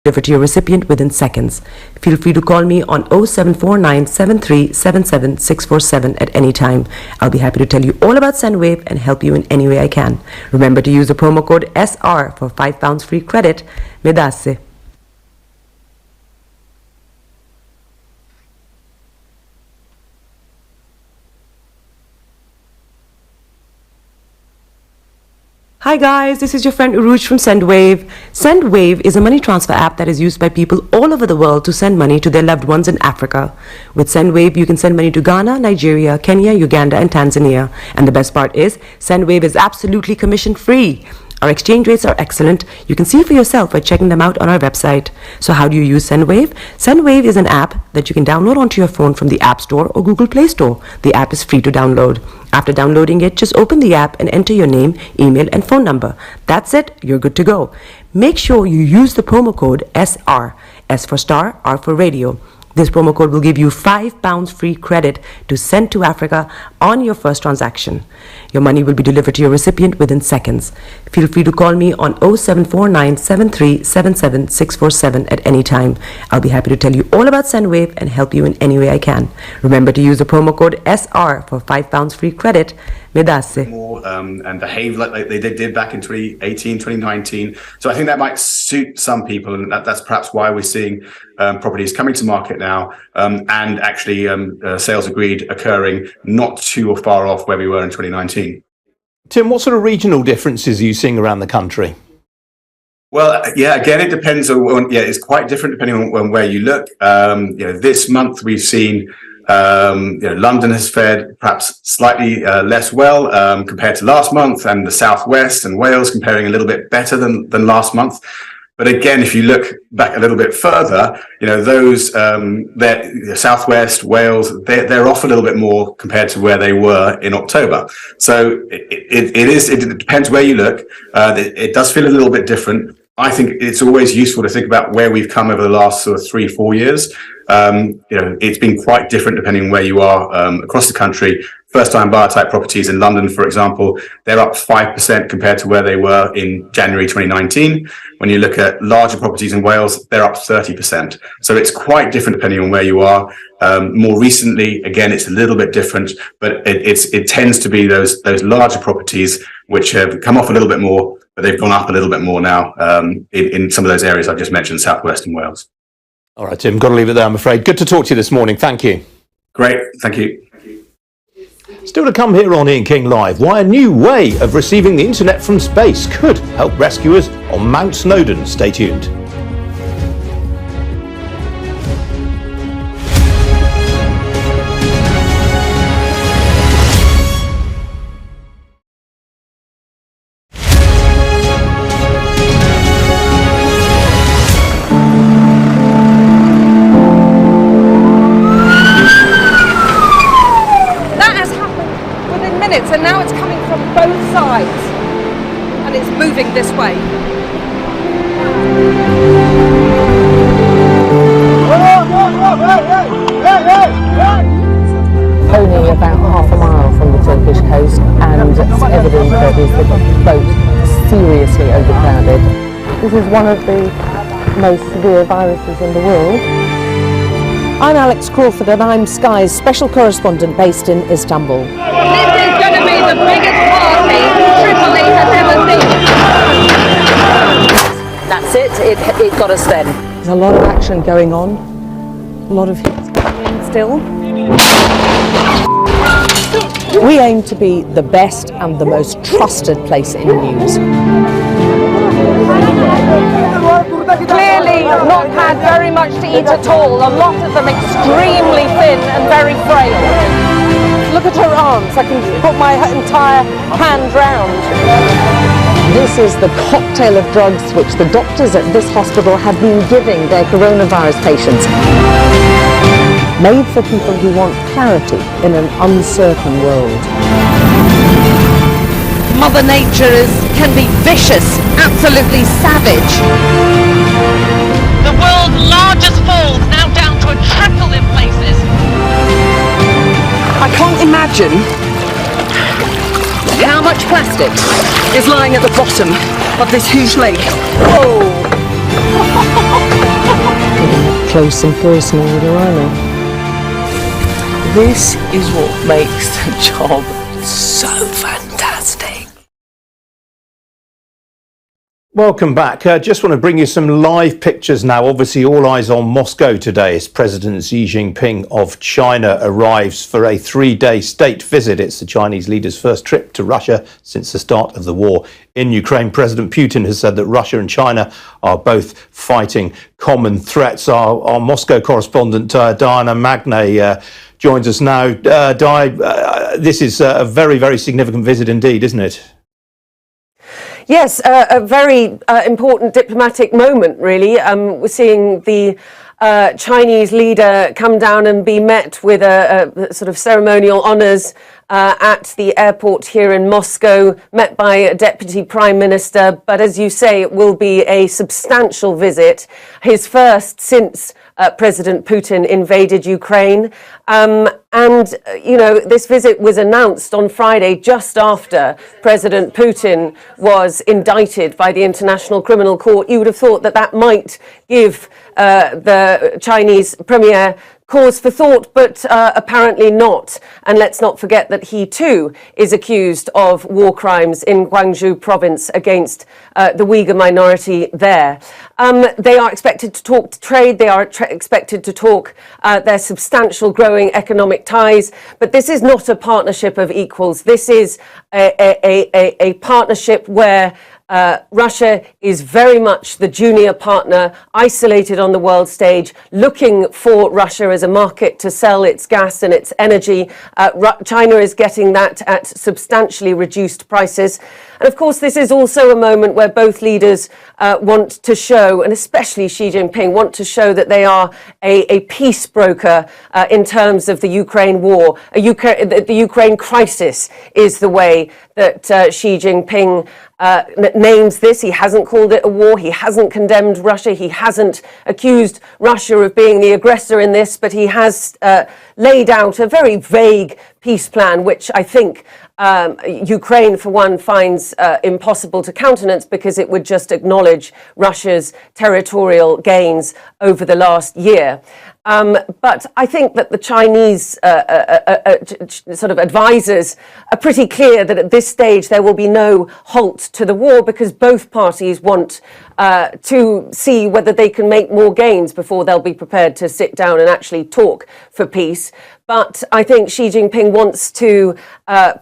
delivered to your recipient within seconds. Feel free to call me on 0749 7377 647 at any time. I'll be happy to tell you all about Sendwave and help you in any way I can. Remember to use the promo code SR for £5 free credit. Medasse. Hi guys, this is your friend Uruj from Sendwave. Sendwave is a money transfer app that is used by people all over the world to send money to their loved ones in Africa. With Sendwave, you can send money to Ghana, Nigeria, Kenya, Uganda, and Tanzania. And the best part is, Sendwave is absolutely commission-free. Our exchange rates are excellent. You can see for yourself by checking them out on our website. So how do you use Sendwave? Sendwave is an app that you can download onto your phone from the App Store or Google Play Store. The app is free to download. After downloading it, just open the app and enter your name, email, and phone number. That's it. You're good to go. Make sure you use the promo code SR. S for Starr, R for Radio. This promo code will give you £5 free credit to send to Africa on your first transaction. Your money will be delivered to your recipient within seconds. Feel free to call me on 0749 7377 647 at any time. I'll be happy to tell you all about Sendwave and help you in any way I can. Remember to use the promo code SR for £5 free credit. Medasse. More and behave like they did back in 2018, 2019. So I think that might suit some people, and that's perhaps why we're seeing properties coming to market now and actually sales agreed occurring not too far off where we were in 2019. Tim, what sort of regional differences are you seeing around the country? Well, yeah, again, it depends on it's quite different depending on where you look. This month we've seen London has fared perhaps slightly less well compared to last month, and the Southwest and Wales comparing a little bit better than last month. But again, if you look back a little bit further, those Southwest, Wales, they're off a little bit more compared to where they were in October. So it depends where you look. It does feel a little bit different. I think it's always useful to think about where we've come over the last sort of 3-4 years. It's been quite different depending on where you are across the country. First-time buyer type properties in London, for example, they're up 5% compared to where they were in January 2019. When you look at larger properties in Wales, they're up 30%. So it's quite different depending on where you are. More recently, again, it's a little bit different, but it tends to be those larger properties which have come off a little bit more, but they've gone up a little bit more now in some of those areas I've just mentioned, Southwest and Wales. All right, Tim, got to leave it there, I'm afraid. Good to talk to you this morning. Thank you. Great. Thank you. Still to come here on Ian King Live, why a new way of receiving the internet from space could help rescuers on Mount Snowdon. Stay tuned. And now it's coming from both sides and it's moving this way. Only about half a mile from the Turkish coast, and it's evident that the boat is seriously overcrowded. This is one of the most severe viruses in the world. I'm Alex Crawford and I'm Sky's special correspondent based in Istanbul. The biggest party Tripoli has ever seen. That's it got us then. There's a lot of action going on, a lot of hits coming in still. We aim to be the best and the most trusted place in news. Clearly not had very much to eat at all, a lot of them extremely thin and very frail. Look at her arms, I can put my entire hand round. This is the cocktail of drugs which the doctors at this hospital have been giving their coronavirus patients. Made for people who want clarity in an uncertain world. Mother Nature can be vicious, absolutely savage. The world's largest falls now down to a trickle in places. I can't imagine how much plastic is lying at the bottom of this huge lake. Oh! close and personal with Irina. This is what makes the job so fantastic. Welcome back. Just want to bring you some live pictures now. Obviously, all eyes on Moscow today as President Xi Jinping of China arrives for a 3-day state visit. It's the Chinese leader's first trip to Russia since the start of the war in Ukraine. President Putin has said that Russia and China are both fighting common threats. Our Moscow correspondent, Diana Magne, joins us now. This is a very, very significant visit indeed, isn't it? Yes, a very important diplomatic moment, really. We're seeing the Chinese leader come down and be met with a sort of ceremonial honours at the airport here in Moscow, met by a deputy prime minister. But as you say, it will be a substantial visit, his first since President Putin invaded Ukraine. This visit was announced on Friday just after President Putin was indicted by the International Criminal Court. You would have thought that that might give the Chinese premier cause for thought, but apparently not. And let's not forget that he too is accused of war crimes in Guangzhou province against the Uyghur minority there. They are expected to talk trade. They are expected to talk their substantial growing economic ties. But this is not a partnership of equals. This is a partnership where Russia is very much the junior partner, isolated on the world stage, looking for Russia as a market to sell its gas and its energy. China is getting that at substantially reduced prices. And of course, this is also a moment where both leaders want to show, and especially Xi Jinping, want to show that they are a peace broker in terms of the Ukraine war. The Ukraine crisis is the way that Xi Jinping names this. He hasn't called it a war. He hasn't condemned Russia. He hasn't accused Russia of being the aggressor in this, but he has laid out a very vague peace plan, which I think Ukraine, for one, finds impossible to countenance because it would just acknowledge Russia's territorial gains over the last year. But I think that the Chinese sort of advisors are pretty clear that at this stage there will be no halt to the war because both parties want to see whether they can make more gains before they'll be prepared to sit down and actually talk for peace. But I think Xi Jinping wants to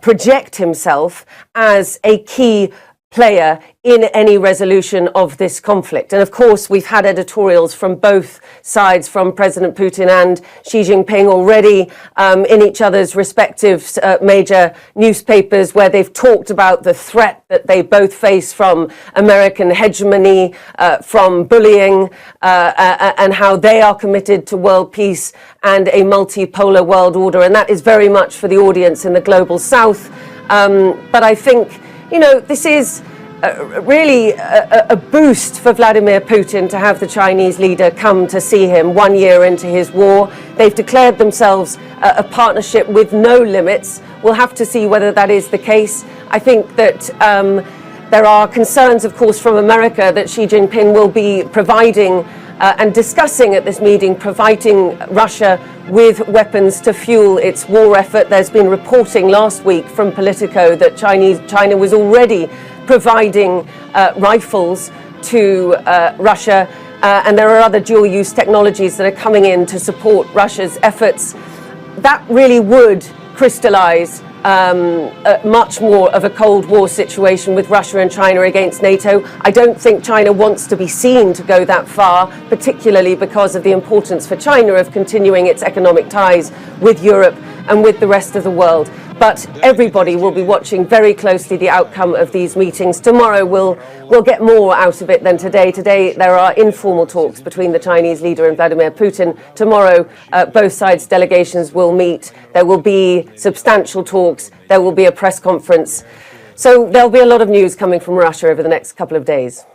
project himself as a key player in any resolution of this conflict. And of course, we've had editorials from both sides, from President Putin and Xi Jinping already in each other's respective major newspapers, where they've talked about the threat that they both face from American hegemony, from bullying, and how they are committed to world peace and a multipolar world order. And that is very much for the audience in the global south. But I think, this is really a boost for Vladimir Putin to have the Chinese leader come to see him 1 year into his war. They've declared themselves a partnership with no limits. We'll have to see whether that is the case. I think that there are concerns, of course, from America that Xi Jinping will be providing and discussing at this meeting, providing Russia with weapons to fuel its war effort. There's been reporting last week from Politico that China was already providing rifles to Russia, and there are other dual-use technologies that are coming in to support Russia's efforts. That really would crystallize much more of a Cold War situation with Russia and China against NATO. I don't think China wants to be seen to go that far, particularly because of the importance for China of continuing its economic ties with Europe and with the rest of the world. But everybody will be watching very closely the outcome of these meetings. Tomorrow we'll get more out of it than today. Today there are informal talks between the Chinese leader and Vladimir Putin. Tomorrow both sides' delegations will meet. There will be substantial talks. There will be a press conference. So there'll be a lot of news coming from Russia over the next couple of days.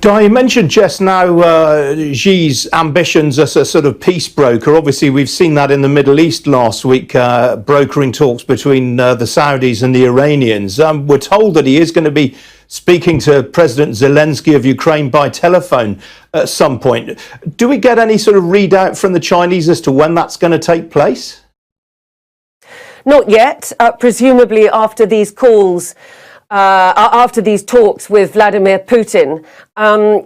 Di, you mentioned just now Xi's ambitions as a sort of peace broker. Obviously, we've seen that in the Middle East last week, brokering talks between the Saudis and the Iranians. We're told that he is going to be speaking to President Zelensky of Ukraine by telephone at some point. Do we get any sort of readout from the Chinese as to when that's going to take place? Not yet. Presumably after these calls, after these talks with Vladimir Putin,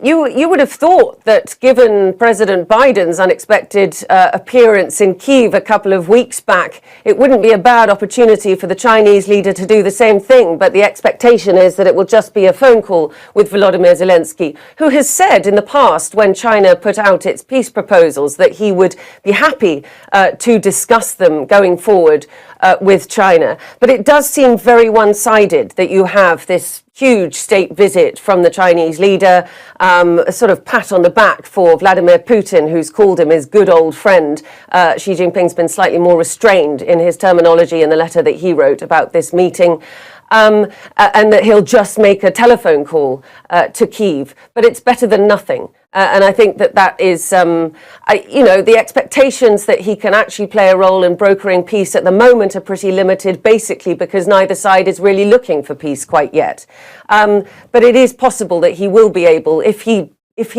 you would have thought that given President Biden's unexpected appearance in Kyiv a couple of weeks back, it wouldn't be a bad opportunity for the Chinese leader to do the same thing. But the expectation is that it will just be a phone call with Volodymyr Zelensky, who has said in the past when China put out its peace proposals that he would be happy to discuss them going forward with China. But it does seem very one-sided that you have this huge state visit from the Chinese leader, a sort of pat on the back for Vladimir Putin, who's called him his good old friend. Xi Jinping's been slightly more restrained in his terminology in the letter that he wrote about this meeting. And that he'll just make a telephone call to Kyiv. But it's better than nothing. And I think that is, the expectations that he can actually play a role in brokering peace at the moment are pretty limited, basically because neither side is really looking for peace quite yet. But it is possible that he will be able, if he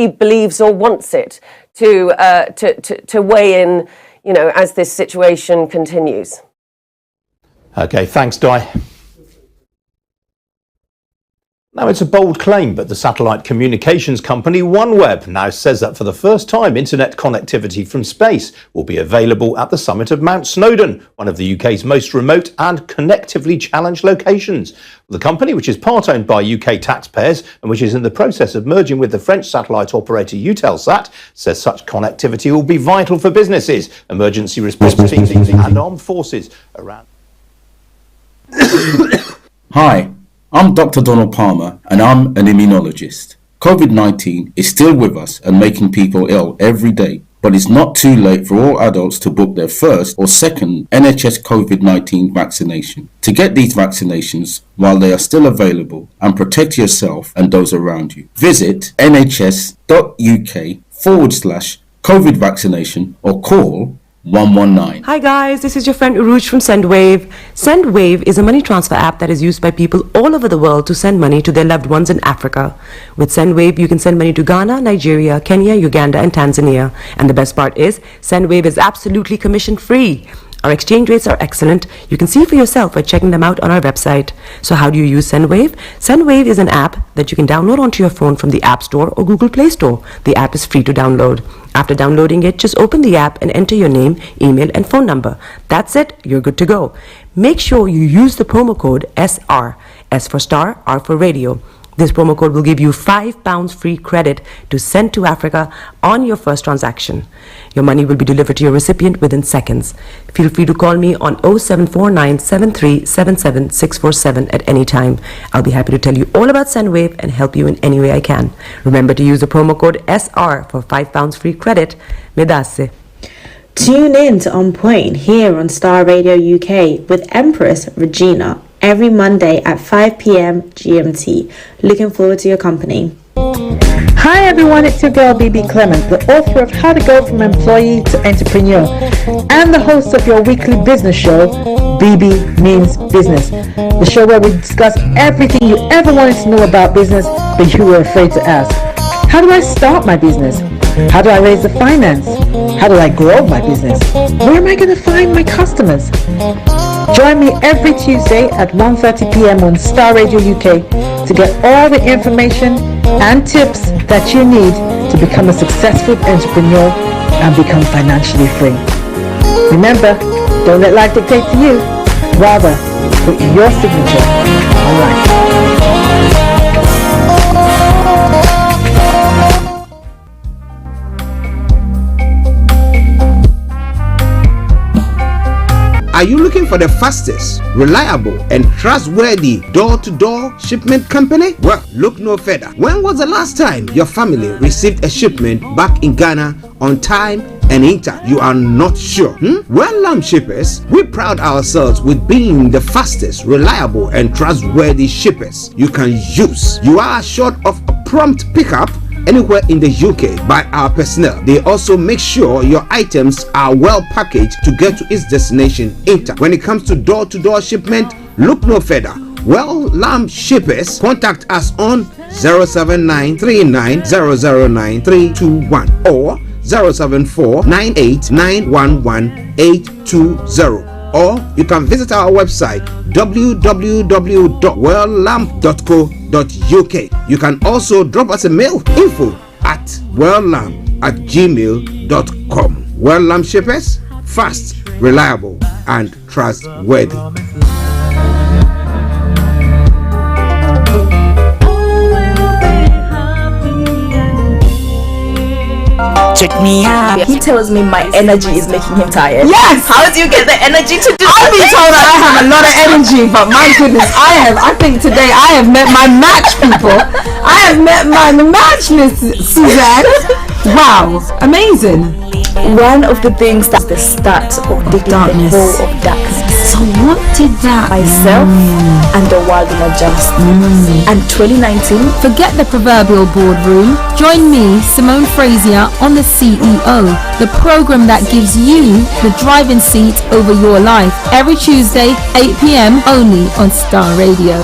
believes or wants it, to weigh in, as this situation continues. Okay, thanks, Di. Now, it's a bold claim, but the satellite communications company OneWeb now says that for the first time, internet connectivity from space will be available at the summit of Mount Snowdon, one of the UK's most remote and connectively challenged locations. The company, which is part-owned by UK taxpayers and which is in the process of merging with the French satellite operator Eutelsat, says such connectivity will be vital for businesses, emergency response teams and armed forces around. Hi. I'm Dr. Donald Palmer and I'm an immunologist. COVID-19 is still with us and making people ill every day, but it's not too late for all adults to book their first or second NHS COVID-19 vaccination. To get these vaccinations while they are still available and protect yourself and those around you, visit nhs.uk/COVID vaccination or call 119. Hi guys, this is your friend Uruj from SendWave. SendWave is a money transfer app that is used by people all over the world to send money to their loved ones in Africa. With SendWave, you can send money to Ghana, Nigeria, Kenya, Uganda, and Tanzania. And the best part is, SendWave is absolutely commission free. Our exchange rates are excellent. You can see for yourself by checking them out on our website. So how do you use SendWave? SendWave is an app that you can download onto your phone from the App Store or Google Play Store. The app is free to download. After downloading it, just open the app and enter your name, email, and phone number. That's it. You're good to go. Make sure you use the promo code SR. S for Starr, R for Radio. This promo code will give you £5 free credit to send to Africa on your first transaction. Your money will be delivered to your recipient within seconds. Feel free to call me on 0749 7377 647 at any time. I'll be happy to tell you all about SendWave and help you in any way I can. Remember to use the promo code SR for £5 free credit. Medasse. Tune in to On Point here on Star Radio UK with Empress Regina every Monday at 5 p.m. GMT. Looking forward to your company. Hi everyone, it's your girl BB Clement, the author of How to Go From Employee to Entrepreneur and the host of your weekly business show, BB Means Business, the show where we discuss everything you ever wanted to know about business but you were afraid to ask. How do I start my business? How do I raise the finance? How do I grow my business? Where am I going to find my customers? Join me every Tuesday at 1:30 p.m. on Star Radio UK to get all the information and tips that you need to become a successful entrepreneur and become financially free. Remember, don't let life dictate to you. Rather, put your signature on life. Are you looking for the fastest, reliable, and trustworthy door-to-door shipment company? Well, look no further. When was the last time your family received a shipment back in Ghana on time and in time? You are not sure? Well, Lamb Shippers, we pride ourselves with being the fastest, reliable, and trustworthy shippers you can use. You are assured of a prompt pickup anywhere in the UK by our personnel. They also make sure your items are well packaged to get to its destination in time. When it comes to door-to-door shipment, look no further. Well Lamb Shippers, contact us on 07939009321 or 07498911820, or you can visit our website www.welllamb.co.uk. You can also drop us a mail, info@welllamb@gmail.com. Well Lamb Shippers, fast, reliable and trustworthy. Check me out. He tells me my energy is making him tired. Yes! How do you get the energy to do I've been told that I have a lot of energy, but my goodness, I think today I have met my match, people. I have met my match, Miss Suzanne. Wow, amazing. One of the things that's the start of the darkness. The whole of darkness. So what did that Myself and the world will adjust. And 2019. Forget the proverbial boardroom. Join me, Simone Frazier, on The CEO, the program that gives you the driving seat over your life. Every Tuesday, 8 p.m. only on Starr Radio.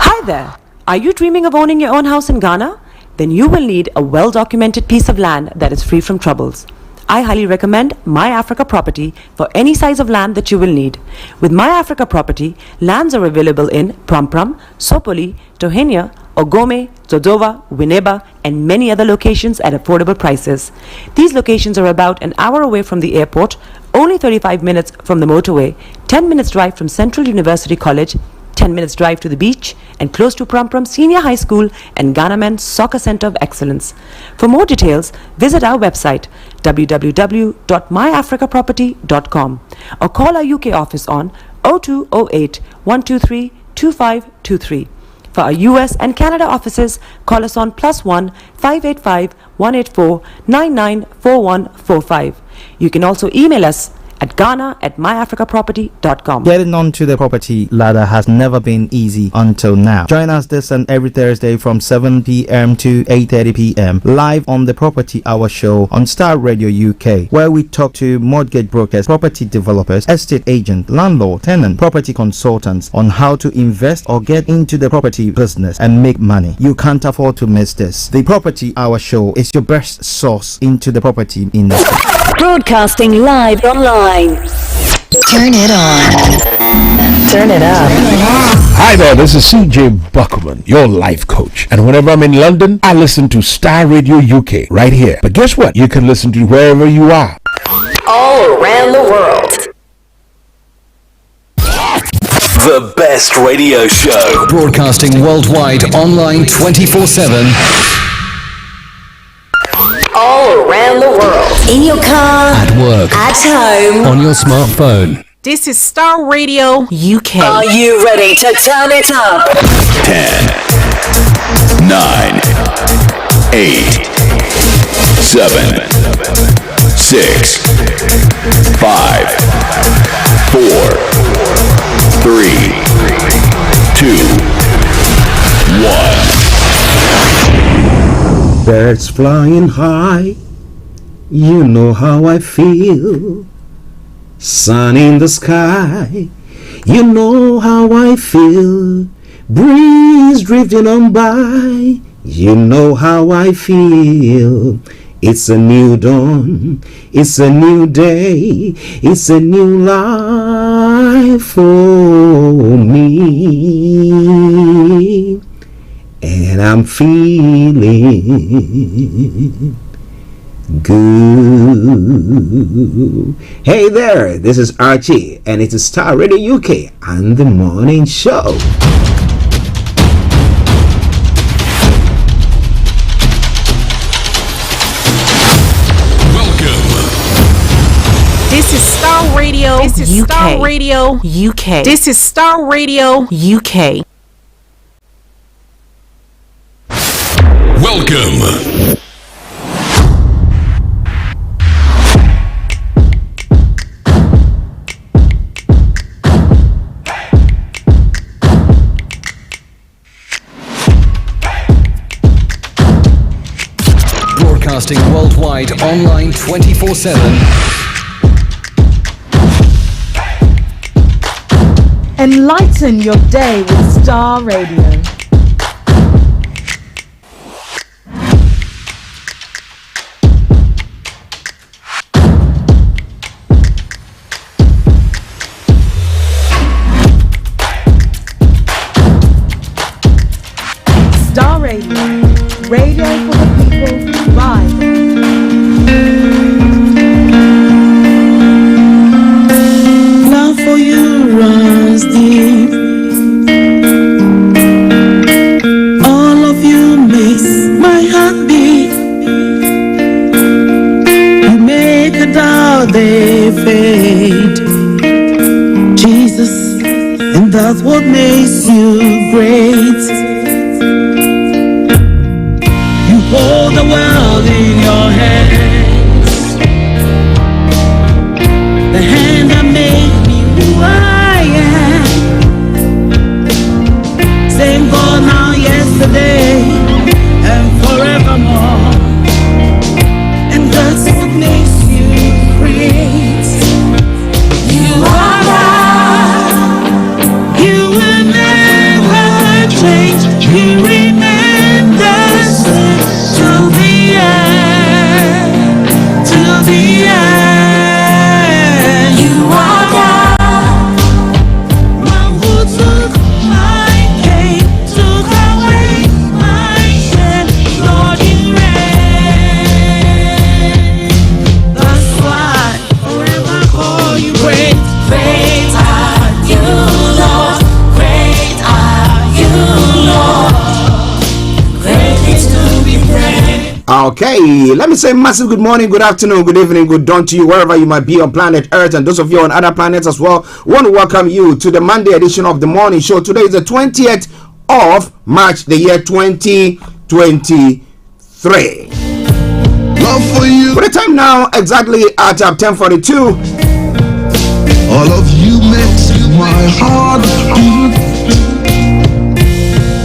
Hi there. Are you dreaming of owning your own house in Ghana? Then you will need a well-documented piece of land that is free from troubles. I highly recommend My Africa Property for any size of land that you will need. With My Africa Property, lands are available in Pram, Sopoli, Tohenia, Ogome, Dodova, Winneba, and many other locations at affordable prices. These locations are about an hour away from the airport, only 35 minutes from the motorway, 10 minutes drive from Central University College, 10 minutes drive to the beach, and close to Pram Senior High School and Ghana Men's Soccer Center of Excellence. For more details, visit our website www.myafricaproperty.com or call our UK office on 0208 123 2523. For our US and Canada offices, call us on +1 585 184 994145. You can also email us at ghana@myafricaproperty.com. Getting onto the property ladder has never been easy until now. Join us this and every Thursday from 7 p.m. to 8:30 p.m. live on the Property Hour Show on Starr Radio UK, where we talk to mortgage brokers, property developers, estate agents, landlord, tenant, property consultants on how to invest or get into the property business and make money. You can't afford to miss this. The Property Hour Show is your best source into the property industry. Broadcasting live online. Turn it on. Turn it up. Hi there, this is CJ Buckman, your life coach. And whenever I'm in London, I listen to Starr Radio UK right here. But guess what? You can listen to wherever you are. All around the world. The best radio show. Broadcasting worldwide, online 24/7. All around the world. In your car. At work. At home. On your smartphone. This is Starr Radio UK. Are you ready to turn it up? 10, 9, 8, 7, 6, 5, 4, 3, 2, 1. Birds flying high, you know how I feel. Sun in the sky, you know how I feel. Breeze drifting on by, you know how I feel. It's a new dawn, it's a new day, it's a new life for me. And I'm feeling good. Hey there, this is Archie, and it's Starr Radio UK and the morning show. This is Starr Radio. This is UK. Starr Radio UK. This is Starr Radio UK. Welcome. Broadcasting worldwide, online 24/7. Enlighten your day with Starr Radio. Starr Radio, radio for the people, live. Love for you runs deep. All of you makes my heart beat. You make a doubt they fade. Jesus, and that's what makes you great. Hold the world in your hands. The hand that made me who I am. Same God now, yesterday, and forevermore. And that's what makes you great. You are God. You will never change. You remain the same. To the end, you are God. One who took my pain, took away my shame. Lord, you reign. That's why forever call you great. Great are you, Lord. Great are you, Lord. Great is to be praised. Okay, let me say massive good morning, good afternoon, good evening, good dawn to you wherever you might be on planet Earth, and those of you on other planets as well. Want to welcome you to the Monday edition of the morning show. Today is the 20th of March, the year 2023. Love for you. For the time now, exactly at 10:42. All of you makes my heart beat.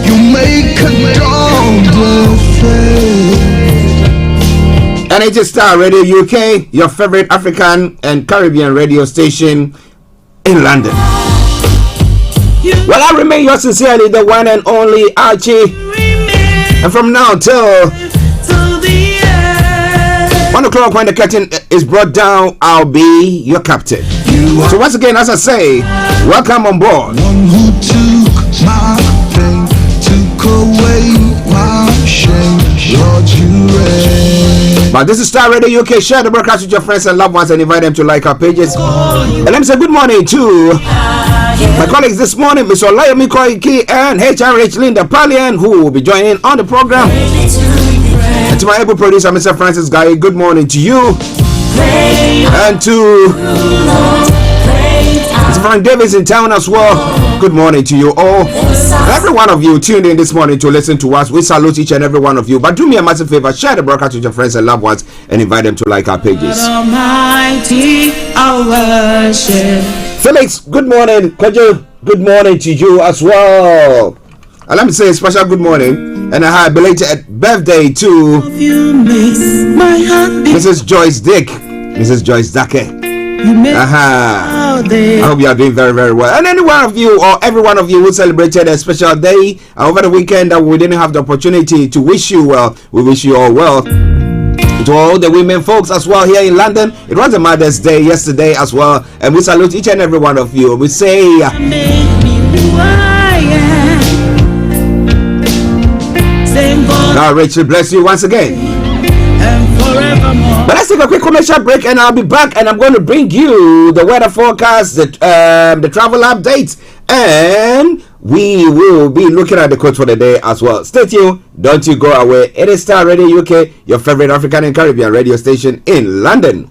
You make a dawn fade. And it is Starr Radio UK, your favorite African and Caribbean radio station in London. Well, I remain yours sincerely, the one and only Archie. And from now till 1 o'clock when the curtain is brought down, I'll be your captain. So once again, as I say, welcome on board. One who took my pain, took away my shame. Lord, you reign. But this is Starr Radio UK. Share the broadcast with your friends and loved ones and invite them to like our pages. And let me say good morning to my colleagues this morning, Mr. Olayomi, Koiki, and HRH Linda Pallien, who will be joining on the program. And to my able producer, Mr. Francis Guy, good morning to you. And to Mr. Frank Davis in town as well, good morning to you all. Every one of you tuned in this morning to listen to us, we salute each and every one of you. But do me a massive favor, share the broadcast with your friends and loved ones and invite them to like our pages. Almighty, I worship. Felix, good morning. Kojo, good morning to you as well. And let me say a special good morning and a high belated birthday to Mrs. Joyce Dick, Mrs. Joyce Dake. I hope you are doing very, very well. And any one of you or every one of you who celebrated a special day over the weekend that we didn't have the opportunity to wish you well, we wish you all well. To all the women folks as well here in London, it was a Mother's Day yesterday as well, and we salute each and every one of you. We say now Rachel bless you once again. But let's take a quick commercial break and I'll be back, and I'm going to bring you the weather forecast, the travel updates, and we will be looking at the quotes for the day as well. Stay tuned, don't you go away. It is Starr Radio UK, your favorite African and Caribbean radio station in London.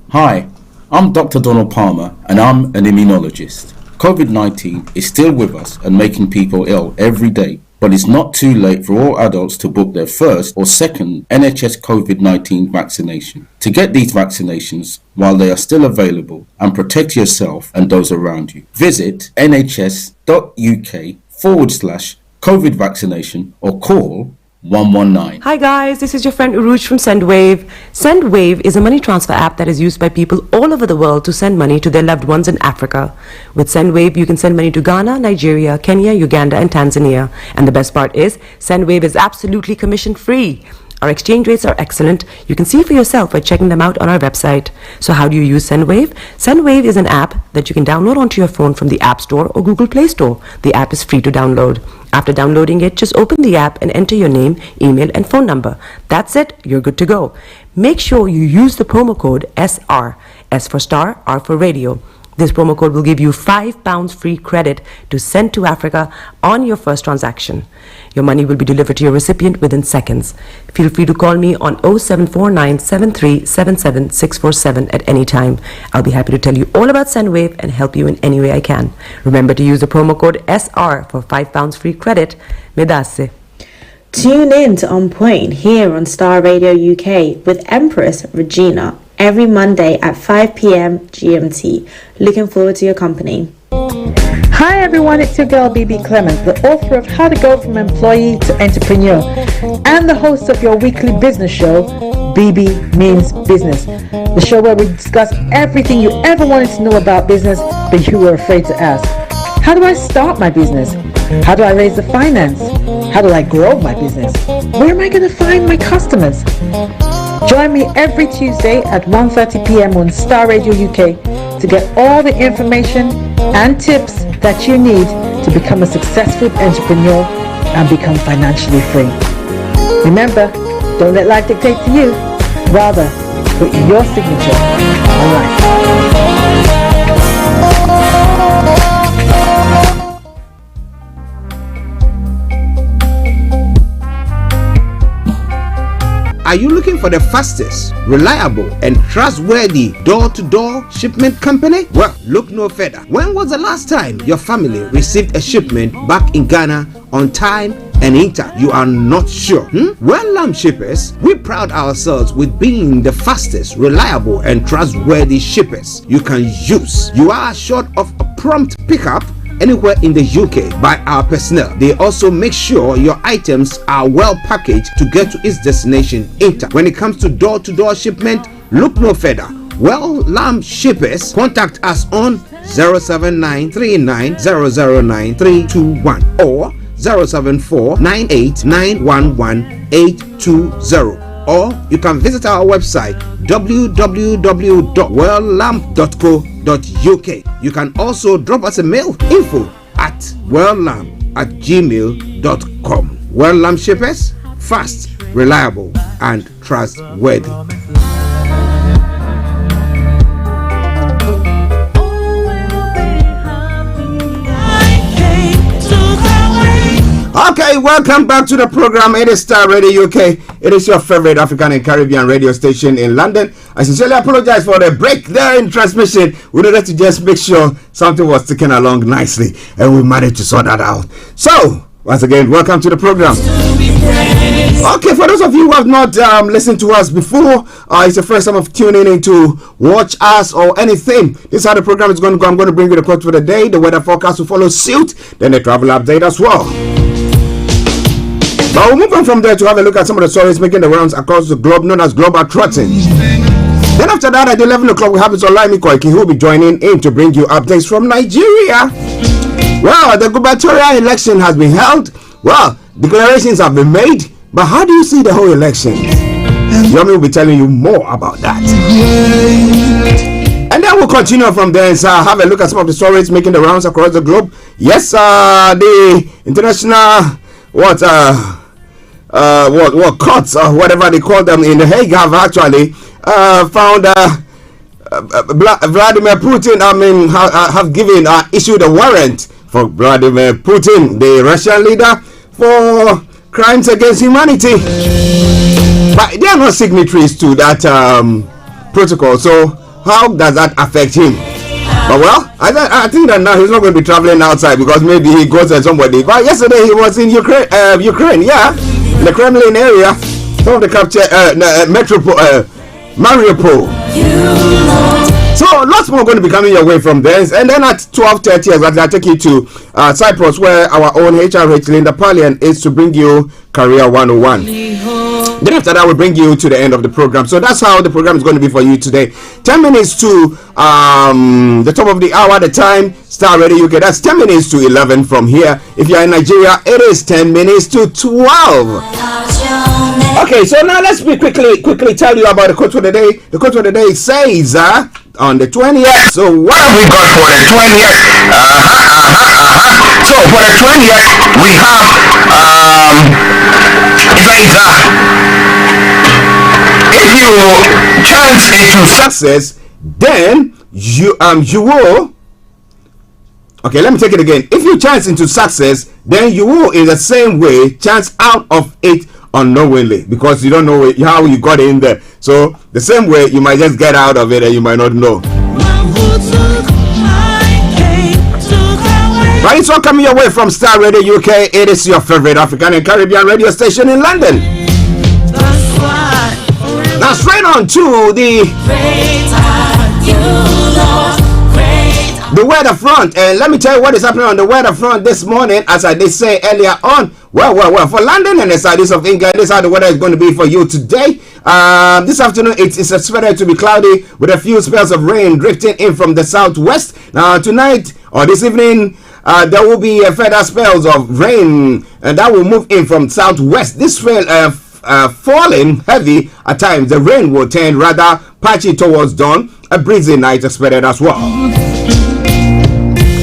Hi, I'm Dr. Donald Palmer and I'm an immunologist. COVID-19 is still with us and making people ill every day. But it's not too late for all adults to book their first or second NHS COVID-19 vaccination. To get these vaccinations while they are still available and protect yourself and those around you, visit nhs.uk/COVID vaccination or call 119. Hi guys, this is your friend Uruj from SendWave. SendWave is a money transfer app that is used by people all over the world to send money to their loved ones in Africa. With SendWave, you can send money to Ghana, Nigeria, Kenya, Uganda, and Tanzania. And the best part is, SendWave is absolutely commission free. Our exchange rates are excellent. You can see for yourself by checking them out on our website. So how do you use SendWave? SendWave is an app that you can download onto your phone from the App Store or Google Play Store. The app is free to download. After downloading it, just open the app and enter your name, email, and phone number. That's it. You're good to go. Make sure you use the promo code SR. S for Star, R for Radio. This promo code will give you £5 free credit to send to Africa on your first transaction. Your money will be delivered to your recipient within seconds. Feel free to call me on 0749 7377 647 at any time. I'll be happy to tell you all about SendWave and help you in any way I can. Remember to use the promo code SR for £5 free credit. Medasse. Tune in to On Point here on Star Radio UK with Empress Regina every Monday at 5 p.m. GMT. Looking forward to your company. Hi everyone, it's your girl BB Clement, the author of How to Go From Employee to Entrepreneur and the host of your weekly business show, BB Means Business, the show where we discuss everything you ever wanted to know about business but you were afraid to ask. How do I start my business? How do I raise the finance? How do I grow my business? Where am I going to find my customers? Join me every Tuesday at 1:30 p.m. on Star Radio UK to get all the information and tips that you need to become a successful entrepreneur and become financially free. Remember, don't let life dictate to you. Rather, put your signature on life. Are you looking for the fastest, reliable, and trustworthy door-to-door shipment company? Well, look no further. When was the last time your family received a shipment back in Ghana on time and intact? You are not sure? Well, Lamb Shippers, we pride ourselves with being the fastest, reliable, and trustworthy shippers you can use. You are assured of a prompt pickup anywhere in the UK by our personnel. They also make sure your items are well packaged to get to its destination intact. When it comes to door-to-door shipment, look no further. Well, Lamb Shippers, contact us on 07939009321 or 07498911820. Or you can visit our website www.welllamp.co.uk. You can also drop us a mail, info@welllamp@gmail.com. Well Lamp Shippers, fast, reliable, and trustworthy. Okay, welcome back to the program. It is Star Radio UK. It is your favorite African and Caribbean radio station in London. I sincerely apologize for the break there in transmission. We needed to just make sure something was ticking along nicely, and we managed to sort that out. So, once again, welcome to the program. Okay, for those of you who have not listened to us before, it's the first time of tuning in to watch us or anything. This is how the program is going to go. I'm going to bring you the quote for the day, the weather forecast will follow suit, then the travel update as well. But we'll move on from there to have a look at some of the stories making the rounds across the globe, known as global trotting. Then after that, at 11 o'clock, we have Olayomi Koiki, who will be joining in to bring you updates from Nigeria. Well, the gubernatorial election has been held. Well, declarations have been made. But how do you see the whole election? Yomi will be telling you more about that. And then we'll continue from there and have a look at some of the stories making the rounds across the globe. Yes, the international courts or whatever they call them in The Hague have actually found Vladimir Putin. Have given issued a warrant for Vladimir Putin, the Russian leader, for crimes against humanity. But they are not signatories to that protocol. So how does that affect him? But well, I think that now he's not going to be traveling outside because maybe he goes to somebody. But yesterday he was in Ukraine, yeah, in the Kremlin area, some of the captured Mariupol. So lots more going to be coming your way from there. And then at 12:30, exactly, I'll take you to Cyprus, where our own HRH Linda Pallien is to bring you Career 101. Then after that, we'll bring you to the end of the program. So that's how the program is going to be for you today. 10 minutes to the top of the hour, the time, Star Radio UK. That's 10 minutes to 11 from here. If you're in Nigeria, it is 10 minutes to 12. Okay, so now let's quickly tell you about the quote for the day. The quote for the day says on the 20th. So what have we got for the 20th? So for the 20th, we have it says if you chance into success, then you will. Okay, let me take it again. If you chance into success, then you will, in the same way, chance out of it unknowingly, because you don't know how you got in there. So the same way, you might just get out of it and you might not know. Right, it's all coming your way from Star Radio UK. It is your favorite African and Caribbean radio station in London. Now straight on to the weather front, and let me tell you what is happening on the weather front this morning. As I did say earlier on, well, for London and the southeast of England, this is how the weather is going to be for you today. This afternoon, it's expected to be cloudy with a few spells of rain drifting in from the southwest. Now tonight or this evening, there will be further spells of rain, and that will move in from southwest. This spell falling heavy at times. The rain will turn rather patchy towards dawn. A breezy night expected as well.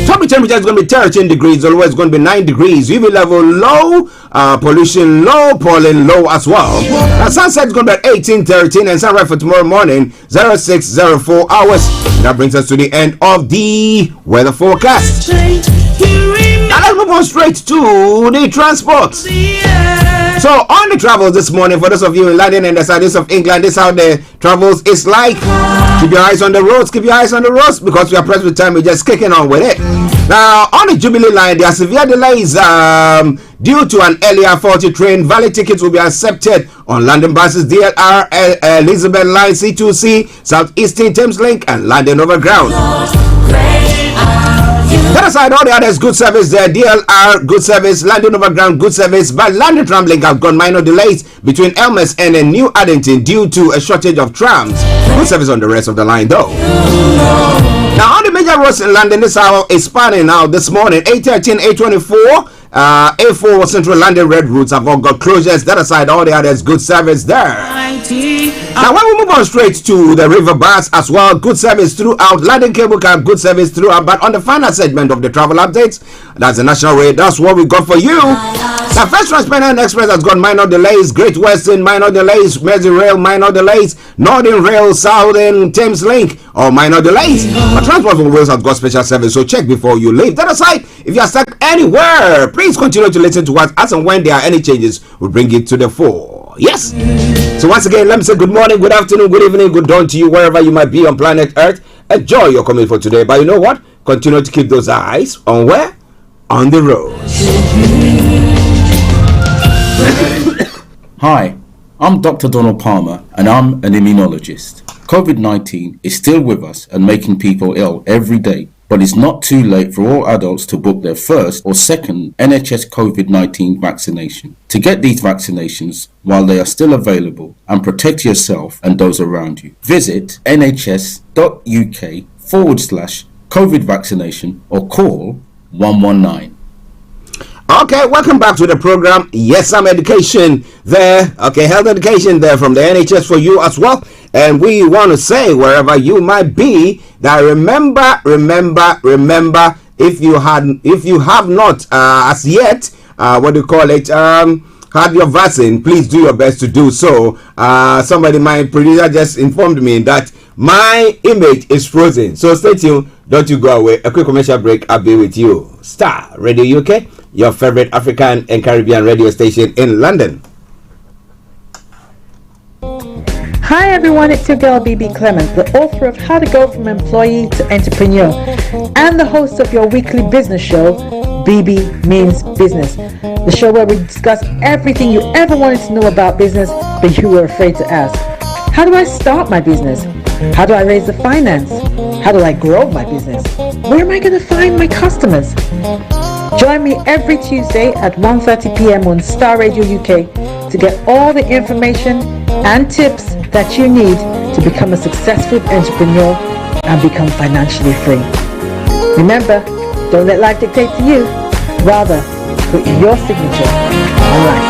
Top temperature is going to be 13 degrees. Always going to be 9 degrees. UV level low. Pollution low. Pollen low as well. Now sunset is going to be at 18:13, and sunrise for tomorrow morning 06:04 hours. That brings us to the end of the weather forecast. Now let's move on straight to the transport. So on the travels this morning, for those of you in London and the southeast of England, this is how the travels is like. Keep your eyes on the roads, because we are pressed with time. We're just kicking on with it. Now on the Jubilee line, there are severe delays due to an earlier faulty train. Valid tickets will be accepted on London buses, DLR, Elizabeth line, C2C, Southeastern Thames Link, and London Overground. That aside, all the others good service there. DLR good service, London Overground good service, but London Tramlink have got minor delays between Elmes and New Addington due to a shortage of trams. Good service on the rest of the line though. Now on the major roads in London, this hour is spanning out this morning. A13, A24, A4 Central London Red routes have all got closures. That aside, all the others good service there. Now when we move on straight to the river bus as well, good service throughout. London Cable Car good service throughout, but on the final segment of the travel updates, that's the national rate. That's what we got for you. The First Transparent Express has got minor delays. Great Western minor delays. Merseyrail minor delays. Northern Rail, Southern Thames Link or minor delays. But Transport for Wales has got special service, so check before you leave. That aside, if you are stuck anywhere, please continue to listen to us. As and when there are any changes, we'll bring it to the fore. Yes. So once again, let me say good morning, good afternoon, good evening, good dawn to you wherever you might be on planet Earth. Enjoy your commute for today. But you know what? Continue to keep those eyes on where? On the road. Hi, I'm Dr. Donald Palmer, and I'm an immunologist. COVID-19 is still with us and making people ill every day. But it's not too late for all adults to book their first or second NHS COVID-19 vaccination. To get these vaccinations while they are still available and protect yourself and those around you, visit nhs.uk/COVID vaccination or call 119. Okay, welcome back to the program. Yes, some education there. Okay, health education there from the NHS for you as well. And we want to say, wherever you might be, that remember, if you have not as yet, had your vaccine, please do your best to do so. My producer just informed me that my image is frozen. So stay tuned, don't you go away. A quick commercial break, I'll be with you. Star Radio UK, your favorite African and Caribbean radio station in London. Hi everyone, it's your girl BB Clement, the author of How to Go From Employee to Entrepreneur and the host of your weekly business show, BB Means Business, the show where we discuss everything you ever wanted to know about business but you were afraid to ask. How do I start my business? How do I raise the finance? How do I grow my business? Where am I going to find my customers? Join me every Tuesday at 1:30 p.m. on Starr Radio UK to get all the information and tips that you need to become a successful entrepreneur and become financially free. Remember, don't let life dictate to you. Rather, put your signature on life.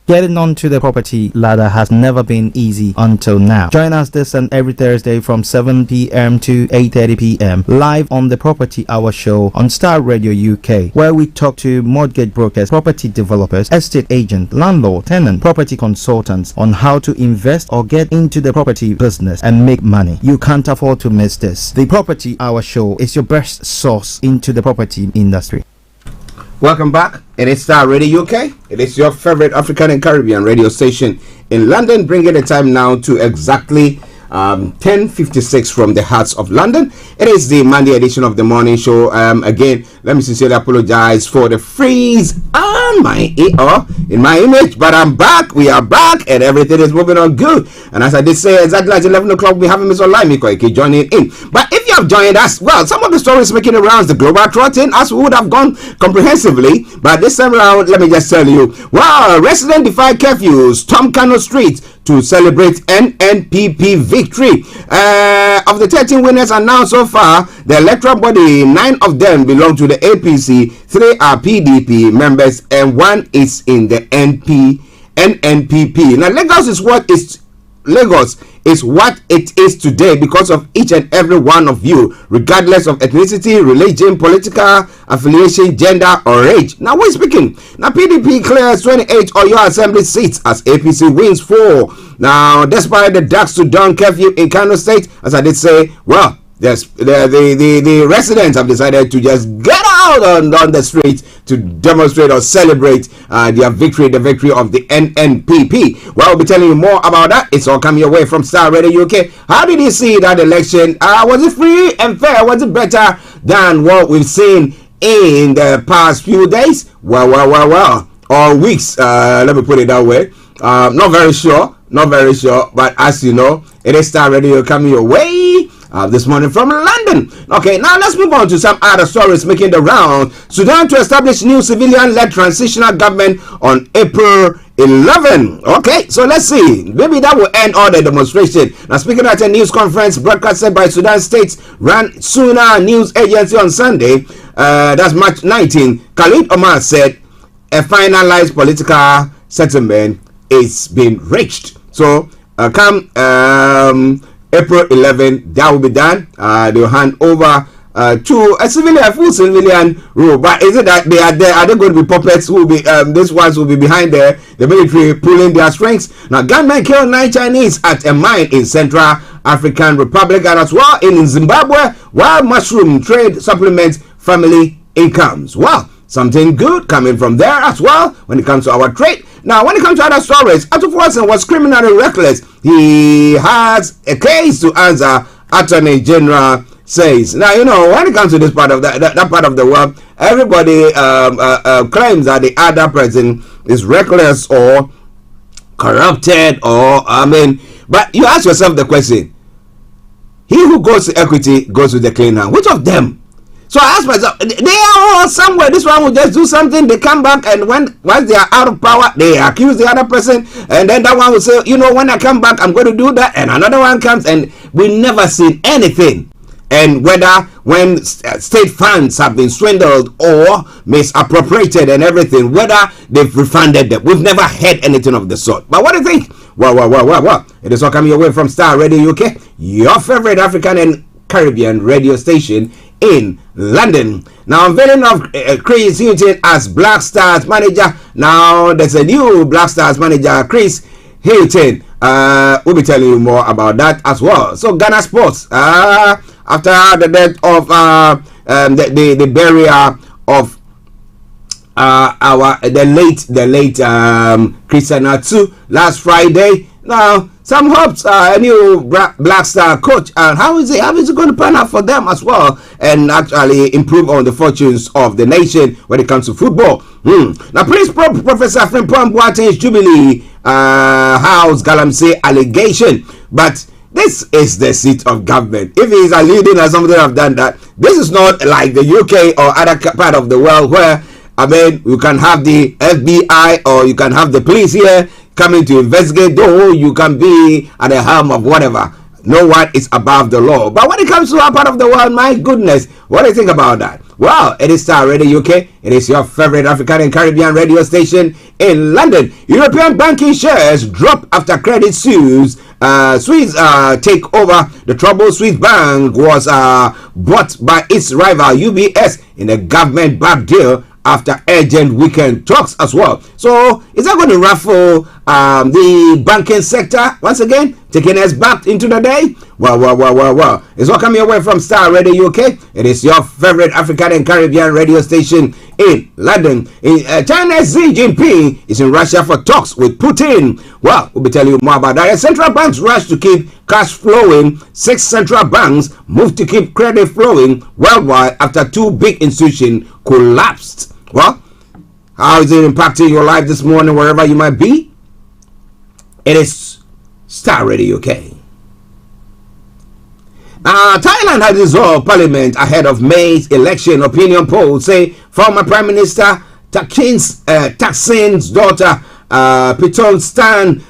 Getting onto the property ladder has never been easy until now. Join us this and every Thursday from 7 p.m. to 8:30 p.m. live on the Property Hour Show on Starr Radio UK, where we talk to mortgage brokers, property developers, estate agents, landlord, tenant, property consultants on how to invest or get into the property business and make money. You can't afford to miss this. The Property Hour Show is your best source into the property industry. Welcome back. It is Starr Radio UK. It is your favorite African and Caribbean radio station in London, bringing the time now to exactly 10:56 from the hearts of London. It is the Monday edition of the morning show. Again, let me sincerely apologize for the freeze on my ear in my image, but I'm back. We are back, and everything is moving on good. And as I did say, exactly at 11 o'clock, we have Mr. Olayomi Koiki joining in. But if you have joined us, well, some of the stories making the rounds, the global trotting, as we would have gone comprehensively, but this time around, let me just tell you, well, resident defy curfews, storm Kano Street to celebrate NNPP victory. Of the 13 winners announced so far, the electoral body, 9 of them belong to the APC, 3 are PDP members, and 1 is in the NNPP. Now, Lagos is what it is today because of each and every one of you, regardless of ethnicity, religion, political affiliation, gender, or age. Now, we're speaking. Now, PDP clears 28 Oyo Assembly seats as APC wins 4. Now, despite the dusk to dawn curfew in Kano State, as I did say, well, the residents have decided to just get out on the streets to demonstrate or celebrate their victory, the victory of the NNPP. Well, I'll be telling you more about that. It's all coming your way from Starr Radio UK. How did you see that election? Was it free and fair? Was it better than what we've seen in the past few days? Well, or weeks, let me put it that way. Not very sure, but as you know, it is Starr Radio coming your way this morning from London. Okay, now let's move on to some other stories making the round. Sudan to establish new civilian-led transitional government on April 11. Okay, so let's see. Maybe that will end all the demonstration. Now, speaking at a news conference broadcasted by Sudan State-run Suna News Agency on Sunday, that's March 19, Khalid Omar said a finalized political settlement is being reached. So, come April 11, that will be done. They'll hand over to a full civilian rule. But is it that they are there? Are they going to be puppets who will be, these ones will be behind the military pulling their strings? Now, gunmen killed 9 Chinese at a mine in Central African Republic and as well in Zimbabwe, while mushroom trade supplements family incomes. Wow, something good coming from there as well when it comes to our trade. Now, when it comes to other stories, Archie was criminally reckless. He has a case to answer, Attorney General says. Now, you know, when it comes to this part of that part of the world, everybody claims that the other person is reckless or corrupted but you ask yourself the question, he who goes to equity goes with the clean hand. Which of them? So I asked myself, they are all somewhere. This one will just do something, they come back, and once they are out of power, they accuse the other person, and then that one will say, you know, when I come back, I'm going to do that, and another one comes, and we never seen anything. And whether when state funds have been swindled or misappropriated and everything, whether they've refunded them, we've never heard anything of the sort. But what do you think? Well, it is all coming your way from Starr Radio UK, your favorite African and Caribbean radio station in London. Now, unveiling of Chris Hilton as Black Stars manager. Now, there's a new Black Stars manager, Chris Hilton. We'll be telling you more about that as well. So, Ghana Sports, after the death of the burial of the late Christian Atsu last Friday, Now, some hopes a new Black Star coach, and how is it going to pan out for them as well, and actually improve on the fortunes of the nation when it comes to football. Now, Prince Professor Frimpong Boateng's Jubilee House Galamsey allegation, but this is the seat of government. If he is alluding or something have done that, this is not like the UK or other part of the world where, I mean, you can have the FBI or you can have the police here coming to investigate, though you can be at the helm of whatever. No one is above the law. But when it comes to our part of the world, my goodness, what do you think about that? Well, it is Starr Radio UK. It is your favorite African and Caribbean radio station in London. European banking shares drop after Credit Suisse take over. The troubled Swiss bank was bought by its rival UBS in a government-backed deal after urgent weekend talks as well. So, is that going to ruffle the banking sector once again, taking us back into the day? Well. It's all coming away from Starr Radio UK. It is your favorite African and Caribbean radio station in London. China's Xi Jinping is in Russia for talks with Putin. Well, we'll be telling you more about that. Central banks rush to keep cash flowing. 6 central banks moved to keep credit flowing worldwide after 2 big institutions collapsed. Well, how is it impacting your life this morning, wherever you might be? It is Starr Radio UK. Thailand has dissolved parliament ahead of May's election. Opinion polls say former Prime Minister Thaksin's daughter Pitonstan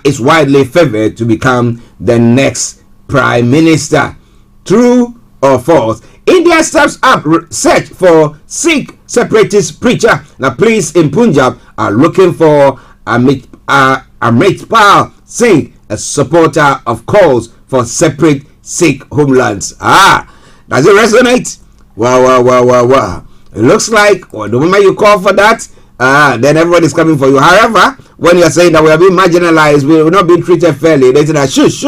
is widely favored to become the next Prime Minister. True or false? India steps up search for Sikh separatist preacher. Now, police in Punjab are looking for Amritpal Singh, a supporter of calls for separate Sikh homelands. Does it resonate? Wow. It looks like the moment you call for that, then everybody's coming for you. However, when you're saying that we are being marginalized, we are not being treated fairly, they say that shush,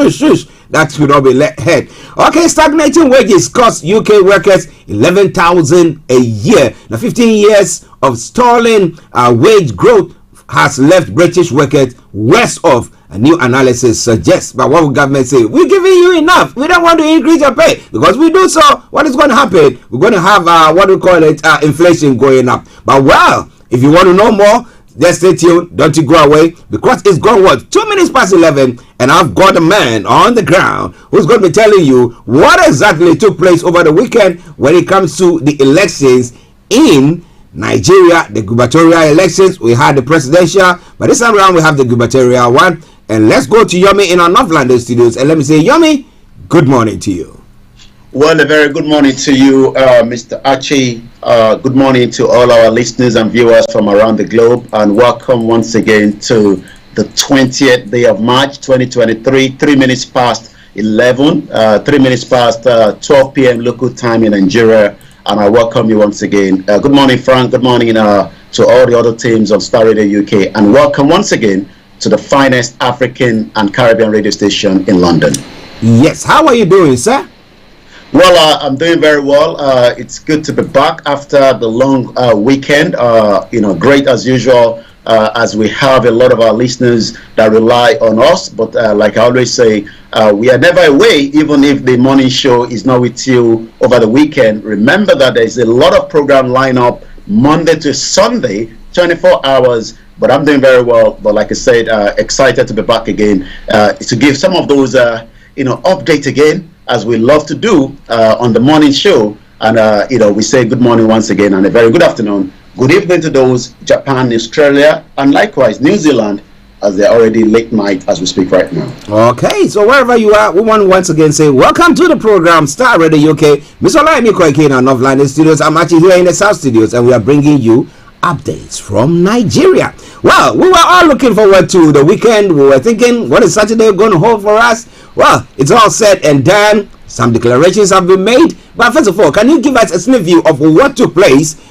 that should not be heard. Okay, stagnating wages cost UK workers 11,000 a year. Now, 15 years of stalling wage growth has left British workers worse off. A new analysis suggests. But what will government say? We're giving you enough. We don't want to increase your pay. Because we do so, what is going to happen? We're going to have what we call it inflation going up. But well, if you want to know more, just stay tuned. Don't you go away, because it's gone 2 minutes past 11, and I've got a man on the ground who's going to be telling you what exactly took place over the weekend when it comes to the elections in Nigeria. The gubernatorial elections, we had the presidential, but this time around we have the gubernatorial one. And let's go to Yomi in our North London studios, and let me say, Yomi, good morning to you. Well, a very good morning to you, Mr. Archie. Good morning to all our listeners and viewers from around the globe, and welcome once again to the 20th day of March 2023, 3 minutes past 11, 3 minutes past 12 p.m. local time in Nigeria, and I welcome you once again. Good morning, Frank. Good morning to all the other teams of Starr Radio UK, and welcome once again to the finest African and Caribbean radio station in London. Yes, how are you doing, sir? Well, I'm doing very well. It's good to be back after the long weekend. Great as usual, as we have a lot of our listeners that rely on us. But like I always say, we are never away, even if the morning show is not with you over the weekend. Remember that there's a lot of program lineup Monday to Sunday, 24 hours. But I'm doing very well. But like I said, excited to be back again to give some of those, updates again, as we love to do on the morning show. And, we say good morning once again and a very good afternoon. Good evening to those Japan, Australia, and likewise New Zealand, as they're already late night as we speak right now. Okay, so wherever you are, we want to once again say welcome to the program Starr Radio UK. Mr. Olayomi Koiki in our North London studios. I'm actually here in the South studios, and we are bringing you updates from Nigeria. Well, we were all looking forward to the weekend. We were thinking, what is Saturday going to hold for us? Well, it's all said and done. Some declarations have been made. But first of all, can you give us a sneak view of what took place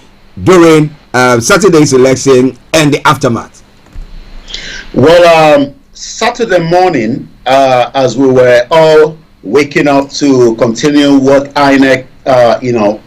during Saturday's election and the aftermath? Well, Saturday morning, as we were all waking up to continue what INEC,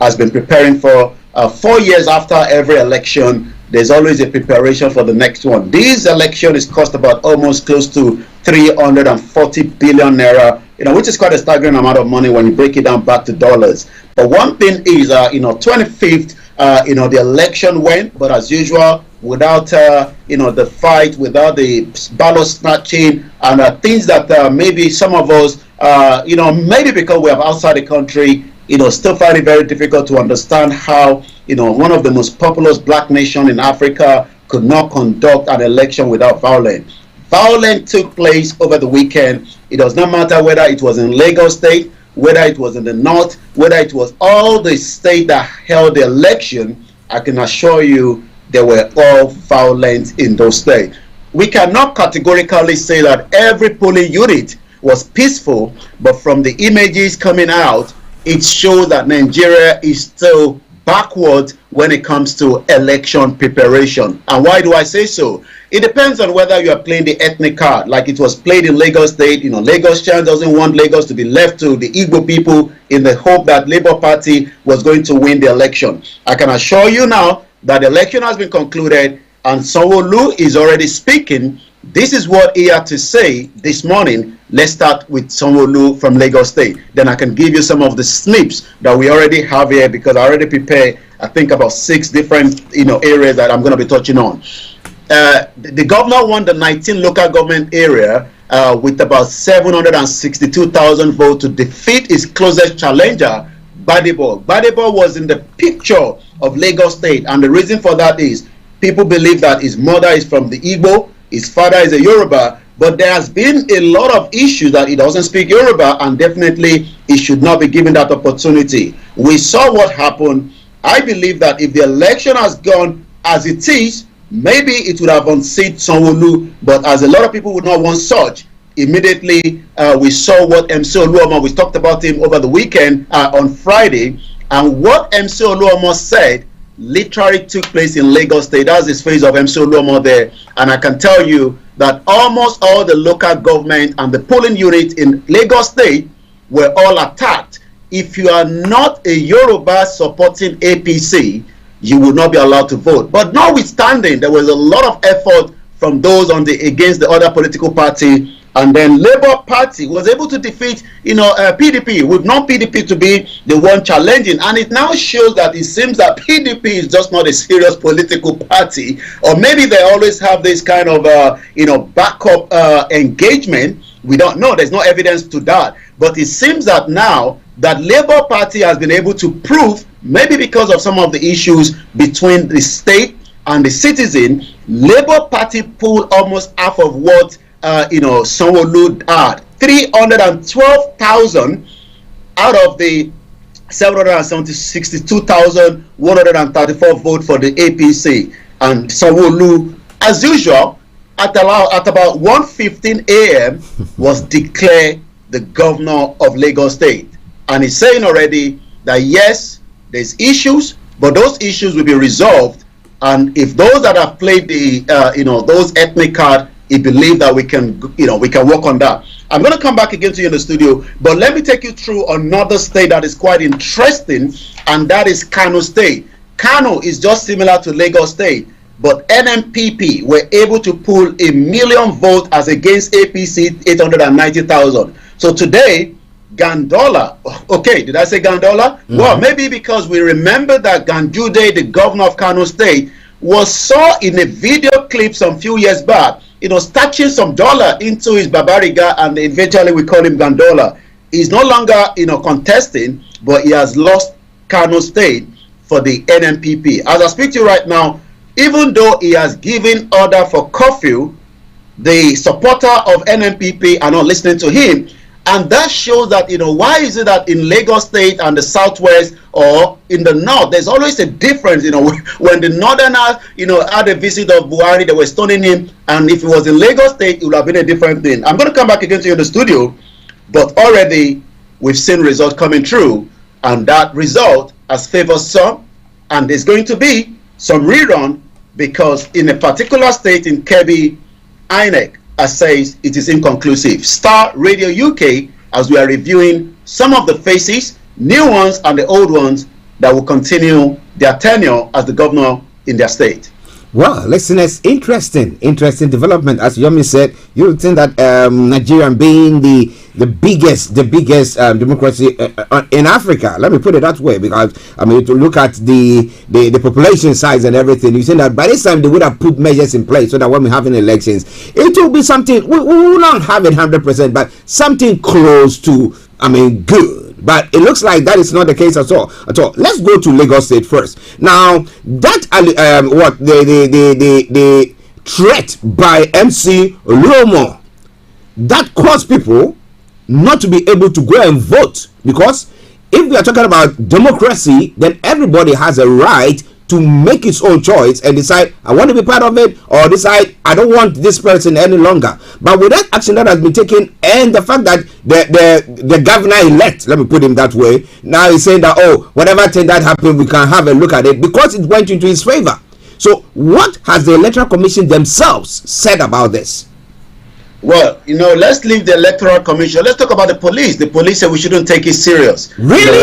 has been preparing for 4 years after every election, there's always a preparation for the next one. This election is cost about almost close to 340 billion naira, which is quite a staggering amount of money when you break it down back to dollars. But one thing is, 25th, the election went, but as usual, without the fight, without the ballot snatching, and things that maybe some of us, maybe because we are outside the country, still find it very difficult to understand how, one of the most populous black nations in Africa could not conduct an election without violence. Violence took place over the weekend. It does not matter whether it was in Lagos State, whether it was in the north, whether it was all the states that held the election. I can assure you they were all violent in those states. We cannot categorically say that every polling unit was peaceful, but from the images coming out, it shows that Nigeria is still backward when it comes to election preparation. And why do I say so? It depends on whether you are playing the ethnic card, like it was played in Lagos State. Lagos Chan doesn't want Lagos to be left to the Igbo people in the hope that Labour Party was going to win the election. I can assure you now that the election has been concluded and Sanwo-Olu is already speaking. This is what he had to say this morning. Let's start with Sanwo-Olu from Lagos State. Then I can give you some of the snips that we already have here, because I already prepared, I think, about 6 different areas that I'm going to be touching on. The governor won the 19 local government area with about 762,000 votes to defeat his closest challenger, Gbadebo. Gbadebo was in the picture of Lagos State, and the reason for that is people believe that his mother is from the Igbo, his father is a Yoruba, but there has been a lot of issues that he doesn't speak Yoruba, and definitely he should not be given that opportunity. We saw what happened. I believe that if the election has gone as it is, maybe it would have unseated Sanwo-Olu, but as a lot of people would not want such, immediately we saw what MC Oluomo, we talked about him over the weekend on Friday, and what MC Oluomo said literally took place in Lagos State. That's his face of MC Oluomo there, and I can tell you that almost all the local government and the polling units in Lagos State were all attacked. If you are not a Yoruba supporting APC, you will not be allowed to vote. But notwithstanding, there was a lot of effort from those on the against the other political party, and then Labour Party was able to defeat PDP, with non-PDP to be the one challenging. And it now shows that it seems that PDP is just not a serious political party, or maybe they always have this kind of backup engagement. We don't know. There's no evidence to that. But it seems that now that Labour Party has been able to prove, maybe because of some of the issues between the state and the citizen, Labour Party pulled almost half of what Sanwo-Olu had. 312,000 out of the 762,134 vote for the APC. And Sanwo-Olu, as usual, at about 1:15 a.m. was declared the governor of Lagos State. And he's saying already that yes, there's issues, but those issues will be resolved. And if those that have played the those ethnic card, he believes that we can work on that. I'm going to come back again to you in the studio, but let me take you through another state that is quite interesting, and that is Kano State. Kano is just similar to Lagos State, but NNPP were able to pull 1 million votes as against APC 890,000. So today, Gandola, okay, did I say Gandola? Mm-hmm. Well, maybe because we remember that Ganjude, the governor of Kano State, was saw in a video clip some few years back, stashing some dollar into his babariga, and eventually we call him Gandola. He's no longer, contesting, but he has lost Kano State for the NNPP. As I speak to you right now, even though he has given order for curfew, the supporter of NNPP are not listening to him. And that shows that, why is it that in Lagos State and the Southwest or in the North, there's always a difference, when the Northerners, had a visit of Buhari, they were stoning him. And if it was in Lagos State, it would have been a different thing. I'm going to come back again to you in the studio, but already we've seen results coming through. And that result has favored some, and there's going to be some rerun, because in a particular state in Kebbi, INEC says it is inconclusive. Starr Radio UK, as we are reviewing some of the faces, new ones and the old ones, that will continue their tenure as the governor in their state. Well, listeners, interesting development. As Yomi said, you would think that Nigeria being the biggest democracy in Africa. Let me put it that way, because I mean, to look at the population size and everything, you think that by this time they would have put measures in place so that when we have elections, it will be something. We will not have it 100%, but something close to, I mean, good. But it looks like that is not the case at all. Let's go to Lagos State first. Now, that the threat by MC Oluomo that caused people not to be able to go and vote, because if we are talking about democracy, then everybody has a right to make its own choice and decide, I want to be part of it, or decide I don't want this person any longer. But with that action that has been taken, and the fact that the governor elect, let me put him that way, now he's saying that, oh, whatever thing that happened, we can have a look at it because it went into his favor. So what has the Electoral Commission themselves said about this? Well, let's leave the Electoral Commission. Let's talk about the police. The police said we shouldn't take it serious. Really?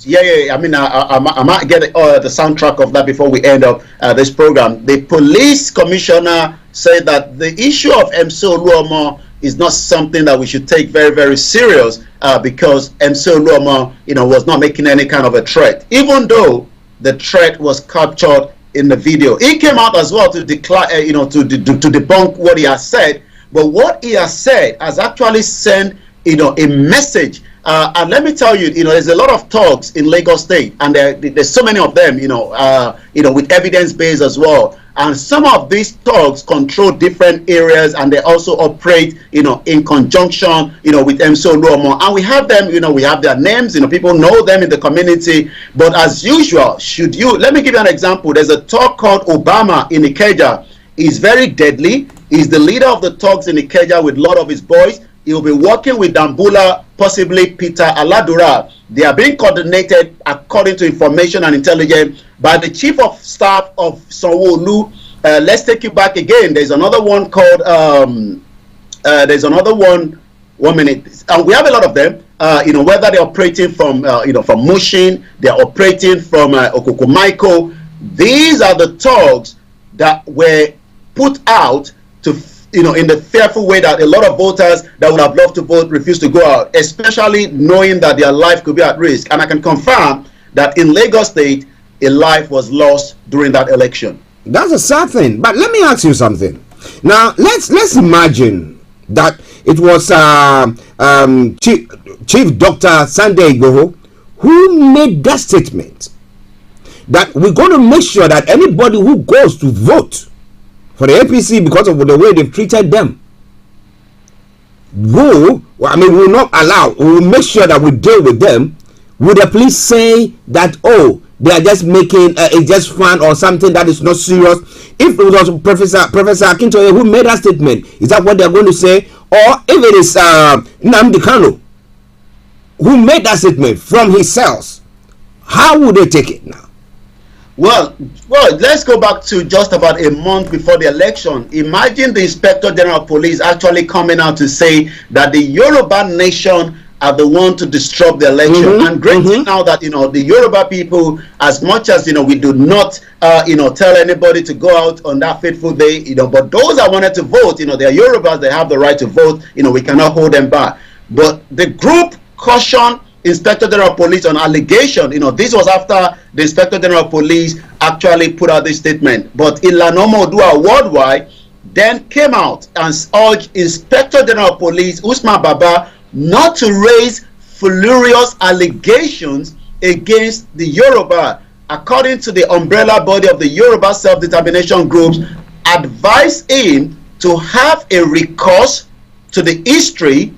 Yeah. I mean, I might get the soundtrack of that before we end up this program. The police commissioner said that the issue of MC Oluomo is not something that we should take very, very serious because MC Oluomo, was not making any kind of a threat, even though the threat was captured in the video. He came out as well to declare, to debunk what he has said. But what he has said has actually sent, a message. And let me tell you, there's a lot of talks in Lagos State, and there's so many of them, with evidence base as well. And some of these talks control different areas, and they also operate, in conjunction, with MC Oluomo. And we have them, we have their names, people know them in the community. But as usual, let me give you an example. There's a talk called Obama in Ikeja. It's very deadly. He's the leader of the thugs in Ikeja with a lot of his boys. He'll be working with Dambula, possibly Peter Aladura. They are being coordinated according to information and intelligence by the chief of staff of Sanwo-Olu. Let's take you back again. There's another one called, one minute. And we have a lot of them, whether they're operating from, from Mushin, they're operating from Okokomaiko. These are the thugs that were put out to, in the fearful way that a lot of voters that would have loved to vote refused to go out, especially knowing that their life could be at risk. And I can confirm that in Lagos State, a life was lost during that election. That's a sad thing. But let me ask you something. Now, let's imagine that it was Chief Dr. Sunday Igboho who made that statement that we're going to make sure that anybody who goes to vote for the APC because of the way they've treated them, we'll not allow, we'll make sure that we deal with them. Would the police say that, oh, they are just making it just fun or something that is not serious? If it was Professor Akintoye who made that statement, is that what they're going to say? Or if it is Nnamdi Kanu who made that statement from his cells, how would they take it now? Well, let's go back to just about a month before the election. Imagine the Inspector General of Police actually coming out to say that the Yoruba nation are the one to disrupt the election. And great thing now that, the Yoruba people, as much as, we do not, tell anybody to go out on that fateful day, but those that wanted to vote, they are Yorubas, they have the right to vote, we cannot hold them back. But the group cautioned Inspector General of Police on allegation. This was after the Inspector General of Police actually put out this statement. But Ilanomo Odua Worldwide then came out and urged Inspector General of Police Usman Baba not to raise furious allegations against the Yoruba. According to the umbrella body of the Yoruba self-determination groups, advised him to have a recourse to the history,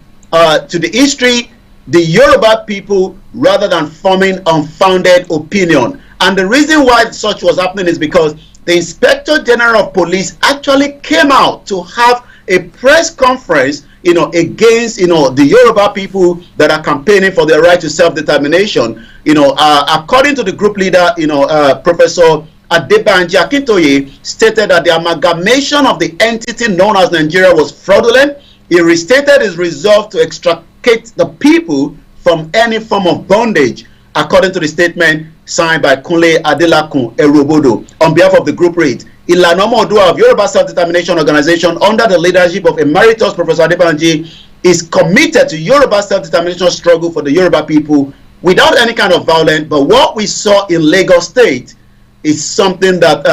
the Yoruba people, rather than forming unfounded opinion. And the reason why such was happening is because the Inspector General of Police actually came out to have a press conference, against, the Yoruba people that are campaigning for their right to self-determination. According to the group leader, Professor Adebanji Akintoye stated that the amalgamation of the entity known as Nigeria was fraudulent. He restated his resolve to extricate the people from any form of bondage, according to the statement signed by Kunle Adelakun Erobodo. On behalf of the group read, Ilana Omo-Oduah of Yoruba Self-Determination Organization, under the leadership of Emeritus Professor Adebanji, is committed to Yoruba self-determination struggle for the Yoruba people without any kind of violence. But what we saw in Lagos State is something that,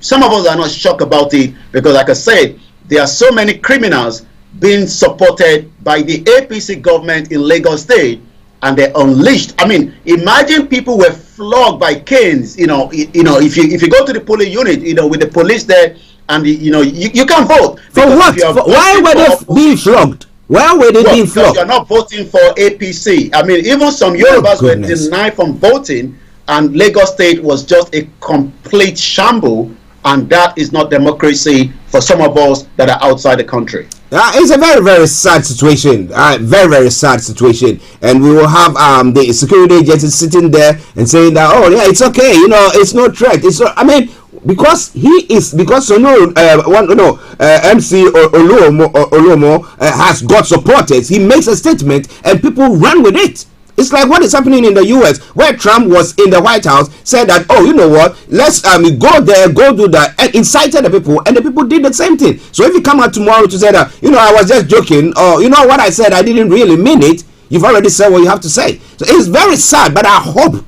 some of us are not shocked about it, because like I said, there are so many criminals being supported by the APC government in Lagos State, and they're unleashed. I mean, imagine people were flogged by canes, if you go to the polling unit, with the police there, and you can't vote. For what? Why were they being flogged? Why were they being flogged? You're not voting for APC. I mean, even some Yorubas were denied from voting, and Lagos State was just a complete shamble, and that is not democracy for some of us that are outside the country. It's a very, very sad situation. Very, very sad situation. And we will have the security agencies sitting there and saying that, oh yeah, it's okay, it's no threat. It's not, because MC Olayomi has got supporters. He makes a statement and people run with it. It's like what is happening in the US, where Trump was in the White House, said that, oh, you know what, let's go there, go do that, and incited the people, and the people did the same thing. So if you come out tomorrow to say that, I was just joking, or what I said, I didn't really mean it, you've already said what you have to say. So it's very sad, but I hope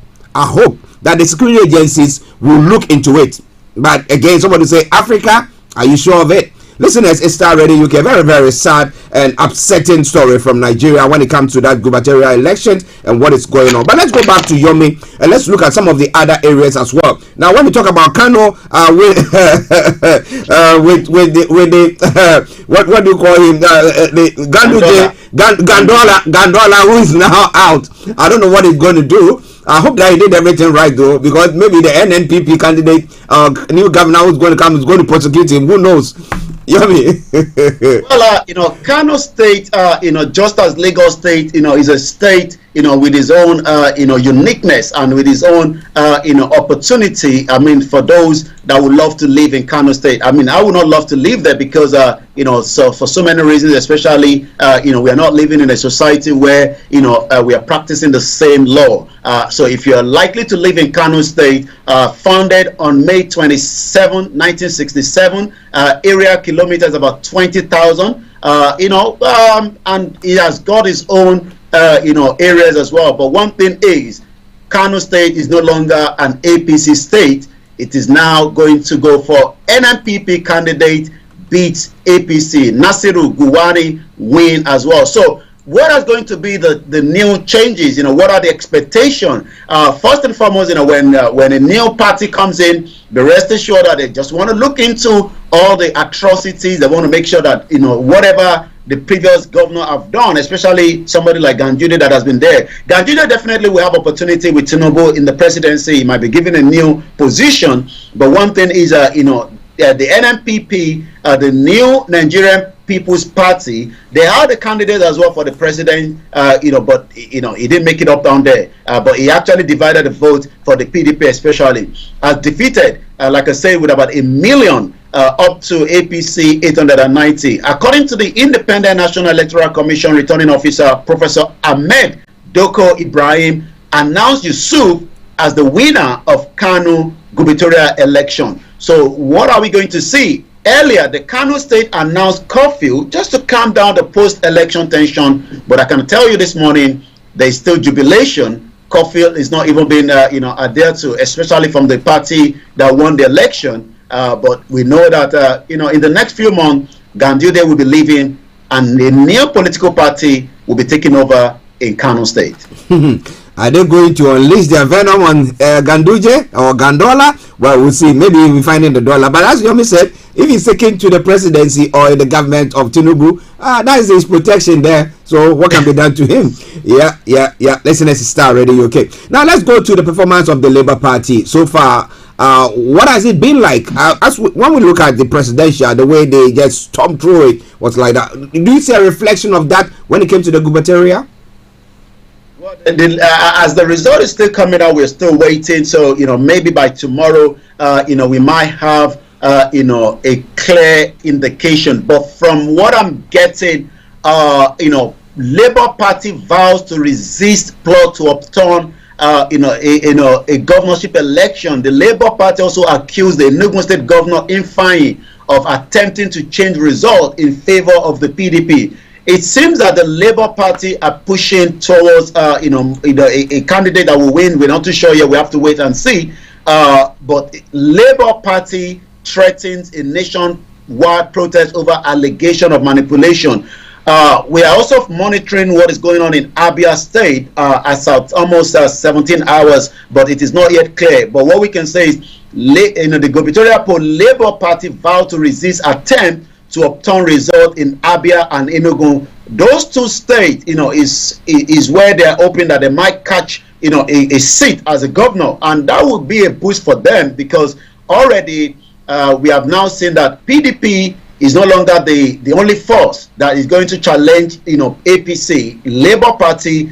that the security agencies will look into it. But again, somebody say, Africa, are you sure of it? Listeners, it's Starr Radio UK. Very, very sad and upsetting story from Nigeria when it comes to that gubernatorial elections and what is going on. But let's go back to Yomi and let's look at some of the other areas as well. Now, when we talk about Kano, with what do you call him? The Gandola, who is now out. I don't know what he's going to do. I hope that he did everything right, though, because maybe the NNPP candidate, new governor who's going to come, is going to prosecute him. Who knows? Well, Kano State, just as Lagos State, is a state, with its own, uniqueness and with its own, opportunity. I mean, for those that would love to live in Kano State. I mean, I would not love to live there because, so for so many reasons, especially, we are not living in a society where, we are practicing the same law. So if you are likely to live in Kano State, founded on May 27, 1967, area kilometers about 20,000, and it has got its own, areas as well. But one thing is, Kano State is no longer an APC state. It is now going to go for NNPP candidate beats APC. Nasiru Gowon win as well. So what is going to be the new changes? What are the expectations? First and foremost, when a new party comes in, be rest assured that they just want to look into all the atrocities. They want to make sure that whatever the previous governor have done, especially somebody like Ganduje that has been there. Ganduje definitely will have opportunity with Tinubu in the presidency. He might be given a new position. But one thing is, the NNPP, the new Nigerian People's Party, they are the candidates as well for the president, but he didn't make it up down there. But he actually divided the vote for the PDP, especially as defeated, like I say, with about 1 million up to APC 890. According to the Independent National Electoral Commission returning officer, Professor Ahmed Doko Ibrahim announced Yusuf as the winner of Kano gubernatorial election. So what are we going to see? Earlier, the Kano State announced curfew just to calm down the post-election tension. But I can tell you this morning, there is still jubilation. Curfew is not even being, adhered to, especially from the party that won the election. But we know that, in the next few months, Ganduje will be leaving and a new political party will be taking over in Kano State. Are they going to unleash their venom on Ganduje or Gandola? Well, we'll see. Maybe we'll be finding the dollar. But as Yomi said, if he's taken to the presidency or in the government of Tinubu, that is his protection there. So what can be done to him? Yeah. Listen, it's Starr Radio UK. Now let's go to the performance of the Labour Party so far. What has it been like? When we look at the presidential, the way they just stormed through it was like that. Do you see a reflection of that when it came to the gubernatorial? As the result is still coming out, we're still waiting. So maybe by tomorrow, we might have a clear indication. But from what I'm getting, Labour Party vows to resist plot to upturn a governorship election, the Labour Party also accused the Enugu State Governor Ifeanyi of attempting to change result in favor of the PDP. It seems that the Labour Party are pushing towards, a candidate that will win. We're not too sure yet. We have to wait and see. But Labour Party threatens a nationwide protest over allegation of manipulation. We are also monitoring what is going on in Abia State as of almost 17 hours, but it is not yet clear. But what we can say is, the gubernatorial poll, Labour Party vowed to resist attempt to obtain result in Abia and Enugu. Those two states, is where they are hoping that they might catch, a seat as a governor, and that would be a boost for them, because already we have now seen that PDP is no longer the only force that is going to challenge, APC. Labour Party,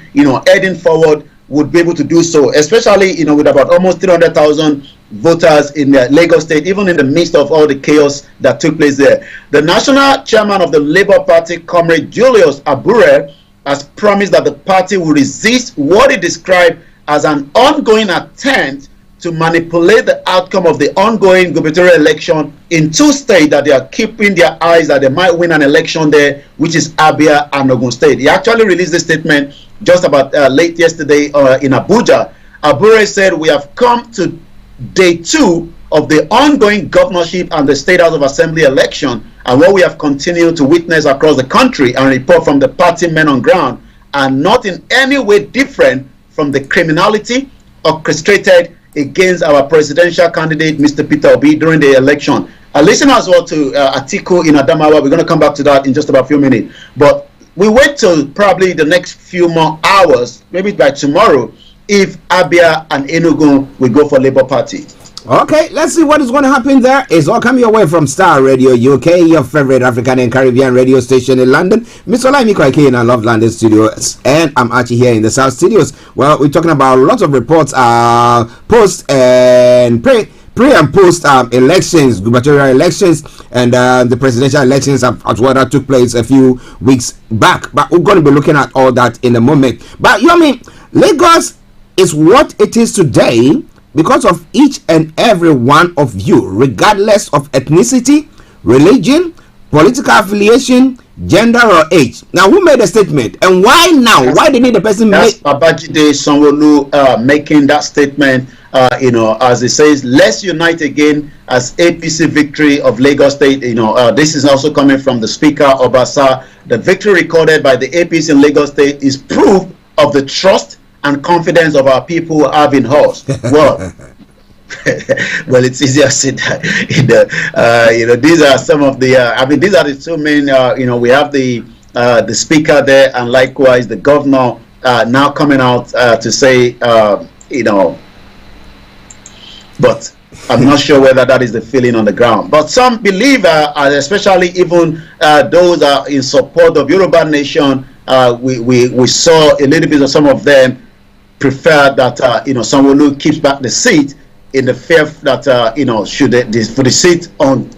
heading forward would be able to do so, especially, with about almost 300,000 voters in Lagos State, even in the midst of all the chaos that took place there. The national chairman of the Labour Party, Comrade Julius Abure, has promised that the party will resist what he described as an ongoing attempt to manipulate the outcome of the ongoing gubernatorial election in two states that they are keeping their eyes that they might win an election there, which is Abia and Ogun State. He actually released a statement just about late yesterday in Abuja. Abure said, "We have come to day 2 of the ongoing governorship and the State House of Assembly election, and what we have continued to witness across the country and report from the party men on ground are not in any way different from the criminality orchestrated against our presidential candidate, Mr. Peter Obi, during the election." Listen as well to Atiku in Adamawa. We're going to come back to that in just about a few minutes. But we wait till probably the next few more hours, maybe by tomorrow, if Abia and Enugu will go for Labour Party. Okay, let's see what is going to happen there. It's all coming your way from Starr Radio UK, your favorite African and Caribbean radio station in London. Mr. Olayomi Koiki in our Love London studios, and I'm Archie here in the South studios. Well, we're talking about lots of reports, post and pre and post elections, gubernatorial elections, and the presidential elections as well that took place a few weeks back. But we're going to be looking at all that in a moment. But Lagos is what it is today because of each and every one of you, regardless of ethnicity, religion, political affiliation, gender, or age. Now, who made the statement, and why now? Why did the person make? Babajide Sanwo-Olu making that statement. As it says, "Let's unite again as APC victory of Lagos State." This is also coming from the Speaker Obasa. The victory recorded by the APC in Lagos State is proof of the trust and confidence of our people have in us. Well, it's easier said that. These are some of the. These are the two main. We have the speaker there, and likewise the governor now coming out to say, But I'm not sure whether that is the feeling on the ground. But some believe, especially even those in support of Yoruba Nation, we saw a little bit of some of them prefer that Sanwo-Olu keeps back the seat in the fear that should for the seat on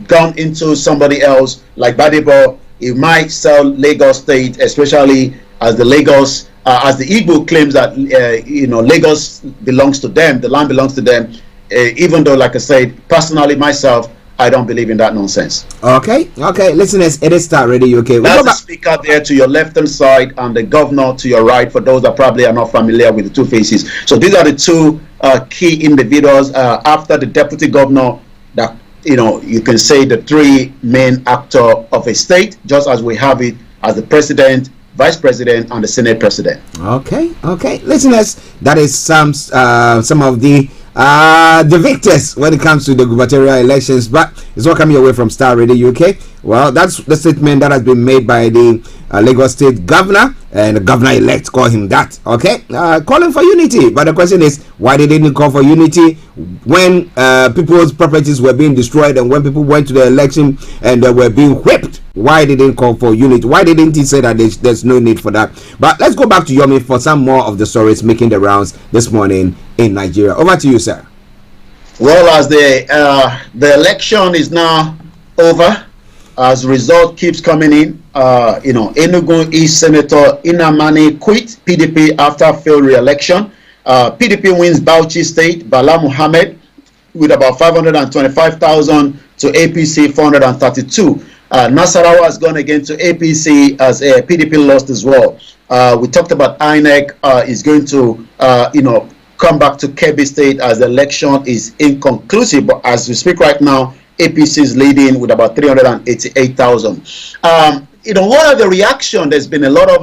gone into somebody else like Badebo, it might sell Lagos State, especially as the Lagos as the Igbo claims that Lagos belongs to them, the land belongs to them. Even though, like I said, personally myself, I don't believe in that nonsense. Okay, listeners, it is Starr Radio UK. That's the speaker there to your left hand side and the governor to your right, for those that probably are not familiar with the two faces. So these are the two key individuals after the deputy governor that, you can say the three main actor of a state, just as we have it as the president, vice president, and the senate president. Okay, listeners, that is some of the victors when it comes to the gubernatorial elections, but it's all coming away from Starr Radio UK. Well, that's the statement that has been made by the Lagos State governor, and the governor-elect call him that. Okay, calling for unity, but the question is, why they didn't call for unity when people's properties were being destroyed and when people went to the election and they were being whipped? Why they didn't call for unity? Why didn't he say that there's no need for that? But let's go back to Yomi for some more of the stories making the rounds this morning in Nigeria. Over to you, sir. Well, as the election is now over, as result keeps coming in, Enugu East Senator Inamani quit PDP after failed re-election. PDP wins Bauchi State, Bala Muhammad, with about 525,000 to APC 432. Nasarawa has gone again to APC as PDP lost as well. We talked about INEC is going to, come back to Kebbi State as the election is inconclusive. But as we speak right now, APC is leading with about 388,000. What are the reaction? There's been a lot of,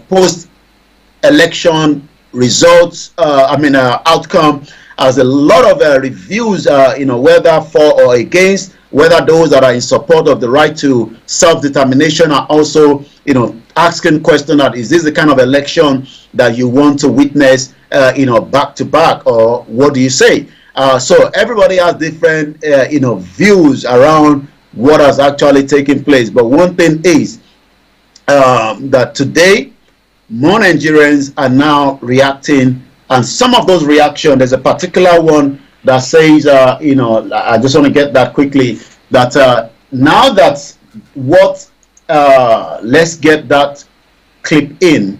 post-election results, outcome, as a lot of reviews, whether for or against, whether those that are in support of the right to self-determination are also, asking question that is this the kind of election that you want to witness, back to back, or what do you say? So everybody has different, views around what has actually taken place. But one thing is that today, more Nigerians are now reacting, and some of those reactions, there's a particular one that says, I just want to get that quickly, that now that what, let's get that clip in.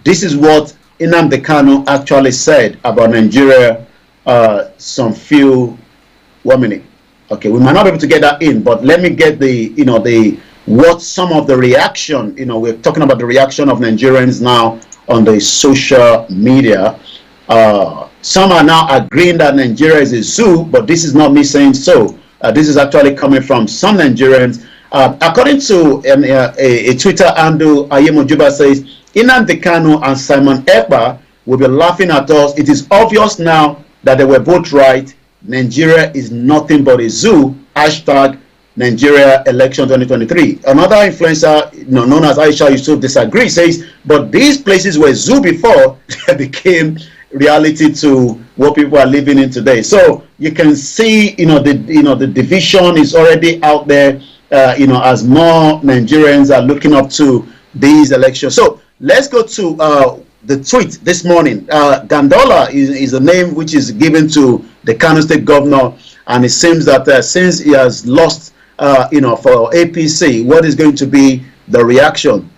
This is what Nnamdi Kanu actually said about Nigeria one minute. Okay, we might not be able to get that in, but let me get what some of the reaction, we're talking about the reaction of Nigerians now on the social media. Some are now agreeing that Nigeria is a zoo, but this is not me saying so. This is actually coming from some Nigerians. According to a Twitter handle, Ayemo Juba says, Nnamdi Kanu and Simon Ekpa will be laughing at us. It is obvious now that they were both right. Nigeria is nothing but a zoo. Hashtag Nigeria election 2023. Another influencer, known as Aisha Yusuf, disagrees, says, but these places were zoo before they became reality to what people are living in today. So you can see, the division is already out there, as more Nigerians are looking up to these elections. So let's go to the tweet this morning. Gandola is a name which is given to the Kano State governor, and it seems that since he has lost, for APC, what is going to be the reaction?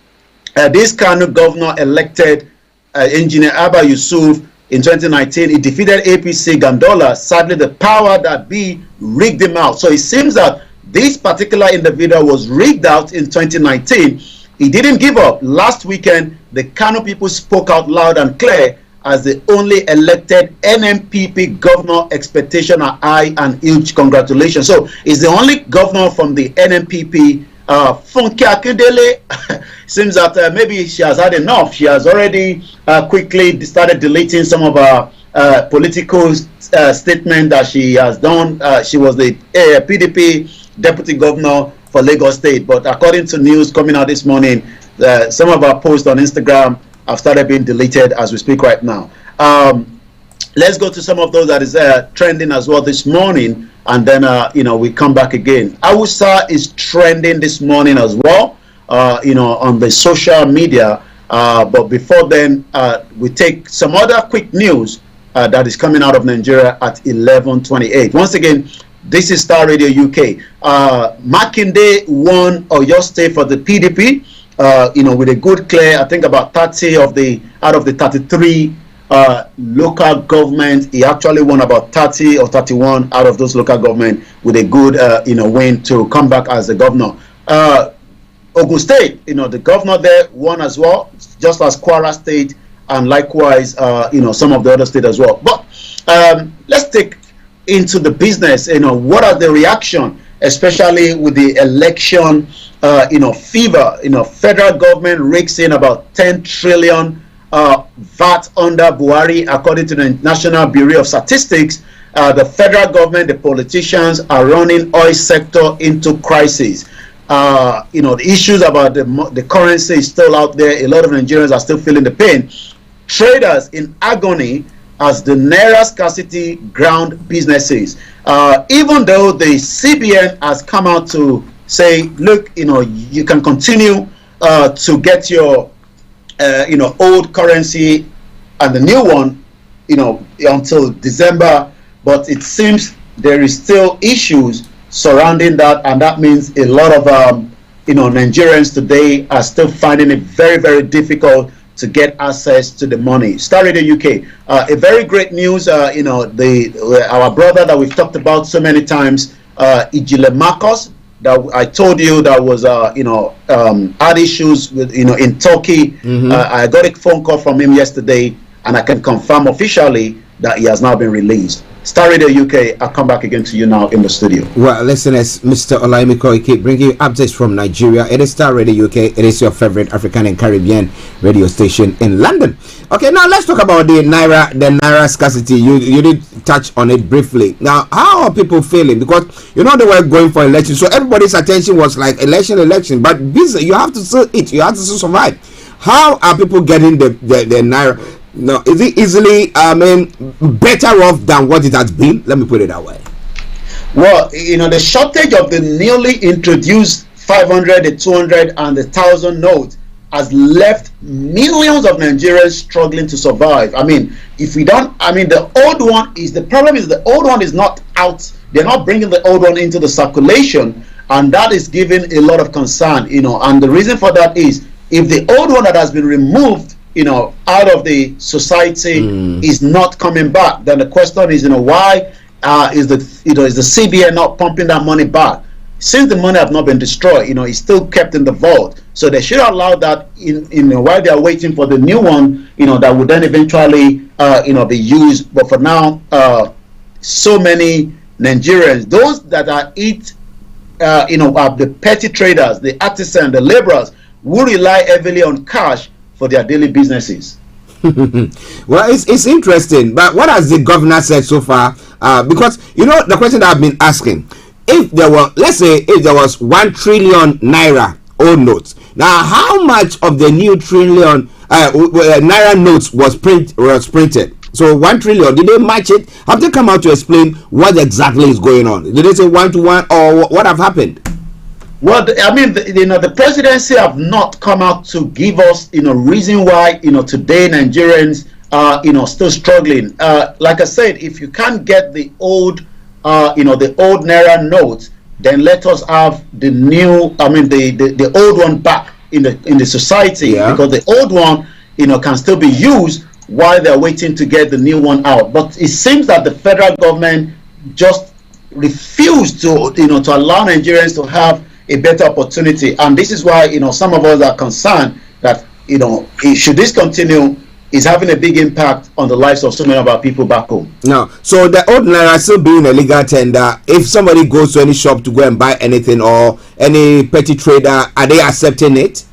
This Kano governor elected Engineer Abba Yusuf in 2019. He defeated APC Gandola. Sadly, the power that be rigged him out. So it seems that this particular individual was rigged out in 2019. He didn't give up. Last weekend, the Kano people spoke out loud and clear as the only elected NMPP governor. Expectations are high and huge. Congratulations. So he's the only governor from the NMPP. Funke Akindele seems that maybe she has had enough. She has already quickly started deleting some of her political statement that she has done. She was the PDP deputy governor for Lagos State, but according to news coming out this morning, some of our posts on Instagram have started being deleted as we speak right now. Let's go to some of those that is trending as well this morning, and then we come back again. Awusa is trending this morning as well, on the social media. But before then, we take some other quick news that is coming out of Nigeria at 11:28. Once again, this is Star Radio UK. Makinde won Oyo State for the PDP, with a good clear, I think about 30 out of the 33 local government. He actually won about 30 or 31 out of those local government with a good, win to come back as the governor. Ogun State, the governor there won as well, just as Kwara State, and likewise, some of the other states as well. But let's take into the business, what are the reaction, especially with the election, fever. Federal government rakes in about 10 trillion VAT under Buhari, according to the National Bureau of Statistics. The federal government, the politicians are running oil sector into crisis. The issues about the currency is still out there. A lot of Nigerians are still feeling the pain. Traders in agony as the Naira scarcity ground businesses. Even though the CBN has come out to say, look, you can continue to get your, old currency and the new one, until December, but it seems there is still issues surrounding that, and that means a lot of, Nigerians today are still finding it very, very difficult to get access to the money. Star Radio UK, a very great news. Our brother that we've talked about so many times, Ijile Marcos, that I told you that was had issues with in Turkey. I got a phone call from him yesterday, and I can confirm officially that he has now been released. Star Radio UK, I'll come back again to you now in the studio. Well, listeners, Mr. Olayomi Koiki bringing you updates from Nigeria. It is Star Radio UK. It is your favorite African and Caribbean radio station in London. Okay, now let's talk about the naira scarcity. You did touch on it briefly. Now, how are people feeling? Because they were going for election, so everybody's attention was like election. But you have to still eat. You have to still survive. How are people getting the naira? No, is it easily better off than what it has been? Let me put it that way. Well, the shortage of the newly introduced 500, the 200, and the 1,000 notes has left millions of Nigerians struggling to survive. The problem is the old one is not out. They're not bringing the old one into the circulation, and that is giving a lot of concern. And the reason for that is if the old one that has been removed out of the society is not coming back, then the question is, why is the CBN not pumping that money back? Since the money have not been destroyed, it's still kept in the vault. So they should allow that while they are waiting for the new one, that would then eventually be used. But for now, so many Nigerians, those that are the petty traders, the artisans, the laborers, who rely heavily on cash for their daily businesses. Well, it's interesting, but what has the governor said so far? Because the question that I've been asking, if there was 1 trillion naira old notes, now how much of the new trillion naira notes was printed? So 1 trillion, did they match it? Have they come out to explain what exactly is going on? Did they say 1-to-1, or what have happened? Well, the presidency have not come out to give us, reason why, today Nigerians are, still struggling. Like I said, if you can't get the old, the old naira notes, then let us have the new, the old one back in the society, because the old one, can still be used while they're waiting to get the new one out. But it seems that the federal government just refused to, to allow Nigerians to have a better opportunity, and this is why some of us are concerned that should this continue, is having a big impact on the lives of so many of our people back home. Now, so the old naira still being a legal tender. If somebody goes to any shop to go and buy anything, or any petty trader, are they accepting it?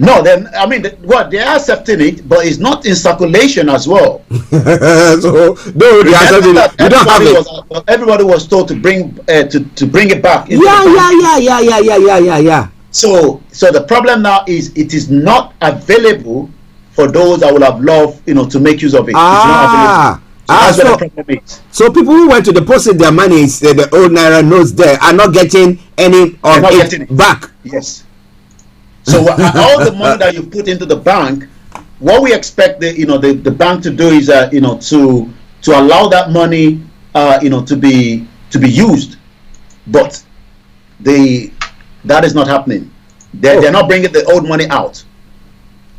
No, then they are accepting it, but it's not in circulation as well. So no, they are accepting it. You don't have it. Everybody was told to bring it back. Yeah. So the problem now is it is not available for those that would have loved, to make use of it. It's not available. So people who went to deposit their money, the old naira notes there, are not getting any of it back. Yes. So all the money that you put into the bank, what we expect the bank to do is to allow that money to be used, but that is not happening. They're not bringing the old money out.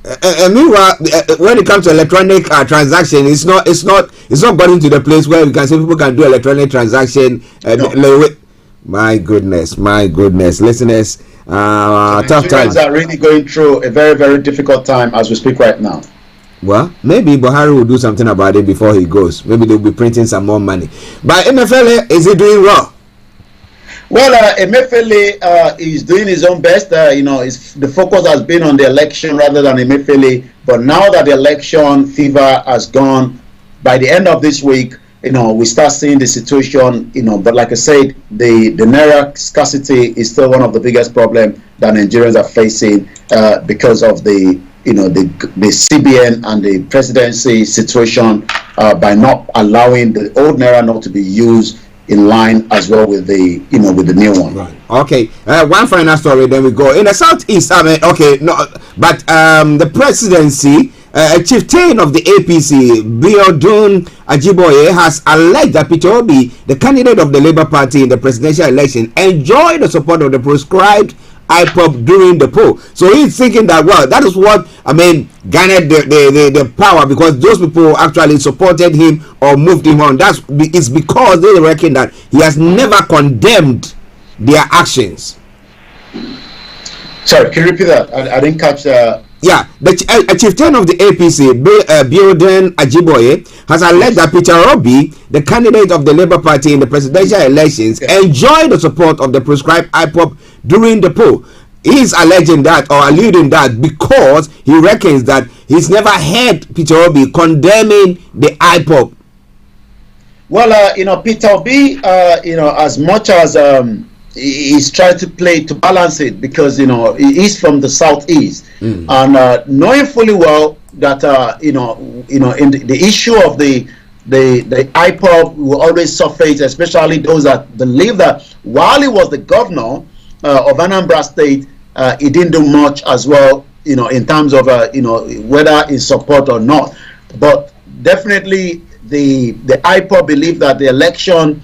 And meanwhile, when it comes to electronic transaction, it's not gotten to the place where we can say people can do electronic transaction. My goodness, listeners. Tough times. Are really going through a very, very difficult time as we speak right now. Well, maybe Buhari will do something about it before he goes. Maybe they'll be printing some more money. But Emefiele, is he doing well? Well, Emefiele is doing his own best. The focus has been on the election rather than Emefiele. But now that the election fever has gone, by the end of this week, we start seeing the situation, but like I said, the naira scarcity is still one of the biggest problems that Nigerians are facing because of the CBN and the presidency situation by not allowing the old naira note to be used in line as well with the with the new one. Right. Okay. One final story, then we go in the southeast. The presidency. Chieftain of the APC, Biodun Ajiboye, has alleged that Peter Obi, the candidate of the Labour Party in the presidential election, enjoyed the support of the proscribed IPOB during the poll. So he's thinking that, well, that is what, garnered the power, because those people actually supported him or moved him on. It's because they reckon that he has never condemned their actions. Sorry, can you repeat that? I didn't catch that. Yeah, the chieftain of the APC, Biodun Ajiboye, has alleged that Peter Obi, the candidate of the Labour Party in the presidential elections, enjoyed the support of the proscribed IPOB during the poll. He is alleging that, or alluding that, because he reckons that he's never heard Peter Obi condemning the IPOB. Well, Peter Obi, as much as he's trying to play to balance it, because he's from the southeast, and knowing fully well that in the issue of the IPOB will always surface, especially those that believe that while he was the governor of Anambra State, he didn't do much as well, in terms of whether in support or not. But definitely the IPOB believe that the election,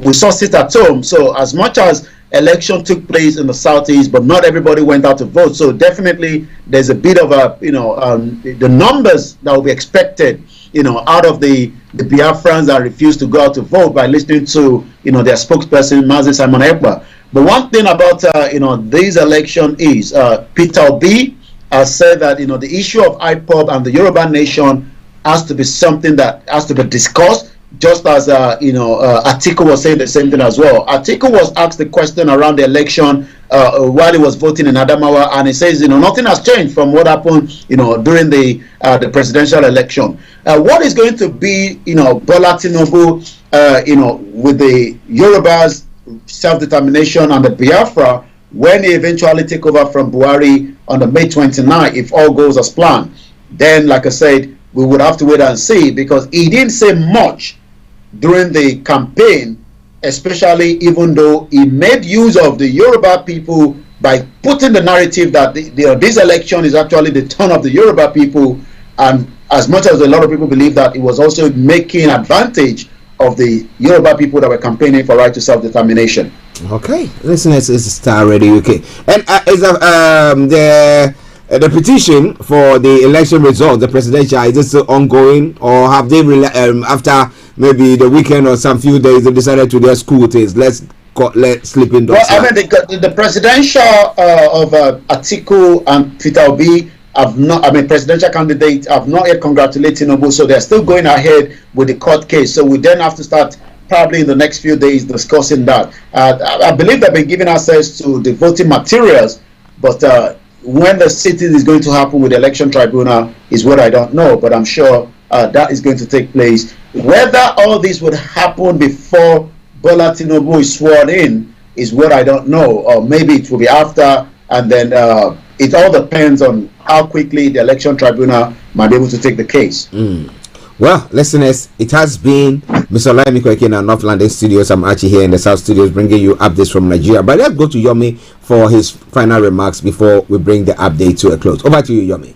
we saw sit at home. So as much as election took place in the southeast, but not everybody went out to vote. So definitely there's a bit of the numbers that will be expected, out of the Biafrans that refused to go out to vote by listening to, their spokesperson, Mazi Simon Ekpa. But one thing about, this election is Peter Obi has said that, the issue of IPOB and the Yoruba nation has to be something that has to be discussed, just as Atiku was saying the same thing as well. Atiku was asked the question around the election while he was voting in Adamawa, and he says, nothing has changed from what happened, during the presidential election. What is going to be, Bola Tinubu, with the Yorubas' self-determination and the Biafra when he eventually take over from Buhari on the May 29th, if all goes as planned? Then, like I said, we would have to wait and see, because he didn't say much during the campaign, especially even though he made use of the Yoruba people by putting the narrative that this election is actually the turn of the Yoruba people, and as much as a lot of people believe that, it was also making advantage of the Yoruba people that were campaigning for right to self-determination. Okay, listeners, it's Starr Radio UK, and the petition for the election result, the presidential, is it still ongoing, or have they after maybe the weekend or some few days they decided to their school things? Let's sleep in. Well, the presidential of Atiku and Peter Obi have not. Presidential candidates have not yet congratulated Tinubu, so they're still going ahead with the court case. So we then have to start probably in the next few days discussing that. I believe they've been giving access to the voting materials, but when the sitting is going to happen with the election tribunal is what I don't know, but I'm sure that is going to take place. Whether all this would happen before Bola Tinubu is sworn in is what I don't know, or maybe it will be after, and then it all depends on how quickly the election tribunal might be able to take the case. Well, listeners, it has been Mr. Olayomi Koiki in our North London studios. I'm Archie here in the South studios bringing you updates from Nigeria. But let's go to Yomi for his final remarks before we bring the update to a close. Over to you, Yomi.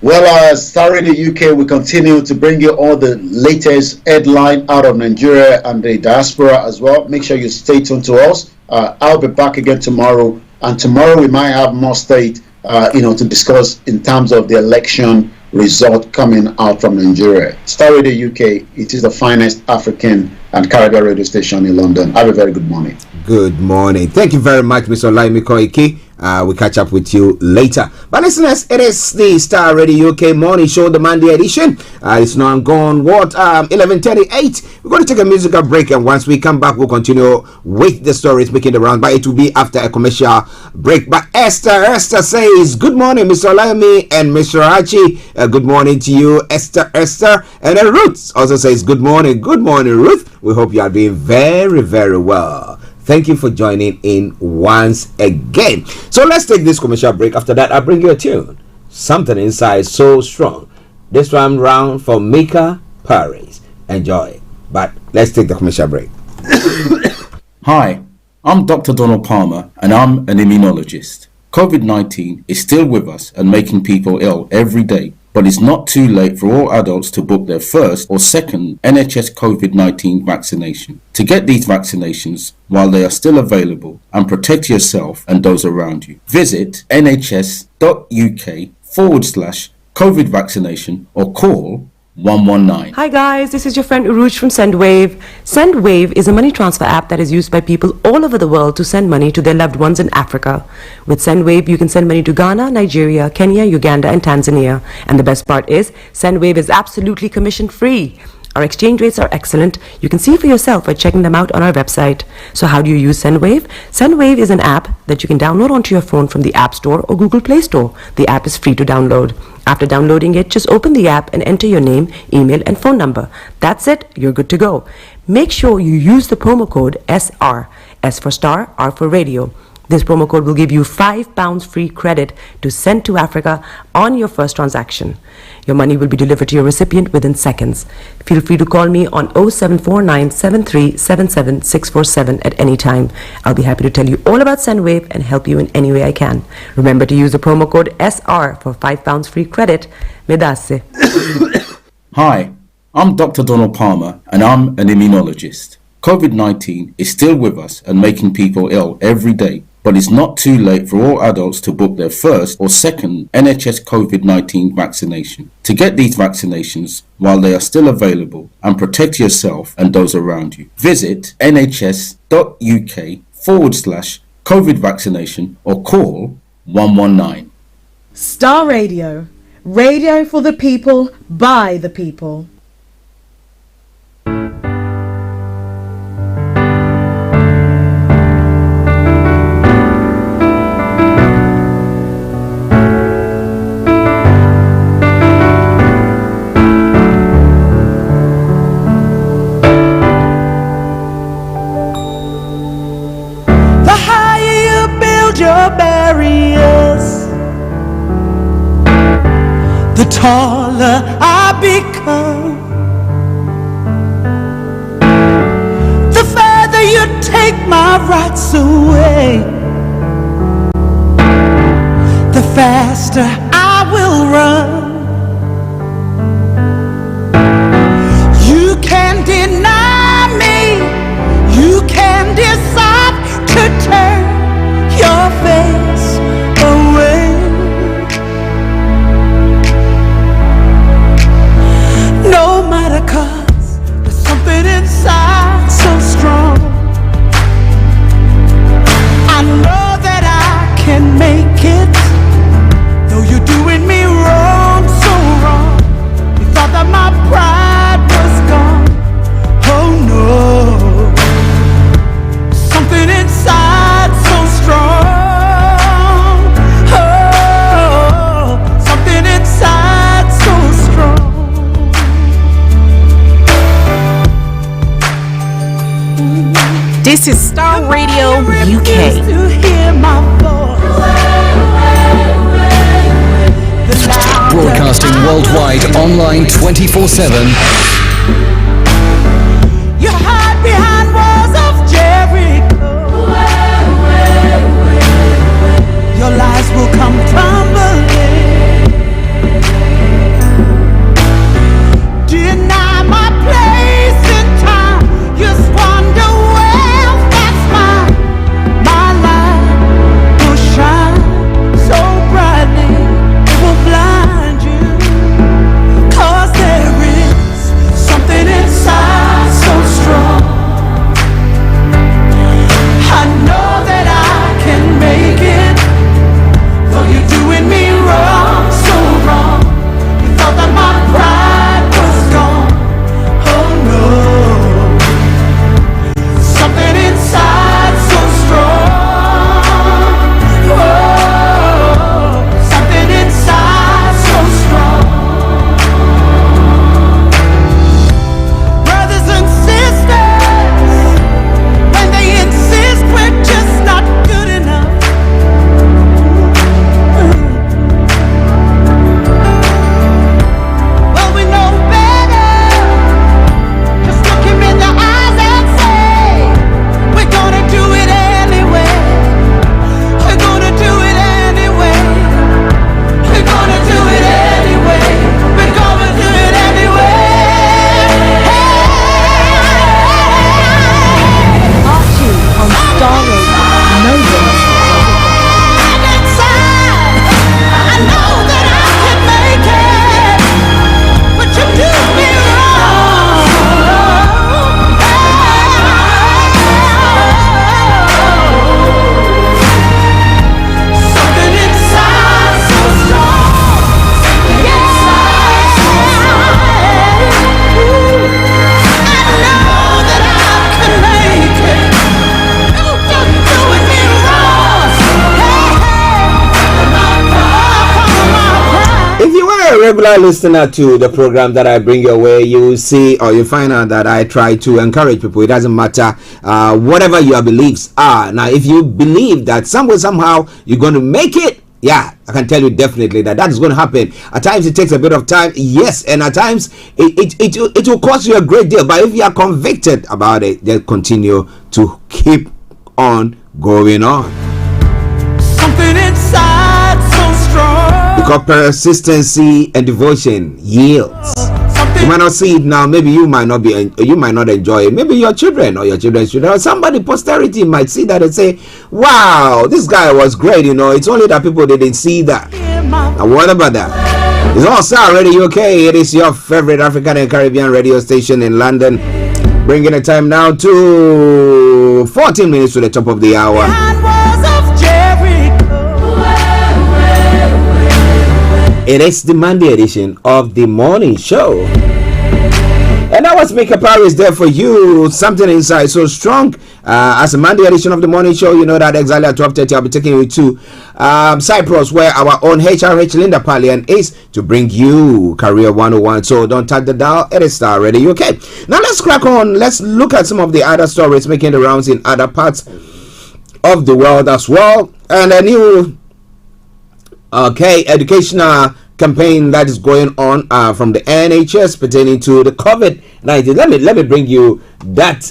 Well, Starr in the UK, we continue to bring you all the latest headline out of Nigeria and the diaspora as well. Make sure you stay tuned to us. I'll be back again tomorrow, and tomorrow we might have more state, to discuss in terms of the election result coming out from Nigeria. Starr in the UK, it is the finest African and Caribbean radio station in London. Have a very good morning. Good morning. Thank you very much, Mr. Olayomi Koiki. We'll catch up with you later. But listeners, it is the Starr Radio UK Morning Show, the Monday edition. It's now gone, 11:38. We're going to take a musical break, and once we come back, we'll continue with the stories making the round. But it will be after a commercial break. But Esther says, good morning, Mr. Olayomi and Mr. Archie. Good morning to you, Esther. And Ruth also says, good morning. Good morning, Ruth. We hope you are doing very, very well. Thank you for joining in once again. So let's take this commercial break. After that, I'll bring you a tune. Something Inside So Strong. This one round for Mika Paris. Enjoy. But let's take the commercial break. Hi, I'm Dr. Donald Palmer, and I'm an immunologist. COVID-19 is still with us and making people ill every day, but it's not too late for all adults to book their first or second NHS COVID-19 vaccination. To get these vaccinations while they are still available and protect yourself and those around you, visit nhs.uk/COVID vaccination or call 119. Hi guys, this is your friend Uruj from SendWave. SendWave is a money transfer app that is used by people all over the world to send money to their loved ones in Africa. With SendWave, you can send money to Ghana, Nigeria, Kenya, Uganda, and Tanzania. And the best part is, SendWave is absolutely commission free. Our exchange rates are excellent. You can see for yourself by checking them out on our website. So how do you use SendWave? SendWave is an app that you can download onto your phone from the App Store or Google Play Store. The app is free to download. After downloading it, just open the app and enter your name, email, and phone number. That's it. You're good to go. Make sure you use the promo code SR. S for Star, R for Radio. This promo code will give you £5 free credit to send to Africa on your first transaction. Your money will be delivered to your recipient within seconds. Feel free to call me on 0749 7377 647 at any time. I'll be happy to tell you all about SendWave and help you in any way I can. Remember to use the promo code SR for £5 free credit. Medasse. Hi, I'm Dr. Donald Palmer and I'm an immunologist. COVID-19 is still with us and making people ill every day. But it's not too late for all adults to book their first or second NHS COVID-19 vaccination. To get these vaccinations while they are still available and protect yourself and those around you, visit nhs.uk/COVID vaccination or call 119. Star Radio. Radio for the people, by the people. The taller I become, the further you take my rights away, the faster I will run. You can deny me, you can decide to turn your face away. No matter, 'cause there's something inside so strong. I know that I can make it, though you're doing me wrong, so wrong. You thought that my pride was gone. Oh no, something inside so strong. Oh, something inside so strong. This is Starr Radio UK. Broadcasting worldwide, online 24/7. You hide behind walls of Jericho. Your lies will come tumbling. Deny my place in time. You squander wealth that's mine. My light will shine so brightly it will blind you. 'Cause there is something inside you're a regular listener to the program that I bring your way, you see or you find out that I try to encourage people. It doesn't matter whatever your beliefs are. Now, if you believe that somewhere, somehow you're going to make it, yeah, I can tell you definitely that is going to happen. At times it takes a bit of time, yes, and at times it will cost you a great deal. But if you are convicted about it, then continue to keep on going on. Something inside so strong. Because persistency and devotion yields. You might not see it now. Maybe you might not enjoy it. Maybe your children or your children's children or somebody posterity might see that and say, "Wow, this guy was great." It's only that people didn't see that. Now, what about that? It's all Starr Radio UK. It is your favorite African and Caribbean radio station in London. Bringing the time now to 14 minutes to the top of the hour. It is the Monday edition of the morning show. And that was Mika Paris there for you. Something inside so strong. As a Monday edition of the morning show, you know that exactly at 12:30 I'll be taking you to Cyprus, where our own HRH Linda Pallien is to bring you Career 101. So don't touch the dial. It is Starr Radio UK. Now let's crack on. Let's look at some of the other stories making the rounds in other parts of the world as well. And a new educational campaign that is going on from the NHS pertaining to the COVID-19. Let me bring you that,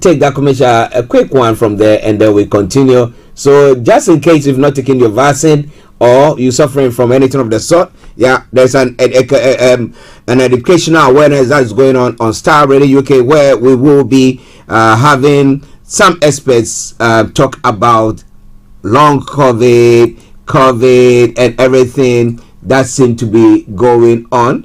take that commercial, a quick one from there, and then we continue. So just in case you've not taken your vaccine or you're suffering from anything of the sort, yeah, there's an educational awareness that is going on Starr Radio UK, where we will be having some experts talk about long COVID and everything that seems to be going on.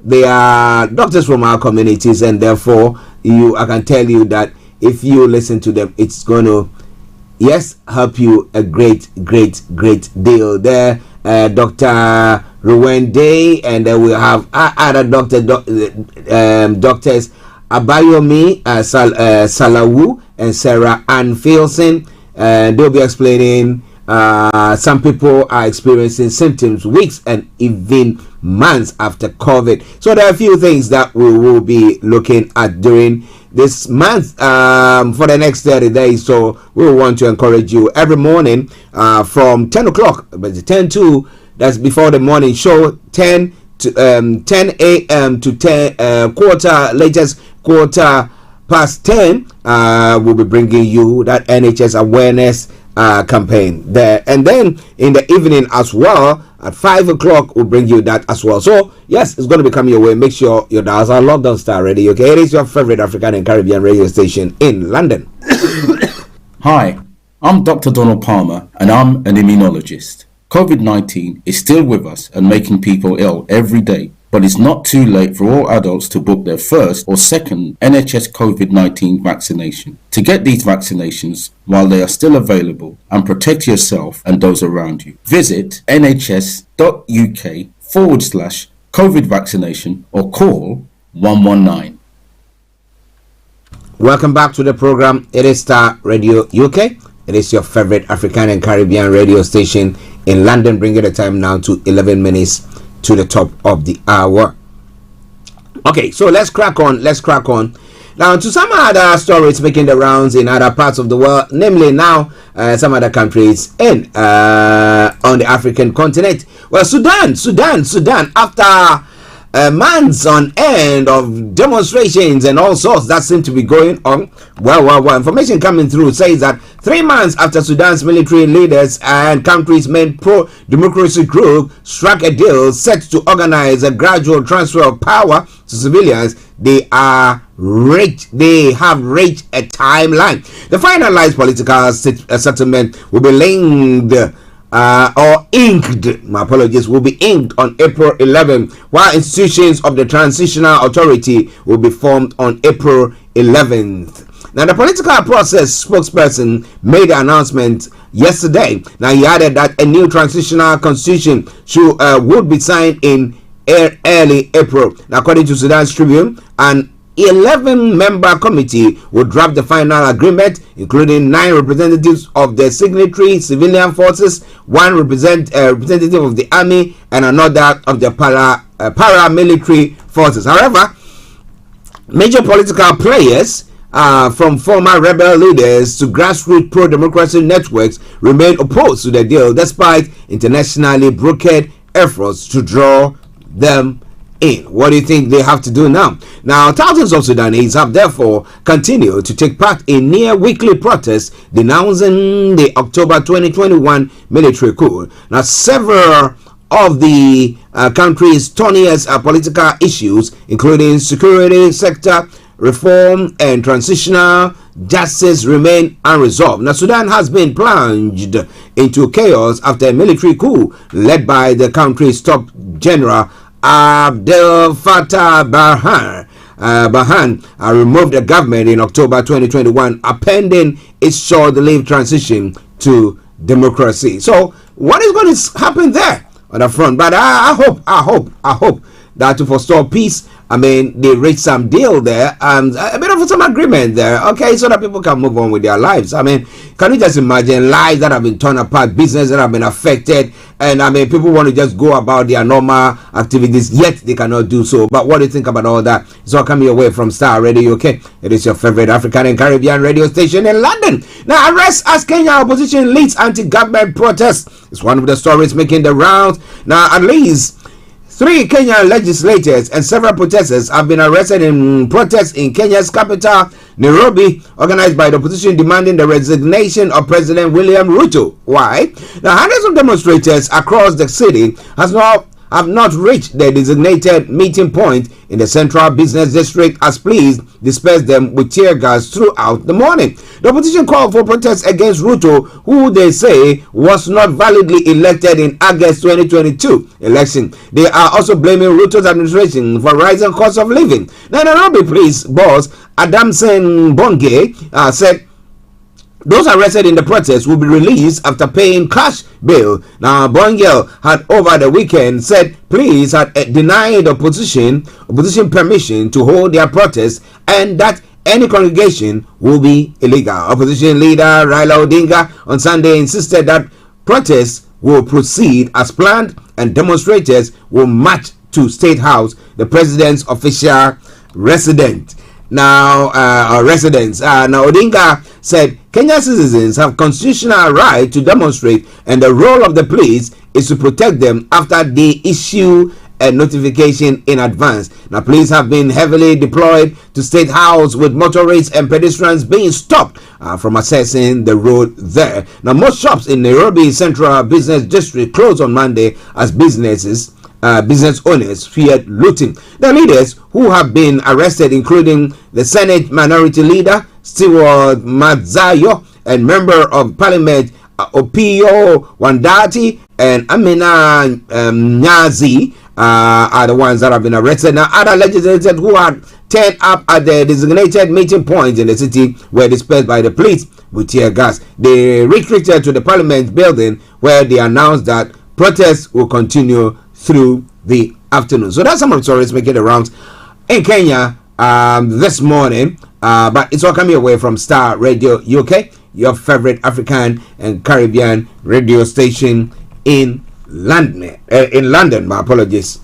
They are doctors from our communities, and therefore I can tell you that if you listen to them, it's going to help you a great deal there. Dr. Ruwen Day, and then we have other doctors Olayomi Salawu and Sarah Ann Filson. They'll be explaining some people are experiencing symptoms weeks and even months after COVID. So there are a few things that we will be looking at during this month for the next 30 days. So we will want to encourage you every morning from 10 o'clock, but 10 to, that's before the morning show, 10 a.m. to 10 latest quarter past 10. We'll be bringing you that NHS awareness campaign there, and then in the evening as well at 5 o'clock we'll bring you that as well. So yes, it's going to be coming your way. Make sure your dials are locked on Starr Radio. Okay, it is your favorite African and Caribbean radio station in London. Hi, I'm Dr. Donald Palmer, and I'm an immunologist. COVID-19 is still with us and making people ill every day. But it's not too late for all adults to book their first or second NHS COVID-19 vaccination. To get these vaccinations while they are still available and protect yourself and those around you, visit nhs.uk/COVID vaccination or call 119. Welcome back to the program. It is Starr Radio UK. It is your favorite African and Caribbean radio station in London, bringing the time now to 11 minutes to the top of the hour. Okay, so let's crack on. Now to some other stories making the rounds in other parts of the world, namely now some other countries in on the African continent. Well, Sudan, after months on end of demonstrations and all sorts that seem to be going on. Well, information coming through says that 3 months after Sudan's military leaders and country's main pro-democracy group struck a deal set to organize a gradual transfer of power to civilians, they have reached a timeline. The finalized political settlement will be linked will be inked on April 11, while institutions of the Transitional Authority will be formed on April 11th. Now, the political process spokesperson made the announcement yesterday. Now, he added that a new transitional constitution would be signed in early April. Now, according to Sudan's Tribune, an 11-member committee will draft the final agreement, including 9 representatives of the signatory civilian forces, 1 representative of the army, and another of the paramilitary forces. However, major political players, from former rebel leaders to grassroots pro-democracy networks, remain opposed to the deal despite internationally brokered efforts to draw them in. What do you think they have to do now? Now, thousands of Sudanese have therefore continued to take part in near weekly protests denouncing the October 2021 military coup. Now, several of the country's thorniest political issues, including security sector reform and transitional justice, remain unresolved. Now, Sudan has been plunged into chaos after a military coup led by the country's top general Abdel Fattah Burhan removed the government in October 2021, appending its short-lived transition to democracy. So, what is going to happen there on the front? But I hope that to forestall peace, they reach some deal there and a bit of some agreement there, okay, so that people can move on with their lives. Can you just imagine lives that have been torn apart, business that have been affected, and people want to just go about their normal activities, yet they cannot do so. But what do you think about all that? It's all coming away from Starr Radio UK. It is your favorite African and Caribbean radio station in London. Now, arrest as Kenya opposition leads anti-government protests. It's one of the stories making the rounds. Now, at least 3 Kenyan legislators and several protesters have been arrested in protests in Kenya's capital, Nairobi, organized by the opposition demanding the resignation of President William Ruto. Why? Now, hundreds of demonstrators across the city have not reached their designated meeting point in the central business district as police dispersed them with tear gas throughout the morning. The opposition called for protests against Ruto, who they say was not validly elected in August 2022 election. They are also blaming Ruto's administration for rising cost of living. Now, Nairobi police boss Adamson Bonge said those arrested in the protest will be released after paying cash bail. Now, Bongel had over the weekend said police had denied opposition permission to hold their protest and that any congregation will be illegal. Opposition leader Raila Odinga on Sunday insisted that protests will proceed as planned and demonstrators will march to State House, the president's official residence. Now, Odinga said Kenyan citizens have constitutional right to demonstrate, and the role of the police is to protect them after they issue a notification in advance. Now, police have been heavily deployed to State House, with motorists and pedestrians being stopped from accessing the road there. Now, most shops in Nairobi Central Business District closed on Monday as business owners feared looting. The leaders who have been arrested, including the Senate Minority Leader Stewart Mazayo and Member of Parliament Opio Wandati and Amina Nyazi are the ones that have been arrested. Now, other legislators who had turned up at the designated meeting points in the city were dispersed by the police with tear gas. They retreated to the Parliament building, where they announced that protests will continue through the afternoon. So that's some of the stories making the rounds in Kenya this morning. But it's all coming away from Starr Radio UK, your favorite African and Caribbean radio station in London. My apologies.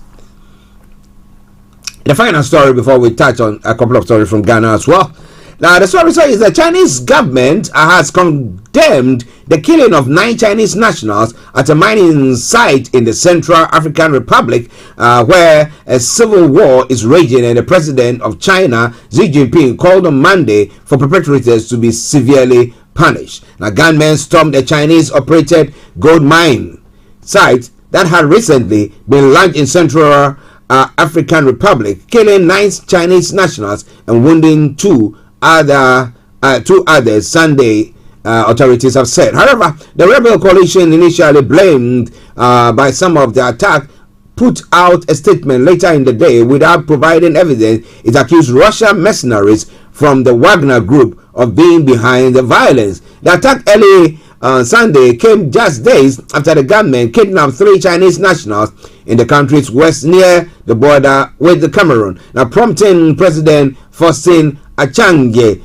The final story before we touch on a couple of stories from Ghana as well. Now, the story says the Chinese government has condemned the killing of 9 Chinese nationals at a mining site in the Central African Republic, where a civil war is raging, and the president of China, Xi Jinping, called on Monday for perpetrators to be severely punished. Now, gunmen stormed a Chinese-operated gold mine site that had recently been launched in Central African Republic, killing 9 Chinese nationals and wounding two others Sunday, authorities have said. However, the rebel coalition, initially blamed by some of the attack, put out a statement later in the day without providing evidence. It accused Russian mercenaries from the Wagner group of being behind the violence. The attack early Sunday came just days after the gunmen kidnapped 3 Chinese nationals in the country's west near the border with the Cameroon, now prompting President forcing Achange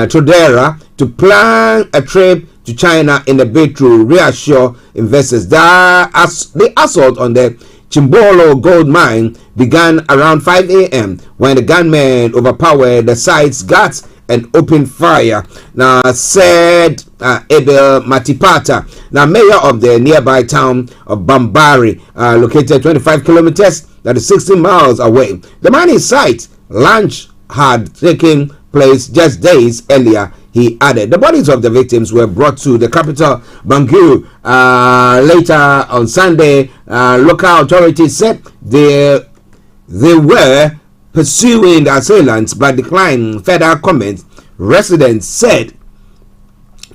Trodera to plan a trip to China in a bid to reassure investors that the assault on the Chimbolo gold mine began around 5 a.m. when the gunmen overpowered the site's guards and opened fire. Now, said Abel Matipata, now mayor of the nearby town of Bambari, located 25 kilometers, that is 16 miles away. The mining site launch had taken place just days earlier, he added. The bodies of the victims were brought to the capital, Bangu, later on Sunday. Local authorities said they were pursuing the assailants but declined further comments. Residents said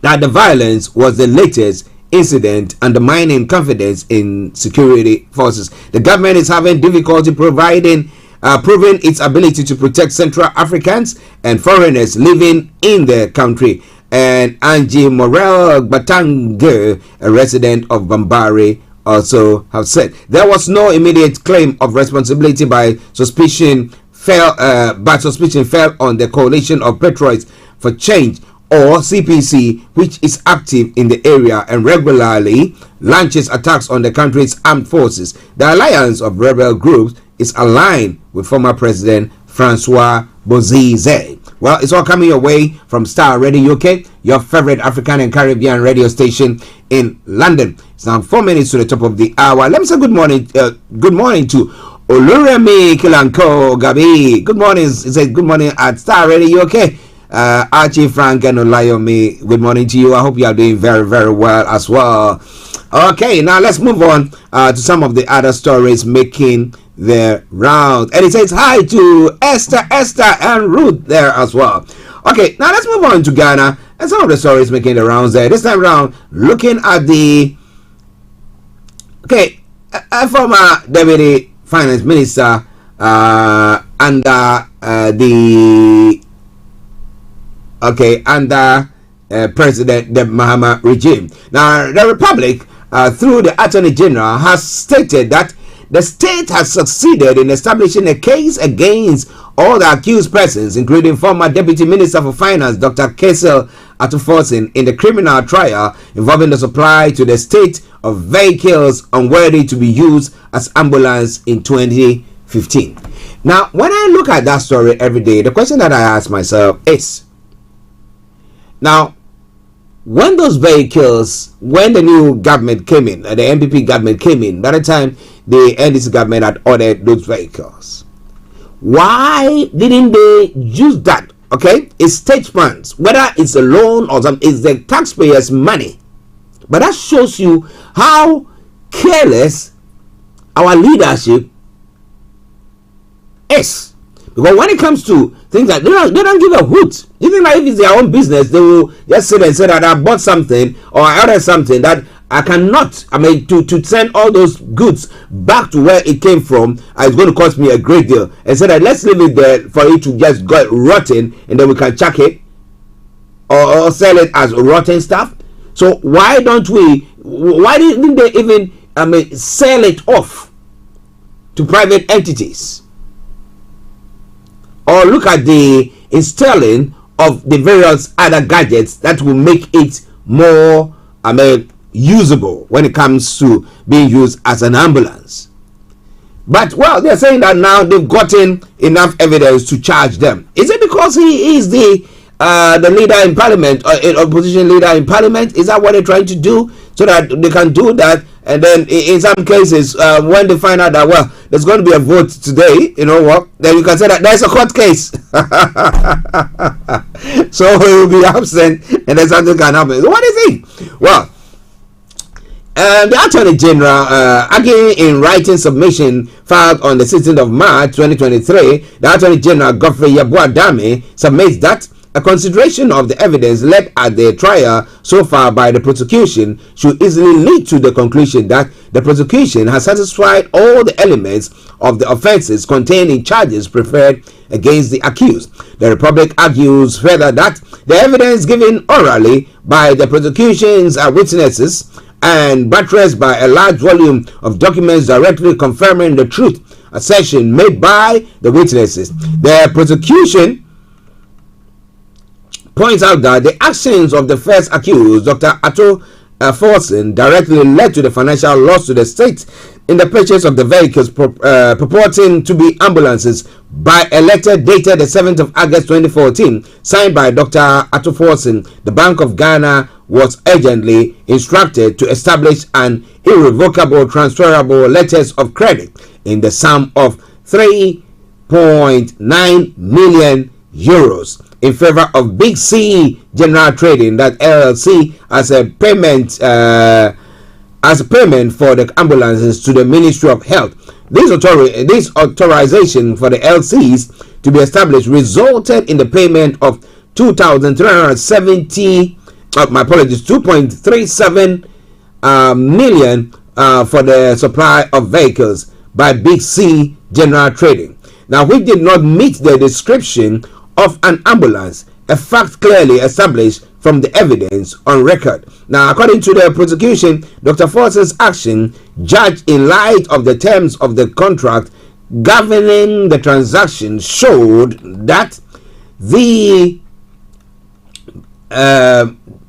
that the violence was the latest incident undermining confidence in security forces. The government is having difficulty proving its ability to protect Central Africans and foreigners living in the country. And Angie Morel Batangue, a resident of Bambari, also have said there was no immediate claim of responsibility, but suspicion fell on the Coalition of Patriots for Change, or CPC, which is active in the area and regularly launches attacks on the country's armed forces. The alliance of rebel groups is aligned with former President Francois Bozize. Well, it's all coming your way from Starr Radio UK, your favorite African and Caribbean radio station in London. It's now 4 minutes to the top of the hour. Let me say good morning to Oluremi Kilanko Gabi. Good morning. It says good morning at Starr Radio UK. Archie, Frank, and Olayomi, good morning to you. I hope you are doing very, very well as well. Okay, now let's move on to some of the other stories making the round. And it says hi to Esther, and Ruth there as well. Okay, now let's move on to Ghana and some of the stories making the rounds there. This time around, looking at the former Deputy Finance Minister under President the Mahama regime. Now, the Republic, through the Attorney General, has stated that the state has succeeded in establishing a case against all the accused persons, including former Deputy Minister for Finance, Dr. Kesel Atuforsin, in the criminal trial involving the supply to the state of vehicles unworthy to be used as ambulance in 2015. Now, when I look at that story every day, the question that I ask myself is, now, when those vehicles, when the new government came in, the NPP government came in, by the time the NDC government had ordered those vehicles, why didn't they use that? Okay, it's state funds, whether it's a loan or something, it's the taxpayers' money. But that shows you how careless our leadership is. Because when it comes to things like they don't give a hoot. Even like if it's their own business, they will just sit and say that I bought something or I ordered something that I cannot, to send all those goods back to where it came from, it's going to cost me a great deal. And so that let's leave it there for it to just go rotten and then we can chuck it or sell it as rotten stuff. So why didn't they even sell it off to private entities? Or look at the installing of the various other gadgets that will make it more usable when it comes to being used as an ambulance. But well, they're saying that now they've gotten enough evidence to charge them. Is it because he is the leader in parliament, or an opposition leader in parliament? Is that what they're trying to do, so that they can do that? And then in some cases, when they find out that, well, there's going to be a vote today, you know what, then you can say that there's a court case. So he will be absent and then something can happen. So what is he? Well, the Attorney General, again in writing submission filed on the 16th of March 2023, the Attorney General Godfrey Yeboah-Dame submits that a consideration of the evidence led at the trial so far by the prosecution should easily lead to the conclusion that the prosecution has satisfied all the elements of the offenses contained in charges preferred against the accused. The Republic argues further that the evidence given orally by the prosecution's witnesses and buttressed by a large volume of documents directly confirming the truth assertion made by the witnesses. The prosecution points out that the actions of the first accused, Dr. Atto Forson, directly led to the financial loss to the state in the purchase of the vehicles purporting to be ambulances by a letter dated the 7th of August 2014, signed by Dr. Atto Forson. The Bank of Ghana was urgently instructed to establish an irrevocable transferable letters of credit in the sum of 3.9 million euros in favor of Big C General Trading, that LLC, as a payment for the ambulances to the Ministry of Health. This authorization for the LCs to be established resulted in the payment of 2.37 million for the supply of vehicles by Big C General Trading. Now, which did not meet the description of an ambulance, a fact clearly established from the evidence on record. Now, according to the prosecution, Dr. Forson's action, judged in light of the terms of the contract governing the transaction, showed that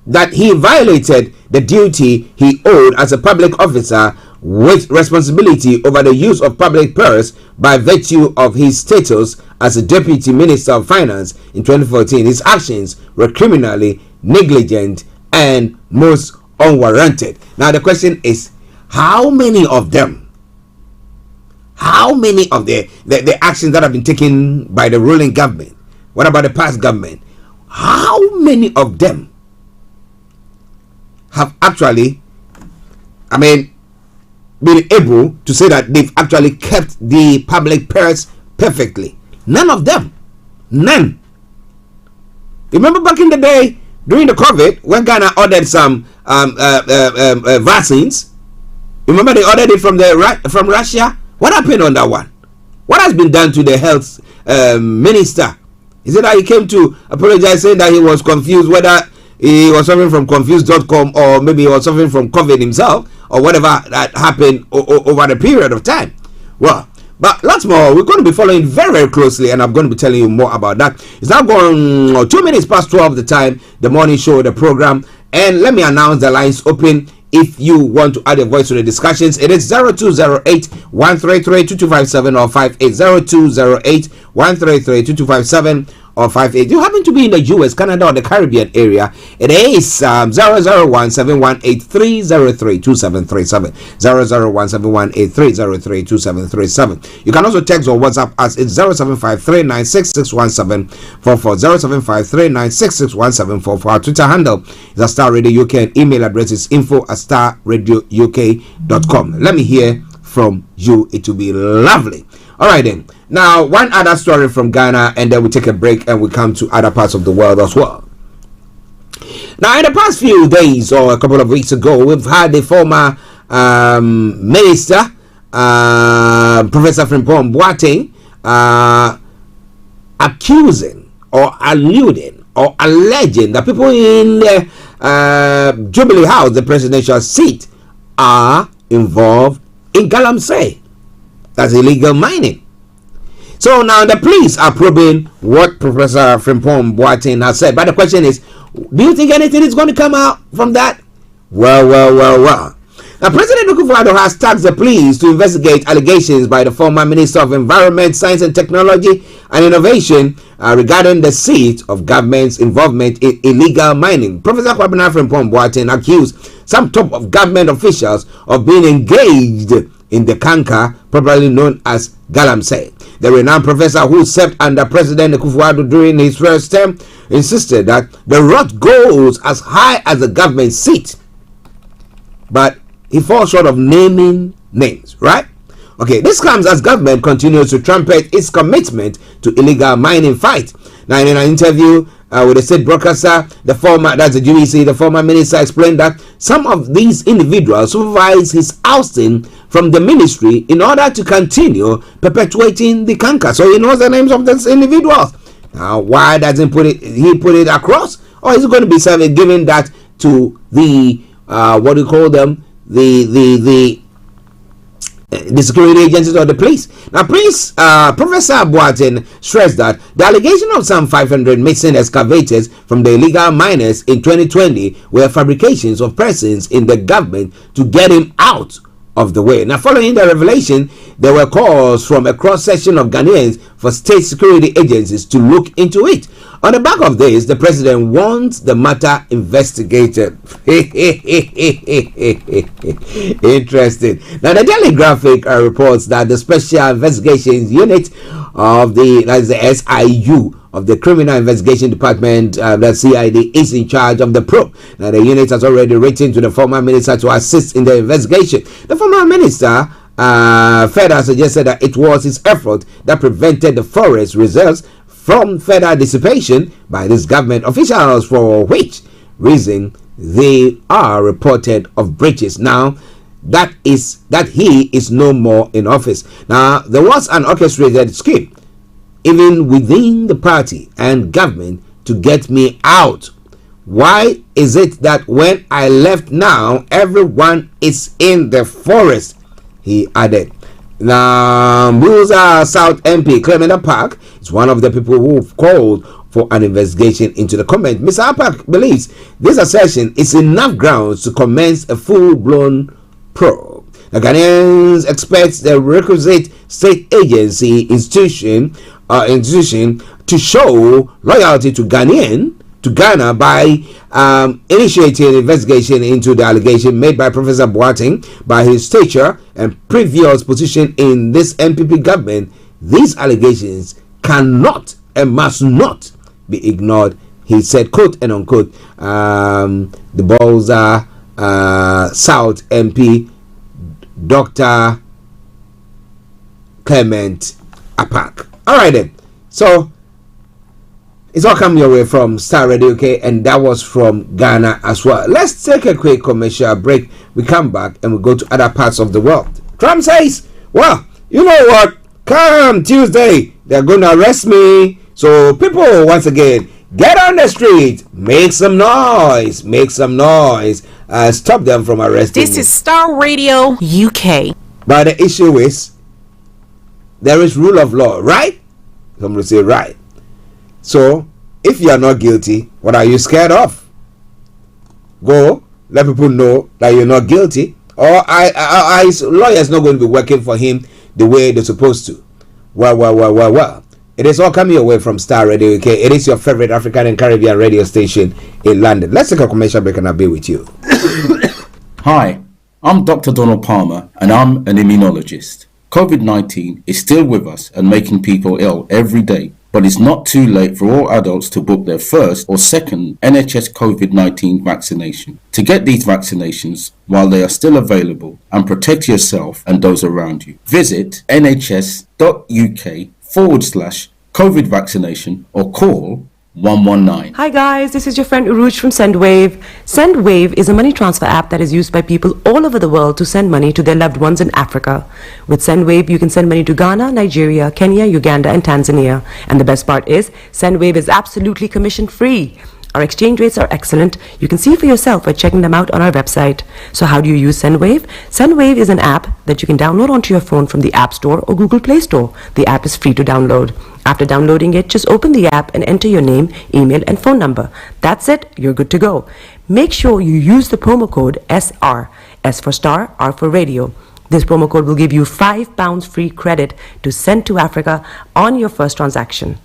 that he violated the duty he owed as a public officer with responsibility over the use of public purse by virtue of his status as a Deputy Minister of Finance in 2014. His actions were criminally negligent and most unwarranted. Now the question is, how many of them, how many of the actions that have been taken by the ruling government, what about the past government, how many of them have actually, been able to say that they've actually kept the public purse perfectly? None of them. None. Remember back in the day during the COVID when Ghana ordered some vaccines? Remember they ordered it from Russia? What happened on that one? What has been done to the health minister? Is it that he came to apologize, saying that he was confused, whether he was suffering from confused.com or maybe he was suffering from COVID himself, or whatever that happened over the period of time? Well, but lots more. We're going to be following very, very closely, and I'm going to be telling you more about that. It's now going 2 minutes past 12 the time, the morning show, the program. And let me announce the lines open. If you want to add a voice to the discussions, it is 0208-133-2257 or 580208-133-2257 or 58. You happen to be in the US, Canada, or the Caribbean area, it is 001-718-303-2737. 001-718-303-2737. You can also text or WhatsApp us. It's 075-3966-1744. 075-3966-1744. Our Twitter handle is Starr Radio UK, and email address is info@starradiouk.com. Let me hear from you. It will be lovely. All right then. Now, one other story from Ghana, and then we take a break and we come to other parts of the world as well. Now, in the past few days or a couple of weeks ago, we've had the former minister, Professor Frimpong Boateng, accusing or alluding or alleging that people in the Jubilee House, the presidential seat, are involved in galamsey. That's illegal mining. So now the police are probing what Professor Frimpong Boateng has said. But the question is, do you think anything is going to come out from that? Well. Now, President Akufo-Addo has tasked the police to investigate allegations by the former Minister of Environment, Science and Technology and Innovation regarding the seat of government's involvement in illegal mining. Professor Kwabena Frimpong Boateng accused some top of government officials of being engaged in the canker, popularly known as galamsey. The renowned professor, who served under President Akufo-Addo during his first term, insisted that the rot goes as high as the government seat, but he falls short of naming names, right? Okay, this comes as government continues to trumpet its commitment to illegal mining fight. Now, in an interview with the state broadcaster, the former minister explained that some of these individuals supervise his ousting from the ministry in order to continue perpetuating the canker. So he knows the names of these individuals. Now, why doesn't he put it across? Or is it going to be giving that to the what do you call them? The the security agencies or the police. Now, Professor Boateng stressed that the allegation of some 500 missing excavators from the illegal miners in 2020 were fabrications of persons in the government to get him out of the way. Now, following the revelation, there were calls from a cross-section of Ghanaians for state security agencies to look into it. On the back of this, the president wants the matter investigated. Interesting. Now, the Daily Graphic reports that the Special Investigations Unit of the SIU of the Criminal Investigation Department, the CID, is in charge of the probe. Now, the unit has already written to the former minister to assist in the investigation. The former minister further suggested that it was his effort that prevented the forest reserves from further dissipation by these government officials, for which reason they are reported of breaches. Now, that he is no more in office. Now, there was an orchestrated scheme, even within the party and government, to get me out. Why is it that when I left now, everyone is in the forest? He added. Now, Musa South MP Clement Park is one of the people who've called for an investigation into the comment. Mr. Park believes this assertion is enough grounds to commence a full-blown probe. The Ghanaians expect the requisite state agency institution to show loyalty to Ghana by initiating an investigation into the allegation made by Professor Boateng by his stature and previous position in this MPP government. These allegations cannot and must not be ignored, he said, quote and unquote. The Bolza South MP Dr. Clement Apak. All right then, so it's all coming your way from Starr Radio, okay, and that was from Ghana as well. Let's take a quick commercial break. We come back and we go to other parts of the world. Trump says, well, you know what, come Tuesday they're going to arrest me. So people, once again, get on the street, make some noise, stop them from arresting This me. is Starr Radio UK. But the issue is, there is rule of law, right? Some will say right. So, if you are not guilty, what are you scared of? Go, let people know that you're not guilty. Or lawyers not going to be working for him the way they're supposed to. Well. It is all coming away from Starr Radio UK. It is your favorite African and Caribbean radio station in London. Let's take a commercial break and I'll be with you. Hi, I'm Dr. Donald Palmer and I'm an immunologist. COVID-19 is still with us and making people ill every day, but it's not too late for all adults to book their first or second NHS COVID-19 vaccination. To get these vaccinations while they are still available and protect yourself and those around you, visit nhs.uk/COVID vaccination or call 119. Hi guys, this is your friend Uruj from SendWave. SendWave is a money transfer app that is used by people all over the world to send money to their loved ones in Africa. With SendWave, you can send money to Ghana, Nigeria, Kenya, Uganda, and Tanzania. And the best part is, SendWave is absolutely commission free. Our exchange rates are excellent. You can see for yourself by checking them out on our website. So how do you use SendWave? SendWave is an app that you can download onto your phone from the App Store or Google Play Store. The app is free to download. After downloading it, just open the app and enter your name, email, and phone number. That's it. You're good to go. Make sure you use the promo code SR. S for Star, R for Radio. This promo code will give you £5 free credit to send to Africa on your first transaction.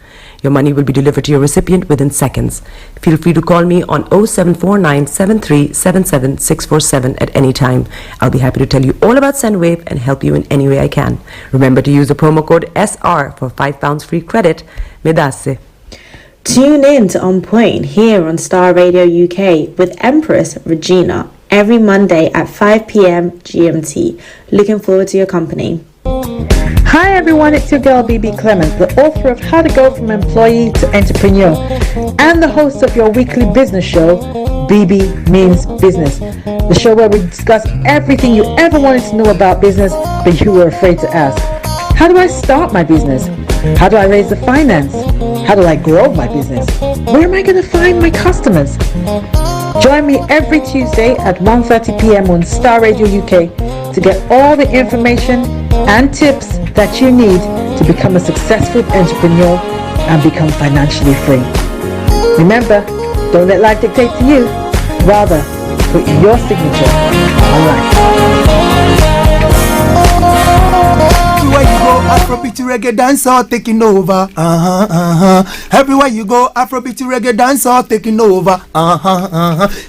Your money will be delivered to your recipient within seconds. Feel free to call me on 0749 7377 647 at any time. I'll be happy to tell you all about SendWave and help you in any way I can. Remember to use the promo code SR for £5 free credit. Medasse. Tune in to On Point here on Starr Radio UK with Empress Regina every Monday at 5 p.m. GMT. Looking forward to your company. Hi everyone, it's your girl BB Clement, the author of How to Go From Employee to Entrepreneur and the host of your weekly business show, BB Means Business, the show where we discuss everything you ever wanted to know about business but you were afraid to ask. How do I start my business? How do I raise the finance? How do I grow my business? Where am I going to find my customers? Join me every Tuesday at 1:30 p.m. on Starr Radio UK to get all the information and tips that you need to become a successful entrepreneur and become financially free. Remember, don't let life dictate to you. Rather, put your signature on life. Everywhere you go, Afrobeat reggae dancehall taking over. Everywhere you go, Afrobeat reggae dancehall taking over.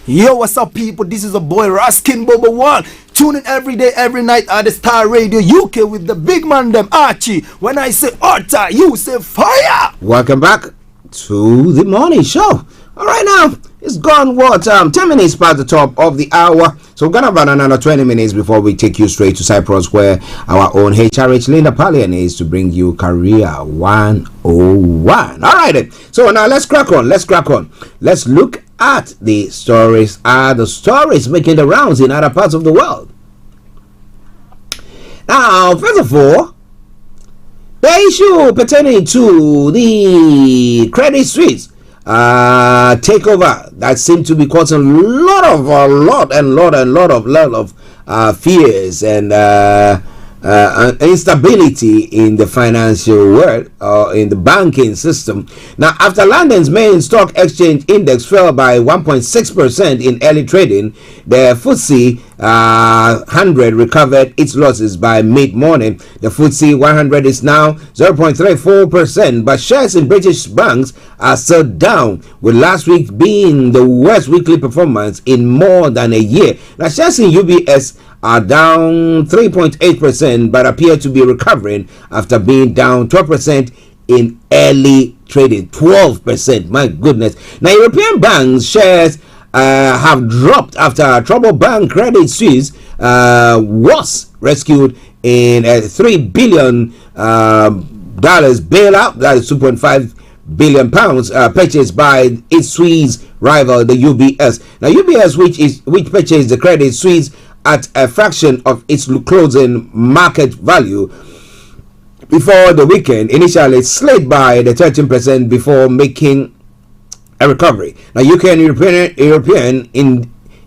Yo, what's up, people? This is a boy Raskin Bobo One. Tune in every day, every night at the Star Radio UK with the big man them Archie. When I say Otta, you say fire. Welcome back to the morning show. All right, now it's gone 10 minutes past the top of the hour, so we're gonna have another 20 minutes before we take you straight to Cyprus, where our own HRH Linda Pallien is to bring you Career 101. All right, then. So now let's crack on. Let's look at the stories making the rounds in other parts of the world. Now, first of all, the issue pertaining to the Credit Suisse takeover that seemed to be causing a lot of fears and instability in the financial world or in the banking system. Now, after London's main stock exchange index fell by 1.6% in early trading, the FTSE 100 recovered its losses by mid-morning. The FTSE 100 is now 0.34%, but shares in British banks are still down, with last week being the worst weekly performance in more than a year. Now, shares in UBS are down 3.8%, but appear to be recovering after being down 12% in early trading. 12%, my goodness. Now, European banks shares have dropped after troubled bank Credit Suisse was rescued in a $3 billion bailout, that is 2.5 billion pounds, purchased by its Swiss rival, the UBS. Now, UBS, which purchased the Credit Suisse at a fraction of its closing market value before the weekend, initially slid by the 13% before making a recovery. Now, UK and European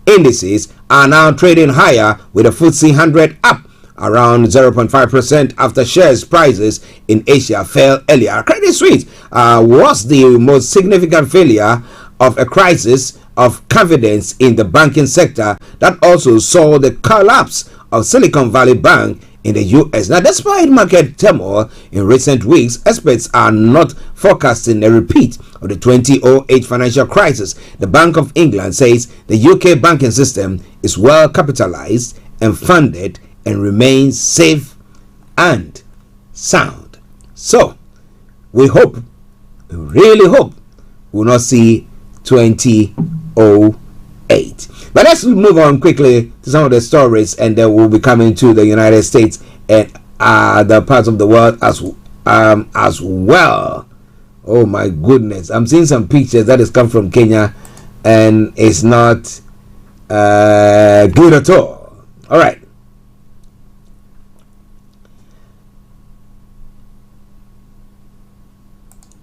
indices are now trading higher, with the FTSE 100 up around 0.5% after shares prices in Asia fell earlier. Credit Suisse was the most significant failure of a crisis of confidence in the banking sector that also saw the collapse of Silicon Valley Bank in the US. Now, despite market turmoil in recent weeks, experts are not forecasting a repeat of the 2008 financial crisis. The Bank of England says the UK banking system is well capitalized and funded and remains safe and sound. So, we really hope we'll not see 2008. But let's move on quickly to some of the stories, and then we'll be coming to the United States and other parts of the world as well. Oh my goodness, I'm seeing some pictures that has come from Kenya, and it's not good at all. All right.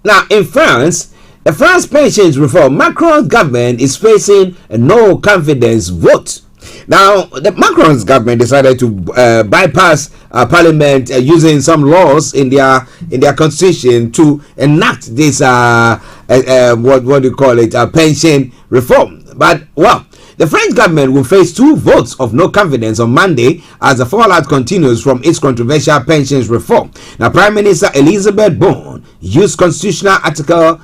Now, in France, the France pensions reform, Macron's government is facing a no confidence vote. Now, the Macron's government decided to bypass Parliament using some laws in their constitution to enact this what do you call it, pension reform. But well, the French government will face 2 votes of no confidence on Monday as the fallout continues from its controversial pensions reform. Now, Prime Minister Elizabeth Borne used Constitutional Article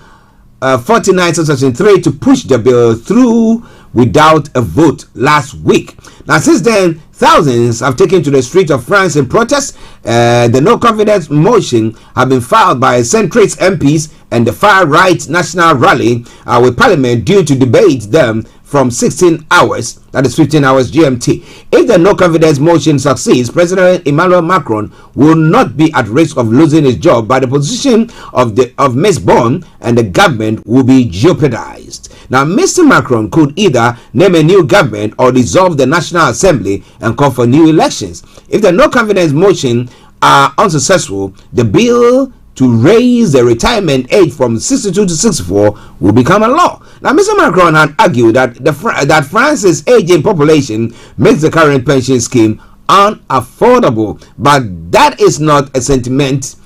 49/3 to push the bill through without a vote last week. Now, since then, thousands have taken to the streets of France in protest. The no confidence motion have been filed by centrist MPs and the far-right National Rally, with Parliament due to debate them from 16 hours, that is 15 hours GMT. If the no confidence motion succeeds, President Emmanuel Macron will not be at risk of losing his job, but the position of Ms. Borne and the government will be jeopardized. Now, Mr. Macron could either name a new government or dissolve the National Assembly and call for new elections. If the no confidence motion are unsuccessful, the bill to raise the retirement age from 62 to 64 will become a law. Now, Mr. Macron had argued that France's aging population makes the current pension scheme unaffordable. But that is not a sentiment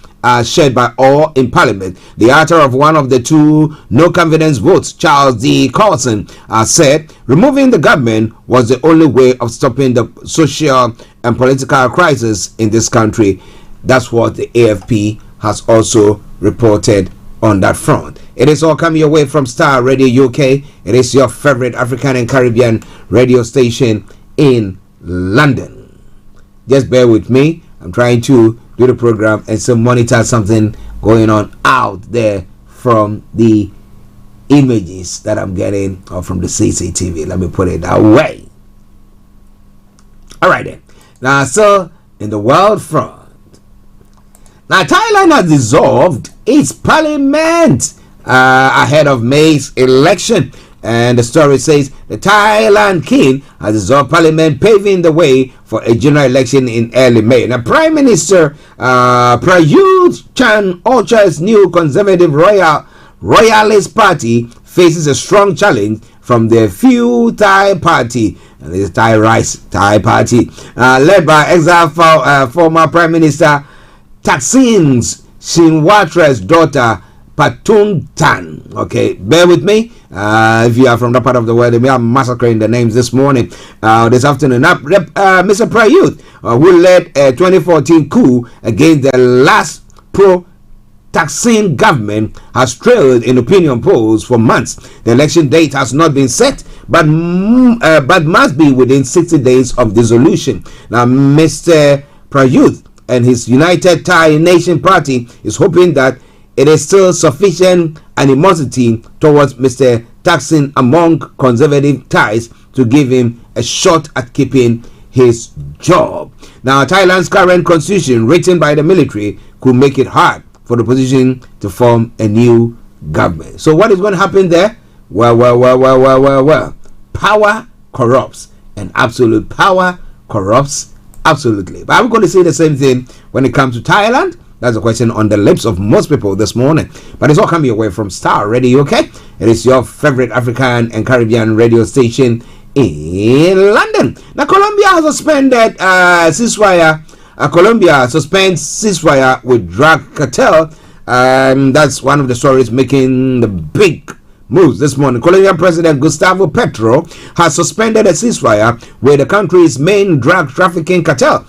shared by all in Parliament. The author of one of the two no confidence votes, Charles D. Carlson, said removing the government was the only way of stopping the social and political crisis in this country. That's what the AFP has also reported on that front. It is all coming your way from Starr Radio UK. It is your favorite African and Caribbean radio station in London. Just bear with me. I'm trying to do the program and so monitor something going on out there from the images that I'm getting or from the CCTV. Let me put it that way. All right then. Now, so in the world front, now Thailand has dissolved its parliament ahead of May's election. And the story says the Thailand king has dissolved parliament, paving the way for a general election in early May. Now, Prime Minister Prayut Chan-o-cha's new conservative royalist party faces a strong challenge from the few Thai party, and this Thai party, led by exiled former Prime Minister Thaksin Shinawtra's daughter Pattungtan. Okay, bear with me. If you are from that part of the world, we are massacring the names this morning, this afternoon. Mr. Prayut, who led a 2014 coup against the last pro-Thaksin government, has trailed in opinion polls for months. The election date has not been set, but must be within 60 days of dissolution. Now, Mr. Prayut and his United Thai Nation Party is hoping that it is still sufficient animosity towards Mr. Thaksin among conservative Thais to give him a shot at keeping his job. Now, Thailand's current constitution, written by the military, could make it hard for the opposition to form a new government. So what is going to happen there? Well. Power corrupts, and absolute power corrupts absolutely. But I'm going to say the same thing when it comes to Thailand. That's a question on the lips of most people this morning. But it's all coming away from Starr Radio, okay? It is your favorite African and Caribbean radio station in London. Now, Colombia has suspended ceasefire. Colombia suspends ceasefire with drug cartel. That's one of the stories making the big moves this morning. Colombian President Gustavo Petro has suspended a ceasefire with the country's main drug trafficking cartel,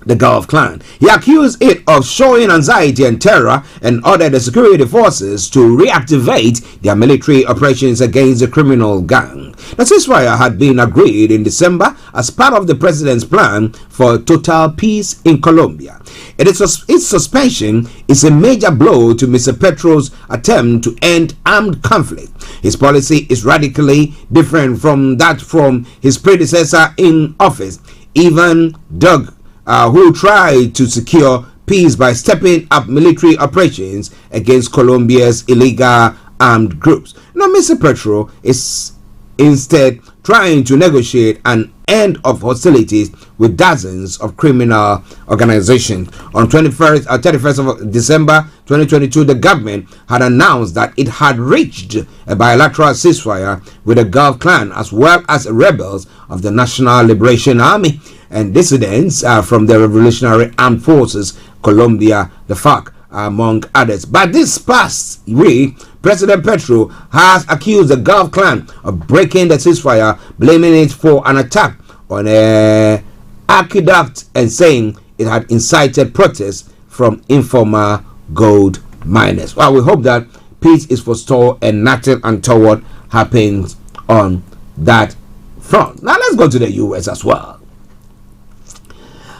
the Gulf Clan. He accused it of showing anxiety and terror and ordered the security forces to reactivate their military operations against the criminal gang. The ceasefire had been agreed in December as part of the president's plan for total peace in Colombia. Its suspension is a major blow to Mr. Petro's attempt to end armed conflict. His policy is radically different from that from his predecessor in office, Ivan Duque, who tried to secure peace by stepping up military operations against Colombia's illegal armed groups. Now, Mr. Petro is instead trying to negotiate an end of hostilities with dozens of criminal organizations. On 31st of December 2022, the government had announced that it had reached a bilateral ceasefire with the Gulf Clan as well as rebels of the National Liberation Army and dissidents from the Revolutionary Armed Forces, Colombia, the FARC, among others. But this past week, President Petro has accused the Gulf Clan of breaking the ceasefire, blaming it for an attack on an aqueduct and saying it had incited protests from informal gold miners. Well, we hope that peace is forestalled and nothing untoward happens on that front. Now let's go to the US as well.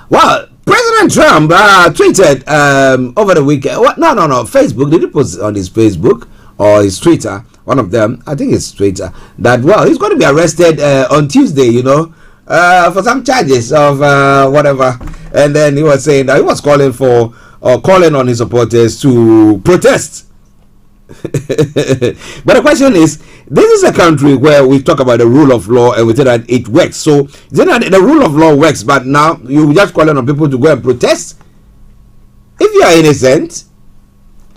Well, President Trump tweeted over the weekend. No. Facebook. Did he post on his Facebook or his Twitter? One of them. I think it's Twitter. That, well, he's going to be arrested on Tuesday, for some charges of whatever. And then he was saying that he was calling on his supporters to protest. But the question is, this is a country where we talk about the rule of law and we say that it works. So the rule of law works, but now you just calling on people to go and protest. If you are innocent,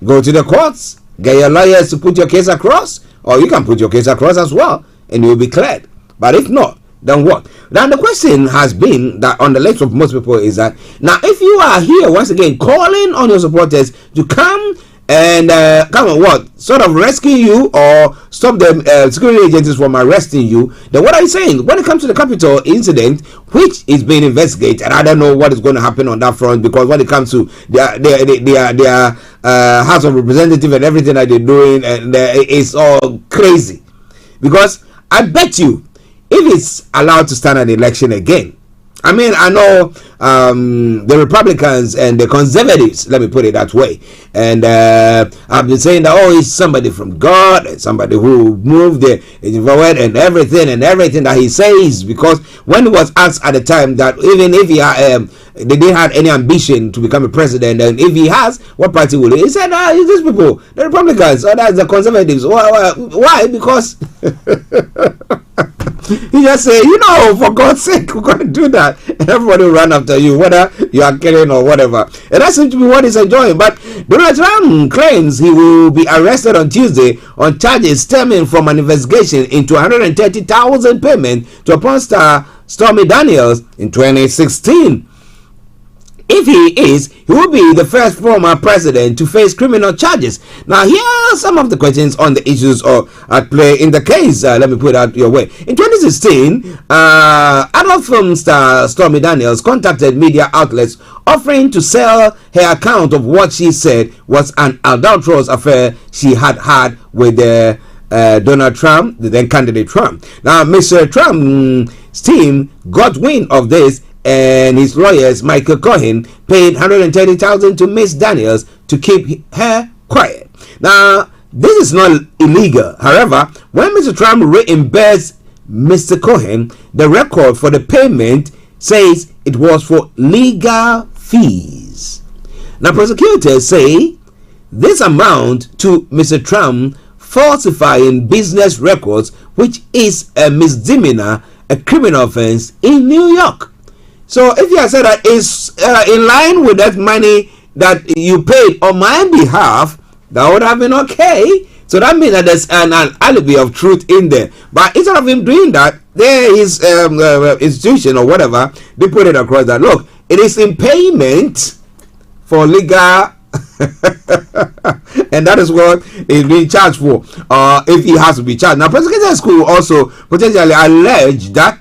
go to the courts, get your lawyers to put your case across, or you can put your case across as well and you'll be cleared. But if not, then what? Now the question has been that on the lips of most people is that now if you are here once again calling on your supporters to come and come on what sort of rescue you or stop the security agencies from arresting you, then what are you saying when it comes to the Capitol incident, which is being investigated? And I don't know what is going to happen on that front, because when it comes to their House of Representatives and everything that they're doing, and it's all crazy. Because I bet you if it's allowed to stand an election again, I mean, I know the Republicans and the Conservatives, let me put it that way, and I've been saying that, oh, he's somebody from God and somebody who moved the forward and everything that he says, because when he was asked at the time that even if they didn't have any ambition to become a president, and if he has, what party will he said, it's these people, the Republicans, or that's the Conservatives. Why? Because he just say, for God's sake, we're going to do that, and everybody will run after you, whether you are kidding or whatever. And that seems to be what he's enjoying. But Donald Trump claims he will be arrested on Tuesday on charges stemming from an investigation into $130,000 payment to a porn star Stormy Daniels in 2016. If he is, he will be the first former president to face criminal charges. Now, here are some of the questions on the issues at play in the case. Let me put it your way. In 2016, adult film star Stormy Daniels contacted media outlets offering to sell her account of what she said was an adulterous affair she had with Donald Trump, the then candidate Trump. Now, Mr. Trump's team got wind of this, and his lawyers, Michael Cohen, paid $130,000 to Miss Daniels to keep her quiet. Now, this is not illegal. However, when Mr. Trump reimbursed Mr. Cohen, the record for the payment says it was for legal fees. Now, prosecutors say this amount to Mr. Trump falsifying business records, which is a misdemeanor, a criminal offense in New York. So if you have said that it's in line with that money that you paid on my behalf, that would have been okay. So that means that there's an alibi of truth in there. But instead of him doing that, there is institution or whatever, they put it across that, look, it is in payment for legal and that is what he's being charged for, if he has to be charged. Now, prosecutors could also potentially allege that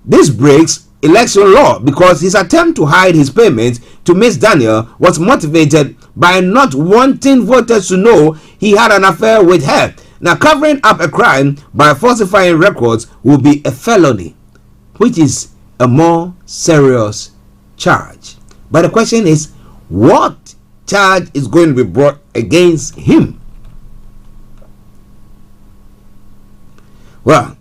this breaks election law because his attempt to hide his payments to Miss Daniel was motivated by not wanting voters to know he had an affair with her. Now, covering up a crime by falsifying records will be a felony, which is a more serious charge. But the question is, what charge is going to be brought against him? Well,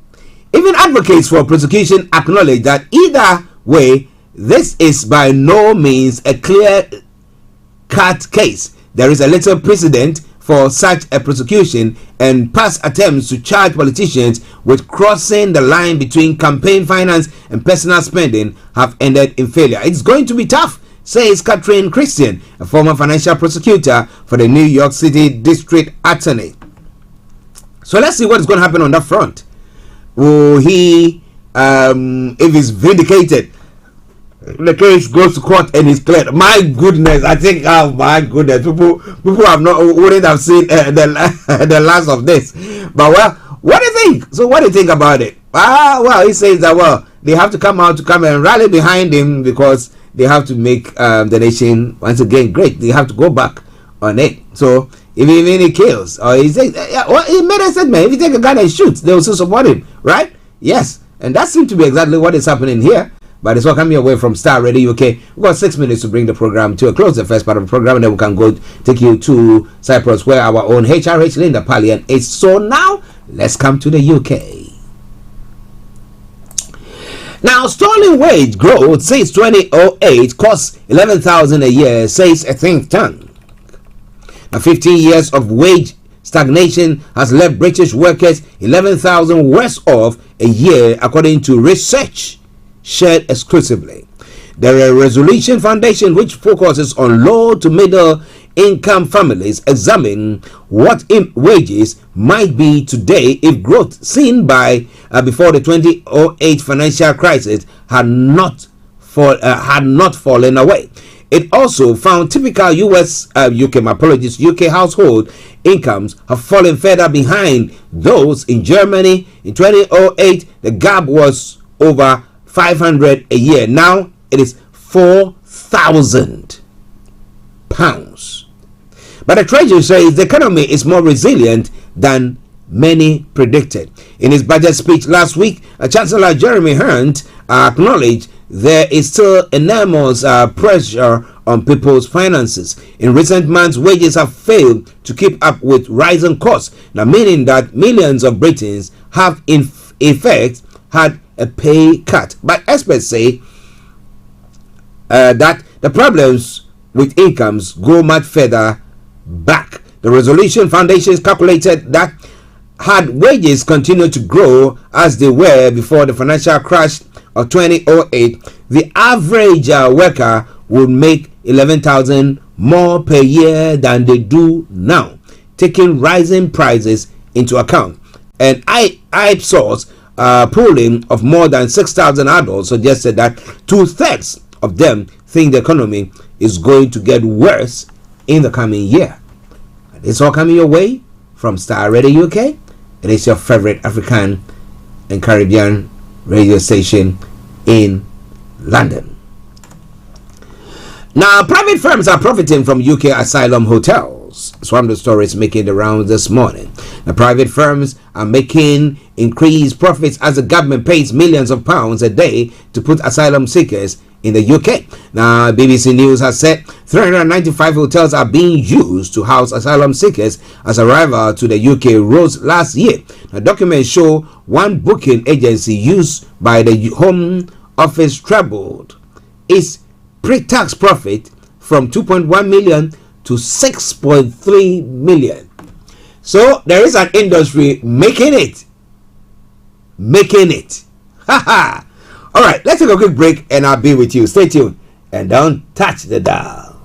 even advocates for prosecution acknowledge that either way, this is by no means a clear-cut case. There is a little precedent for such a prosecution, and past attempts to charge politicians with crossing the line between campaign finance and personal spending have ended in failure. It's going to be tough, says Catherine Christian, a former financial prosecutor for the New York City District Attorney. So let's see what is going to happen on that front. Will he, if he's vindicated, the case goes to court and is cleared? My goodness, I think, oh my goodness, people wouldn't have seen the last of this. But well, what do you think? So what do you think about it? Well, he says that, well, they have to come and rally behind him because they have to make the nation once again great. They have to go back on it. So if he kills, or he says, he made a statement, if you take a gun and shoot, they will still support him, right? Yes, and that seems to be exactly what is happening here. But it's all coming away from Starr Radio UK. We've got 6 minutes to bring the program to a close, the first part of the program, and then we can go take you to Cyprus, where our own HRH Linda Pallien is. So now, let's come to the UK. Now, stolen wage growth since 2008 costs $11,000 a year, says a think tank. Now, 15 years of wage stagnation has left British workers $11,000 worse off a year, according to research shared exclusively. The Resolution Foundation, which focuses on low to middle income families examine what wages might be today if growth seen by before the 2008 financial crisis had not fallen away. It also found typical UK household incomes have fallen further behind those in Germany. In 2008, the gap was over 500 a year. Now it is 4,000 pounds. But the Treasury says the economy is more resilient than many predicted. In his budget speech last week, Chancellor Jeremy Hunt acknowledged there is still enormous pressure on people's finances. In recent months, wages have failed to keep up with rising costs, now meaning that millions of Britons have in effect had a pay cut. But experts say that the problems with incomes go much further back. The Resolution Foundation calculated that had wages continued to grow as they were before the financial crash of 2008, the average worker would make 11,000 more per year than they do now, taking rising prices into account. And Ipsos polling of more than 6,000 adults suggested that 2/3 of them think the economy is going to get worse in the coming year. And it's all coming your way from Starr Radio UK. It is your favorite African and Caribbean radio station in London. Now, private firms are profiting from UK asylum hotels. It's one of the stories making the rounds this morning. The private firms are making increased profits as the government pays millions of pounds a day to put asylum seekers in the UK. Now, BBC News has said 395 hotels are being used to house asylum seekers as arrival to the UK rose last year. Now, documents show one booking agency used by the Home Office trebled its pre-tax profit from 2.1 million to 6.3 million. So there is an industry making it. Ha ha. All right, let's take a quick break and I'll be with you. Stay tuned and don't touch the dial.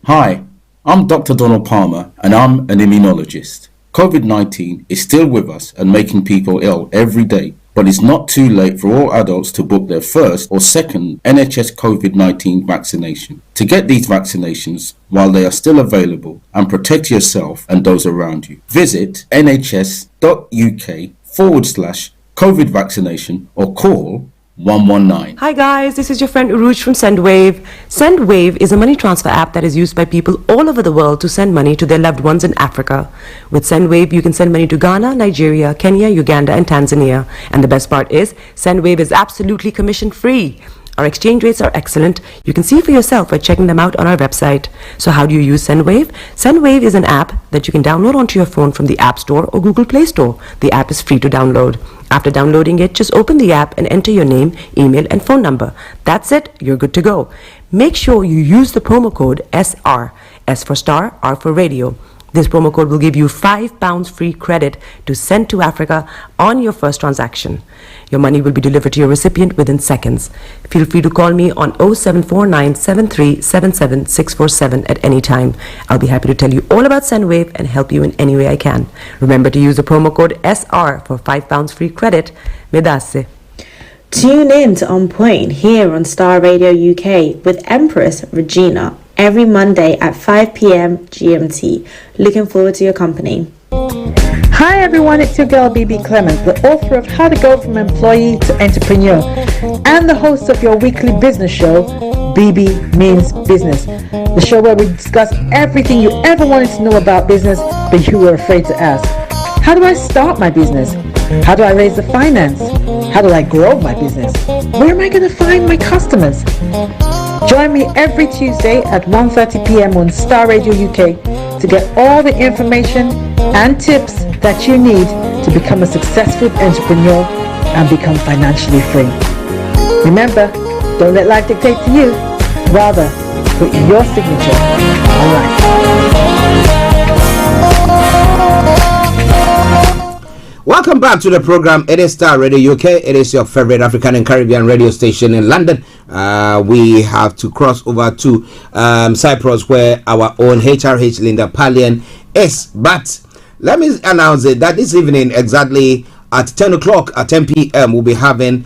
Hi, I'm Dr. Donald Palmer and I'm an immunologist. COVID-19 is still with us and making people ill every day, but it's not too late for all adults to book their first or second NHS COVID-19 vaccination. To get these vaccinations while they are still available and protect yourself and those around you, visit nhs.uk/COVID vaccination or call 119. Hi guys, this is your friend Uruj from SendWave. SendWave is a money transfer app that is used by people all over the world to send money to their loved ones in Africa. With SendWave, you can send money to Ghana, Nigeria, Kenya, Uganda, and Tanzania. And the best part is, SendWave is absolutely commission free. Our exchange rates are excellent. You can see for yourself by checking them out on our website. So how do you use SendWave? SendWave is an app that you can download onto your phone from the App Store or Google Play Store. The app is free to download. After downloading it, just open the app and enter your name, email, and phone number. That's it. You're good to go. Make sure you use the promo code SR. S for Star, R for Radio. This promo code will give you £5 free credit to send to Africa on your first transaction. Your money will be delivered to your recipient within seconds. Feel free to call me on 0749 7377 647 at any time. I'll be happy to tell you all about SendWave and help you in any way I can. Remember to use the promo code SR for £5 free credit. Medasse. Tune in to On Point here on Starr Radio UK with Empress Regina every Monday at 5 p.m. GMT. Looking forward to your company. Hi everyone, it's your girl BB Clement, the author of How to Go From Employee to Entrepreneur and the host of your weekly business show, BB Means Business, the show where we discuss everything you ever wanted to know about business but you were afraid to ask. How do I start my business? How do I raise the finance? How do I grow my business? Where am I going to find my customers? Join me every Tuesday at 1:30 p.m. on Starr Radio UK to get all the information and tips that you need to become a successful entrepreneur and become financially free. Remember, don't let life dictate to you. Rather, put your signature on life. Welcome back to the program. It is Star Radio UK. It is your favorite African and Caribbean radio station in London. We have to cross over to Cyprus, where our own HRH Linda Pallien is. But let me announce it that this evening, exactly at 10 o'clock, at 10 p.m., we'll be having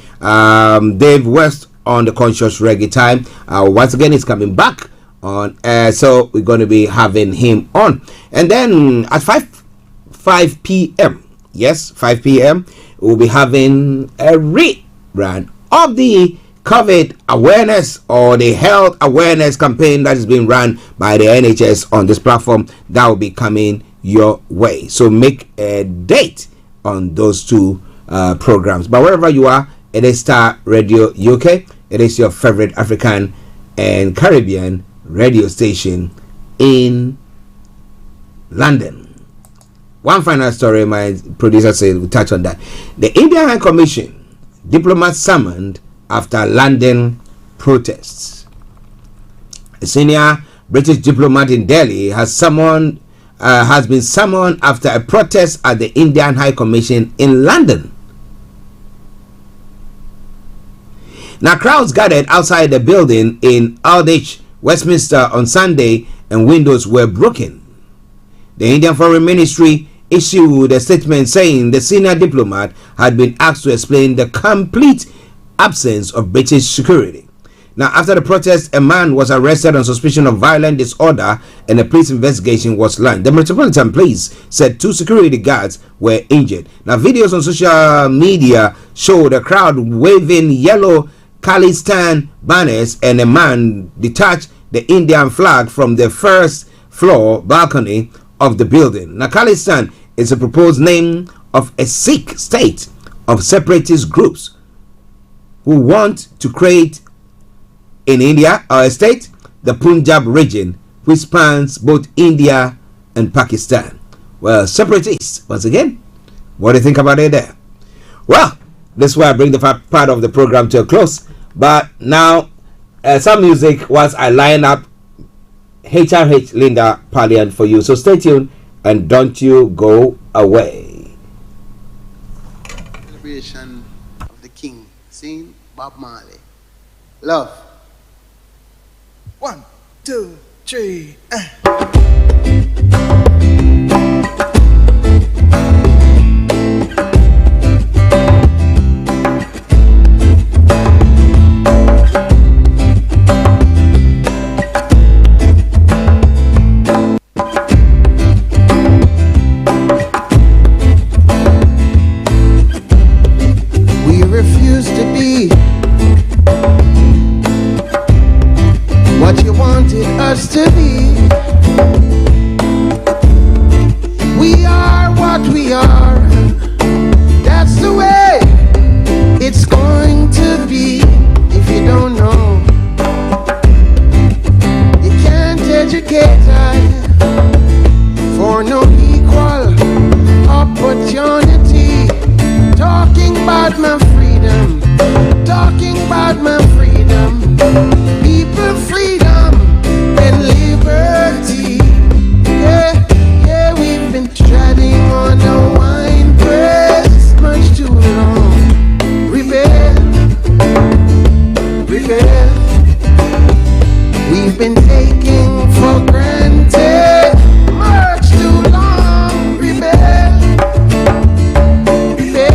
Dave West on the Conscious Reggae Time. Once again, he's coming back on, so we're going to be having him on. And then at 5 p.m., yes, 5 p.m., we'll be having a rerun of the COVID awareness or the health awareness campaign that is being run by the NHS on this platform. That will be coming your way. So make a date on those two programs. But wherever you are, it is Star Radio UK. It is your favorite African and Caribbean radio station in London. One final story, my producer said we'll touch on that. The Indian High Commission, diplomats summoned after London protests. A senior British diplomat in Delhi has been summoned after a protest at the Indian High Commission in London. Now, crowds gathered outside the building in Aldwych, Westminster on Sunday, and windows were broken. The Indian Foreign Ministry issued a statement saying the senior diplomat had been asked to explain the complete absence of British security. Now, after the protest, a man was arrested on suspicion of violent disorder and a police investigation was launched. The Metropolitan Police said 2 security guards were injured. Now, videos on social media showed a crowd waving yellow Khalistan banners and a man detached the Indian flag from the first floor balcony of the building. Now, Khalistan is a proposed name of a Sikh state of separatist groups who want to create in India or a state, the Punjab region, which spans both India and Pakistan. Well, separatists, once again, what do you think about it there? Well, this is where I bring the part of the program to a close. But now, some music once I line up HRH Linda Pallien for you. So stay tuned and don't you go away. Celebration of the King. Sing Bob Marley. Love. 1, 2, 3. We refuse to be what you wanted us to be. We are what we are. That's the way it's going to be. If you don't know, you can't educate for no equal opportunity. Talking about my freedom, talking about my freedom, people freedom and liberty. Yeah, yeah, we've been treading on a wine press much too long. Rebel, rebel. We've been taking for granted much too long. Rebel, rebel.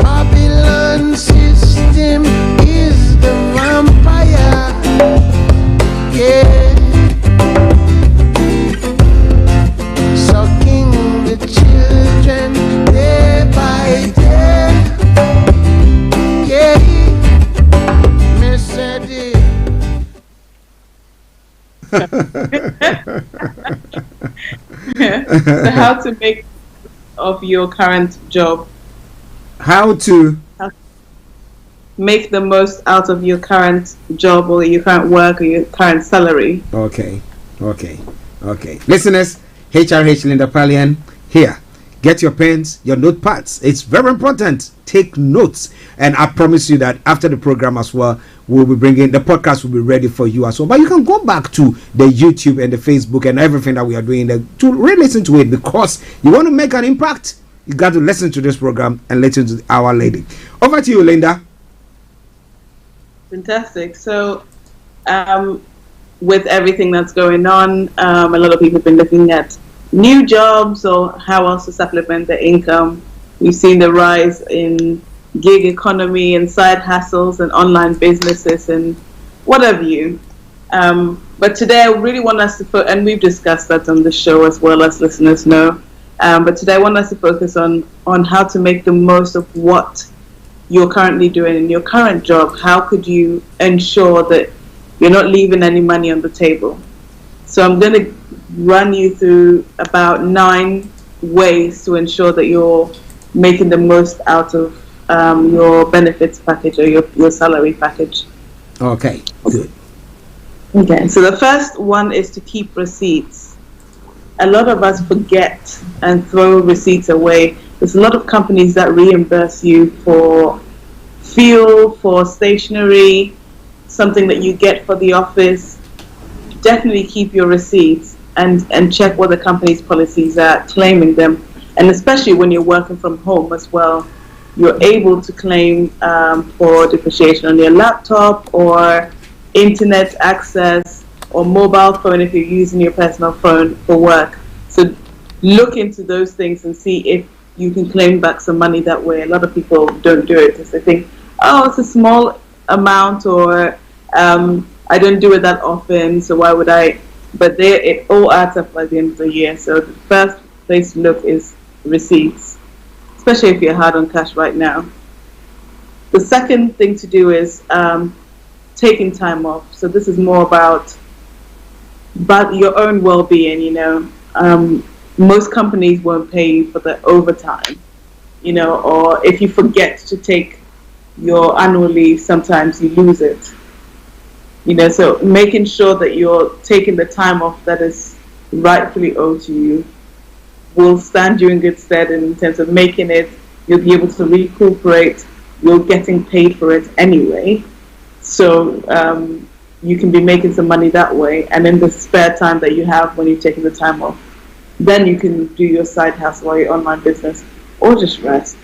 Babylon system is the vampire. Yeah. Sucking the children day by day. Yeah. Mercedes. So how to make of your current job? How to make the most out of your current job or your current work or your current salary? Okay. Listeners, HRH Linda Pallien here. Get your pens, your notepads. It's very important. Take notes. And I promise you that after the program as well, we'll be bringing the podcast will be ready for you as well. But you can go back to the YouTube and the Facebook and everything that we are doing there to re-listen to it, because you want to make an impact. You got to listen to this program and listen to Our Lady. Over to you, Linda. Fantastic. So, with everything that's going on, a lot of people have been looking at new jobs or how else to supplement their income. We've seen the rise in gig economy and side hustles and online businesses and what have you. But today I really want us to and we've discussed that on the show as well, as listeners know. But today I want us to focus on how to make the most of what you're currently doing in your current job. How could you ensure that you're not leaving any money on the table? So I'm going to run you through about 9 ways to ensure that you're making the most out of your benefits package or your salary package. Okay, good. Okay, so the first one is to keep receipts. A lot of us forget and throw receipts away. There's a lot of companies that reimburse you for fuel, for stationery, something that you get for the office. Definitely keep your receipts and check what the company's policies are, claiming them. And especially when you're working from home as well, you're able to claim for depreciation on your laptop or internet access or mobile phone if you're using your personal phone for work. So look into those things and see if you can claim back some money that way. A lot of people don't do it because they think, oh, it's a small amount, or I don't do it that often, so why would I? But it all adds up by the end of the year. So the first place to look is receipts, especially if you're hard on cash right now. The second thing to do is taking time off. So this is more about your own well-being, you know. Most companies won't pay you for the overtime, you know, or if you forget to take your annual leave, sometimes you lose it. You know, so making sure that you're taking the time off that is rightfully owed to you will stand you in good stead in terms of making it. You'll be able to recuperate. You're getting paid for it anyway. So you can be making some money that way. And in the spare time that you have when you're taking the time off, then you can do your side hustle or your online business or just rest.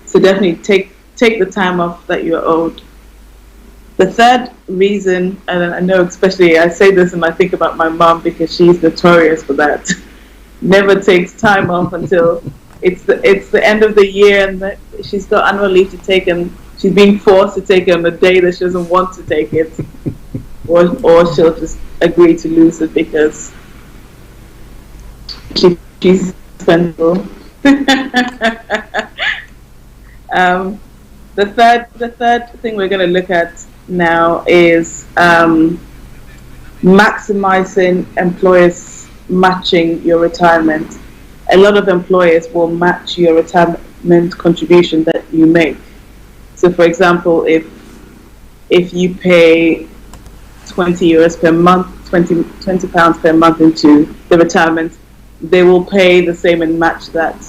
So definitely take the time off that you're owed. The third reason, and I know especially I say this and I think about my mom because she's notorious for that, never takes time off until it's the end of the year and she's got annual leave to take and she's being forced to take it on the day that she doesn't want to take it, or she'll just agree to lose it because she's spendable. The third thing we're going to look at now is maximizing employers matching your retirement. A lot of employers will match your retirement contribution that you make. So for example, if you pay 20 euros per month, 20 pounds per month into the retirement, they will pay the same and match that.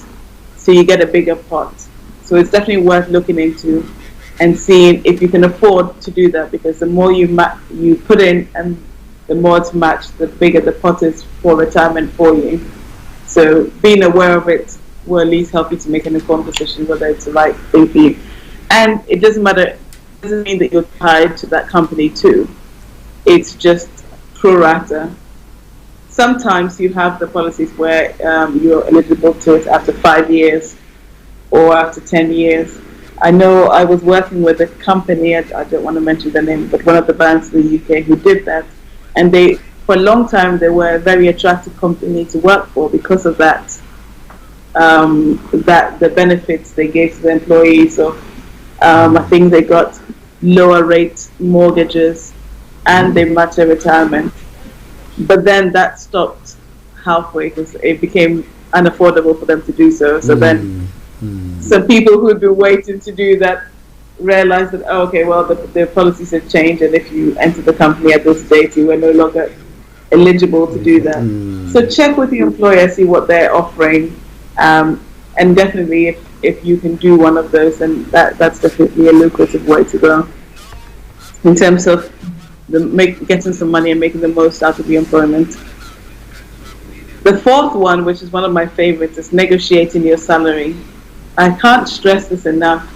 So you get a bigger pot. So it's definitely worth looking into and seeing if you can afford to do that, because the more you put in and the more it's matched, the bigger the pot is for retirement for you. So being aware of it will at least help you to make an informed decision whether it's the right thing for you. And it doesn't matter, it doesn't mean that you're tied to that company too. It's just pro rata. Sometimes you have the policies where you're eligible to it after 5 years or after 10 years. I know I was working with a company, I don't want to mention the name, but one of the banks in the UK who did that. And they, for a long time, they were a very attractive company to work for because of that. That the benefits they gave to the employees. So I think they got lower rate mortgages and they matched their retirement. But then that stopped halfway because it became unaffordable for them to do so. So then some people who'd been waiting to do that realized that, oh, okay, well, the policies have changed, and if you enter the company at this date, you are no longer eligible to do that. So check with your employer, see what they're offering, And definitely, if you can do one of those, then that's definitely a lucrative way to go in terms of getting some money and making the most out of your employment. The fourth one, which is one of my favorites, is negotiating your salary. I can't stress this enough.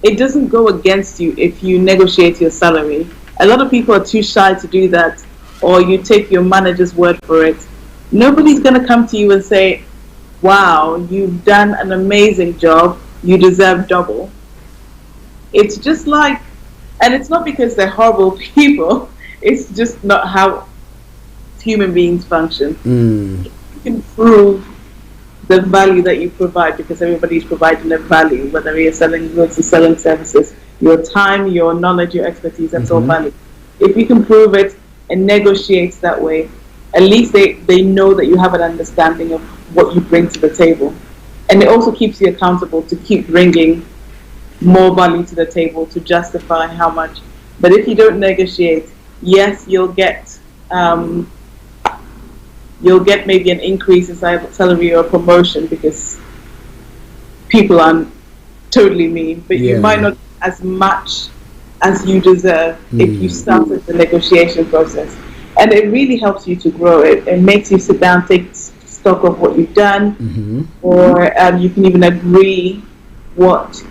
It doesn't go against you if you negotiate your salary. A lot of people are too shy to do that, or you take your manager's word for it. Nobody's going to come to you and say, wow, you've done an amazing job, you deserve double. It's just like, and it's not because they're horrible people, it's just not how human beings function. You can prove the value that you provide, because everybody's providing a value, whether you're selling goods or selling services. Your time, your knowledge, your expertise, that's all value. If you can prove it and negotiate that way, at least they know that you have an understanding of what you bring to the table. And it also keeps you accountable to keep bringing more value to the table to justify how much. But if you don't negotiate, yes, you'll get maybe an increase in salary or promotion because people aren't totally mean, but you might not as much as you deserve if you started the negotiation process. And it really helps you to grow. It makes you sit down, take stock of what you've done, or you can even agree what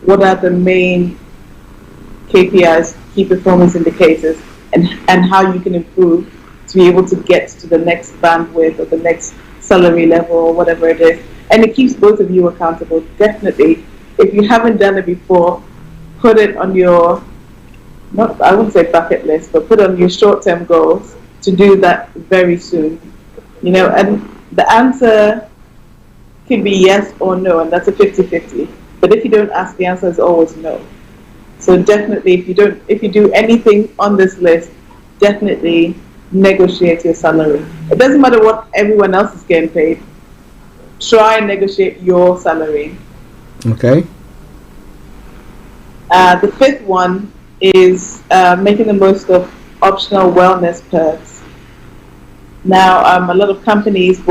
are the main KPIs, key performance indicators, and how you can improve to be able to get to the next bandwidth or the next salary level or whatever it is. And it keeps both of you accountable. Definitely, if you haven't done it before, put it on your, I wouldn't say bucket list, but put on your short-term goals to do that very soon. And the answer could be yes or no, and that's a 50-50. But if you don't ask, the answer is always no. So definitely, if you do anything on this list, definitely negotiate your salary. It doesn't matter what everyone else is getting paid. Try and negotiate your salary. Okay. The fifth one is making the most of optional wellness perks. Now, a lot of companies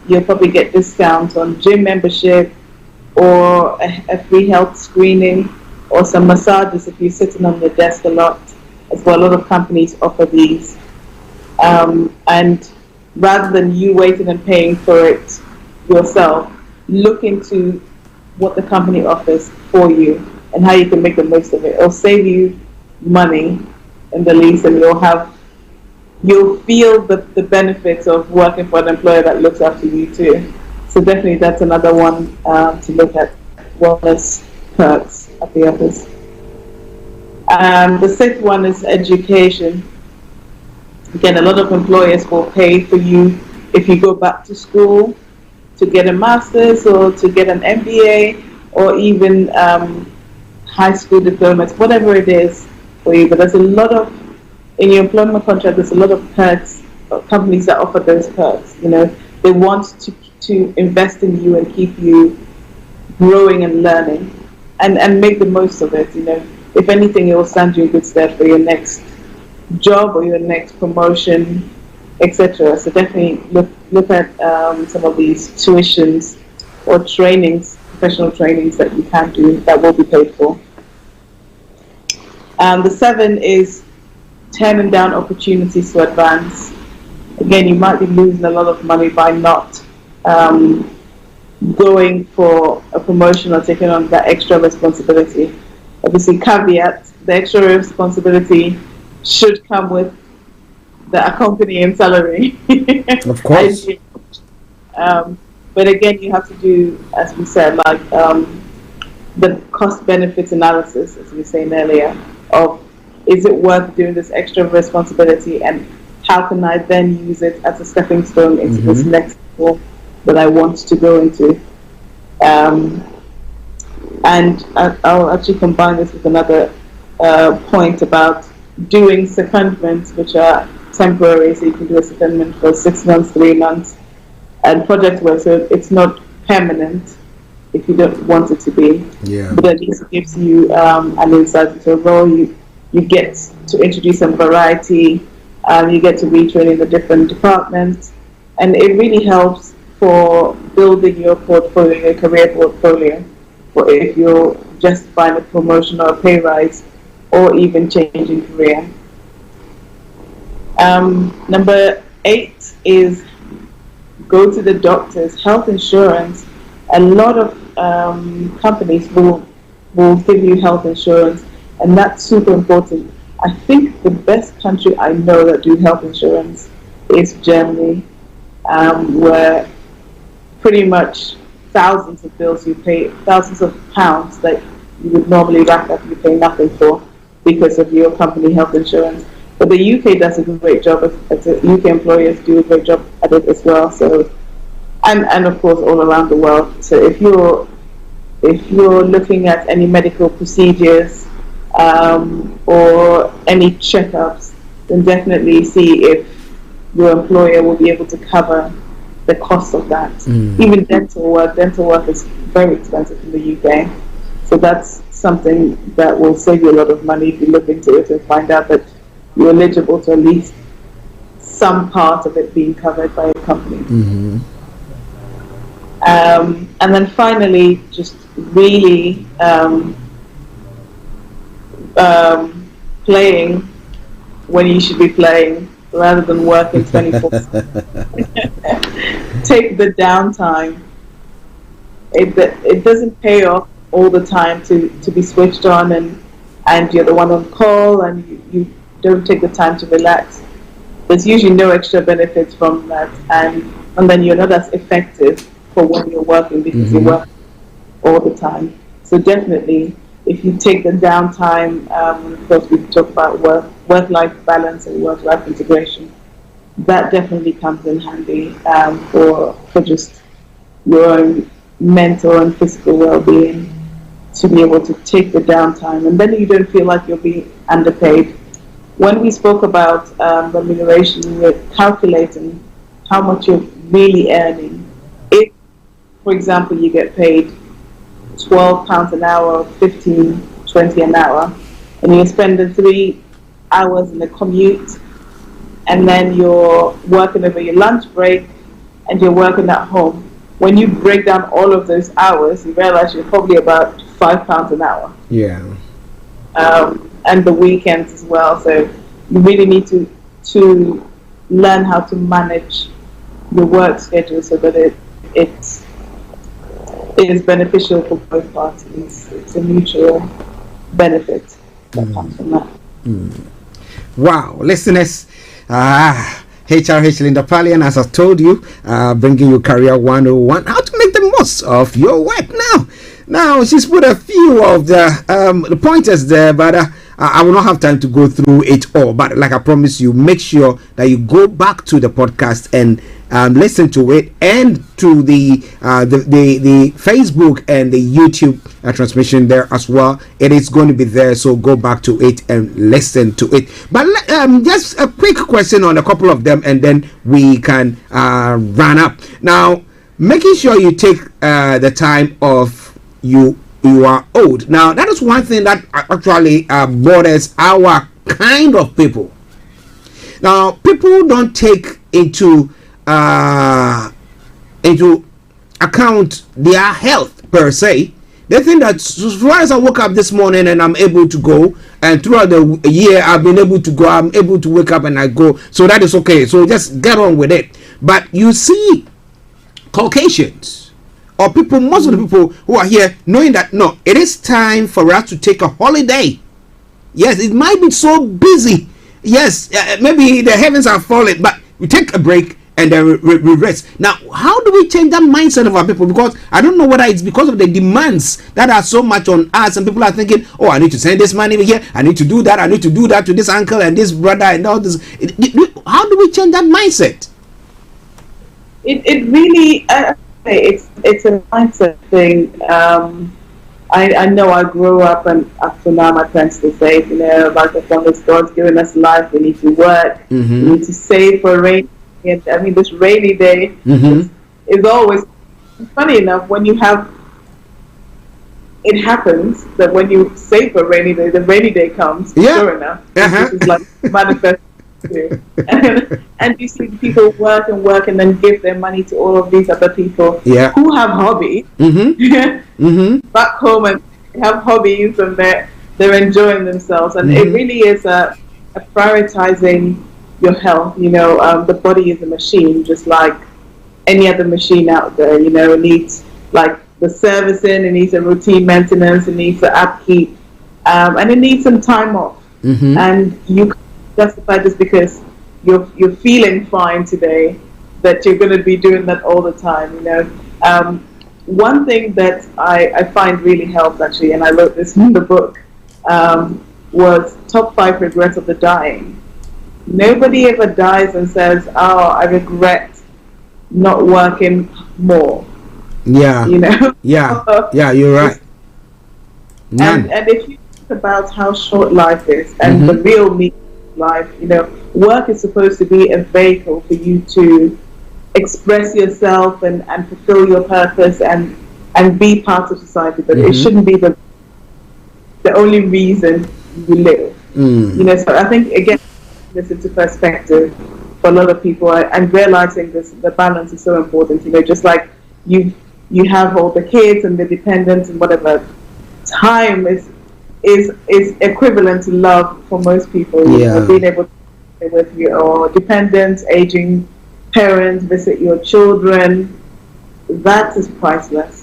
you'll probably get discounts on gym membership, or a free health screening, or some massages if you're sitting on your desk a lot. As well, a lot of companies offer these. And rather than you waiting and paying for it yourself, look into what the company offers for you and how you can make the most of it. It'll save you money in the least, and you'll feel the benefits of working for an employer that looks after you too. So definitely that's another one to look at, wellness perks at the office. The sixth one is education. Again, a lot of employers will pay for you if you go back to school to get a master's or to get an MBA, or even high school diplomas, whatever it is for you. But there's a lot of, in your employment contract, there's a lot of perks, companies that offer those perks. They want to invest in you and keep you growing and learning, and make the most of it. If anything, it will stand you in good stead for your next job or your next promotion, etc. So definitely look at some of these tuitions or trainings, professional trainings that you can do that will be paid for. The 7 is turning down opportunities to advance. Again, you might be losing a lot of money by not going for a promotion or taking on that extra responsibility. Obviously, caveat, the extra responsibility should come with the accompanying salary. Of course. But again, you have to do, as we said, like the cost-benefit analysis, as we were saying earlier, of is it worth doing this extra responsibility, and how can I then use it as a stepping stone into this next level that I want to go into. And I'll actually combine this with another point about doing secondments, which are temporary, so you can do a secondment for 6 months, 3 months, and project work, so it's not permanent if you don't want it to be. Yeah. But at least it gives you an insight into a role. You get to introduce some variety, you get to retrain in the different departments, and it really helps for building your portfolio, your career portfolio, for if you're justifying a promotion or a pay rise, or even changing career. Number 8 is go to the doctors. Health insurance. A lot of companies will give you health insurance, and that's super important. I think the best country I know that do health insurance is Germany, where pretty much thousands of bills you pay, thousands of pounds that you would normally rack up, you pay nothing for because of your company health insurance. But the UK does a great job, UK employers do a great job at it as well. So, and of course all around the world. So if you're looking at any medical procedures or any checkups, then definitely see if your employer will be able to cover the cost of that. Even dental work is very expensive in the UK. So that's something that will save you a lot of money if you look into it and find out that you're eligible to at least some part of it being covered by a company. And then finally, just really playing when you should be playing rather than working 24/7. Take the downtime. It doesn't pay off all the time to be switched on and you're the one on call and you don't take the time to relax. There's usually no extra benefits from that, and then you're not as effective for when you're working because you work all the time. So definitely, if you take the downtime, of course we talk about work-life balance and work-life integration, that definitely comes in handy for just your own mental and physical well-being, to be able to take the downtime, and then you don't feel like you're being underpaid. When we spoke about remuneration, we were calculating how much you're really earning. If, for example, you get paid £12 an hour, 15, 20 an hour, and you're spending 3 hours in the commute, and then you're working over your lunch break, and you're working at home. When you break down all of those hours, you realize you're probably about £5 an hour. Yeah. And the weekends as well. So you really need to learn how to manage your work schedule so that it is beneficial for both parties. It's a mutual benefit that comes from that. Wow, listeners. HRH Linda Pallien, as I told you, bringing you Career 101, how to make the most of your work. Now she's put a few of the pointers there, but I will not have time to go through it all. But like I promised you, make sure that you go back to the podcast and listen to it, and to the Facebook and the YouTube transmission there as well. It is going to be there, so go back to it and listen to it. But just a quick question on a couple of them, and then we can run up. Now, making sure you take the time off you are owed. Now, that is one thing that actually bothers our kind of people. Now, people don't take into account their health per se. They think that as far as I woke up this morning and I'm able to go, and throughout the year I've been able to go, I'm able to wake up and I go, so that is okay, so just get on with it. But you see Caucasians or people, most of the people who are here, knowing that no, it is time for us to take a holiday. Yes, it might be so busy. Yes, maybe the heavens are falling, but we take a break and then we rest. Now, how do we change that mindset of our people? Because I don't know whether it's because of the demands that are so much on us, and people are thinking, oh, I need to send this money here, I need to do that to this uncle and this brother and all this. How do we change that mindset? It really, it's a mindset thing. I know I grew up, and up to now my parents still say, like as long as God's given us life, we need to work, we need to save for a rainy day. I mean, this rainy day is always, funny enough, when you have, it happens that when you save for a rainy day, the rainy day comes, sure enough. This is like manifest to. And you see people work and then give their money to all of these other people who have hobbies back home, and they have hobbies and they're enjoying themselves. And it really is a prioritizing your health. You know, the body is a machine, just like any other machine out there. You know, it needs like the servicing, it needs a routine maintenance, it needs the upkeep, and it needs some time off. And you can justify this because you're feeling fine today, that you're going to be doing that all the time. You know, one thing that I find really helps actually, and I wrote this in the book, was top 5 regrets of the dying. Nobody ever dies and says, "Oh, I regret not working more." Yeah. You know. Yeah, you're right. And if you think about how short life is and the real meaning of life, you know, work is supposed to be a vehicle for you to express yourself and fulfill your purpose and be part of society, but it shouldn't be the only reason you live. You know, so I think again, this into perspective for a lot of people, and realizing this, the balance is so important. You know, just like you have all the kids and the dependents and whatever, time is equivalent to love for most people. You know, being able to stay with your dependents, aging parents, visit your children, that is priceless.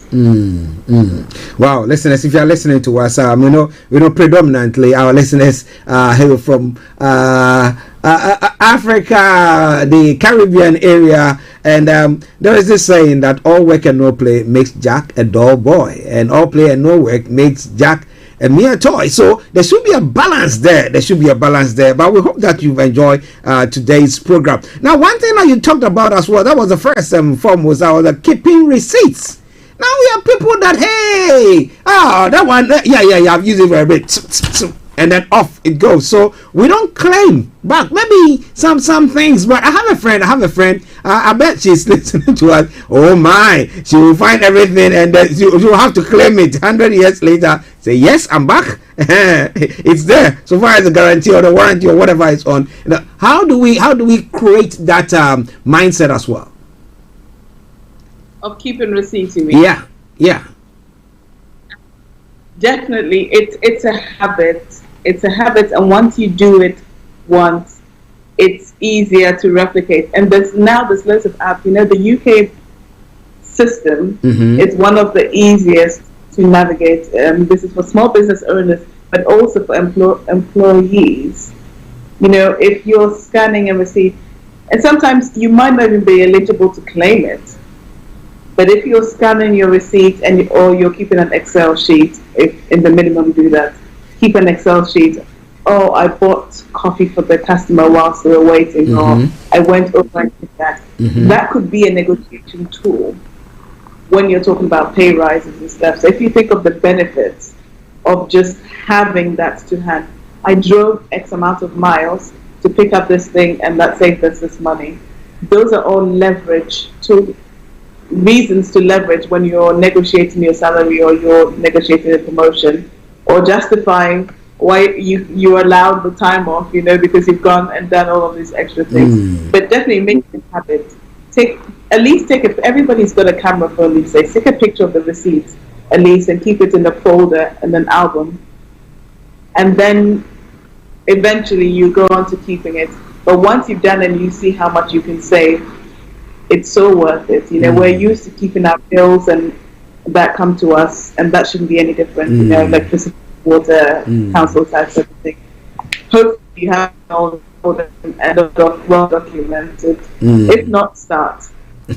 Wow, listeners, if you are listening to us, we know predominantly our listeners hail from Africa, the Caribbean area, and there is this saying that all work and no play makes Jack a dull boy, and all play and no work makes Jack a mere toy. So there should be a balance there. But we hope that you've enjoyed today's program. Now, one thing that you talked about as well, that was the first and foremost, the keeping receipts. Now we have people that, hey, that one, yeah, I've used it for a bit, and then off it goes. So we don't claim back. Maybe some things, but I have a friend. I bet she's listening to us. Oh my, she will find everything, and then she will have to claim it 100 years later. Say yes, I'm back. It's there. So far as the guarantee or the warranty or whatever is on. How do we create that mindset as well? Of keeping receipts, you mean? Yeah. Definitely, it's a habit. It's a habit, and once you do it once, it's easier to replicate. And there's loads of apps. You know, the UK system is one of the easiest to navigate. This is for small business owners, but also for employees. You know, if you're scanning a receipt, and sometimes you might not even be eligible to claim it. But if you're scanning your receipt or you're keeping an Excel sheet, if in the minimum do that, keep an Excel sheet. Oh, I bought coffee for the customer whilst they were waiting, or I went over and did that. That could be a negotiation tool when you're talking about pay rises and stuff. So if you think of the benefits of just having that to hand, I drove X amount of miles to pick up this thing, and that saved us this money. Those are all leverage tools. Reasons to leverage when you're negotiating your salary or you're negotiating a promotion, or justifying why you allowed the time off, you know, because you've gone and done all of these extra things. But definitely make it a habit. Everybody's got a camera phone these days. Take a picture of the receipts at least and keep it in a folder and an album, and then eventually you go on to keeping it. But once you've done and you see how much you can save, it's so worth it. You know, we're used to keeping our bills and that come to us, and that shouldn't be any different. You know, electricity, water, council tax, everything. Hopefully you have all and well documented. If not, start.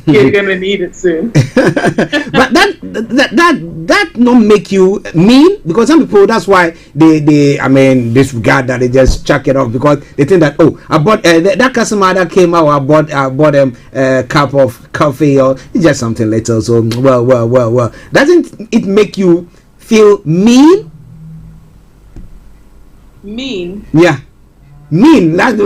You're gonna need it soon. But that not make you mean, because some people, that's why they disregard that, they just chuck it off because they think that, oh, I bought that customer that came out, I bought them a cup of coffee, or it's just something little. So well, doesn't it make you feel mean? Yeah. Mean that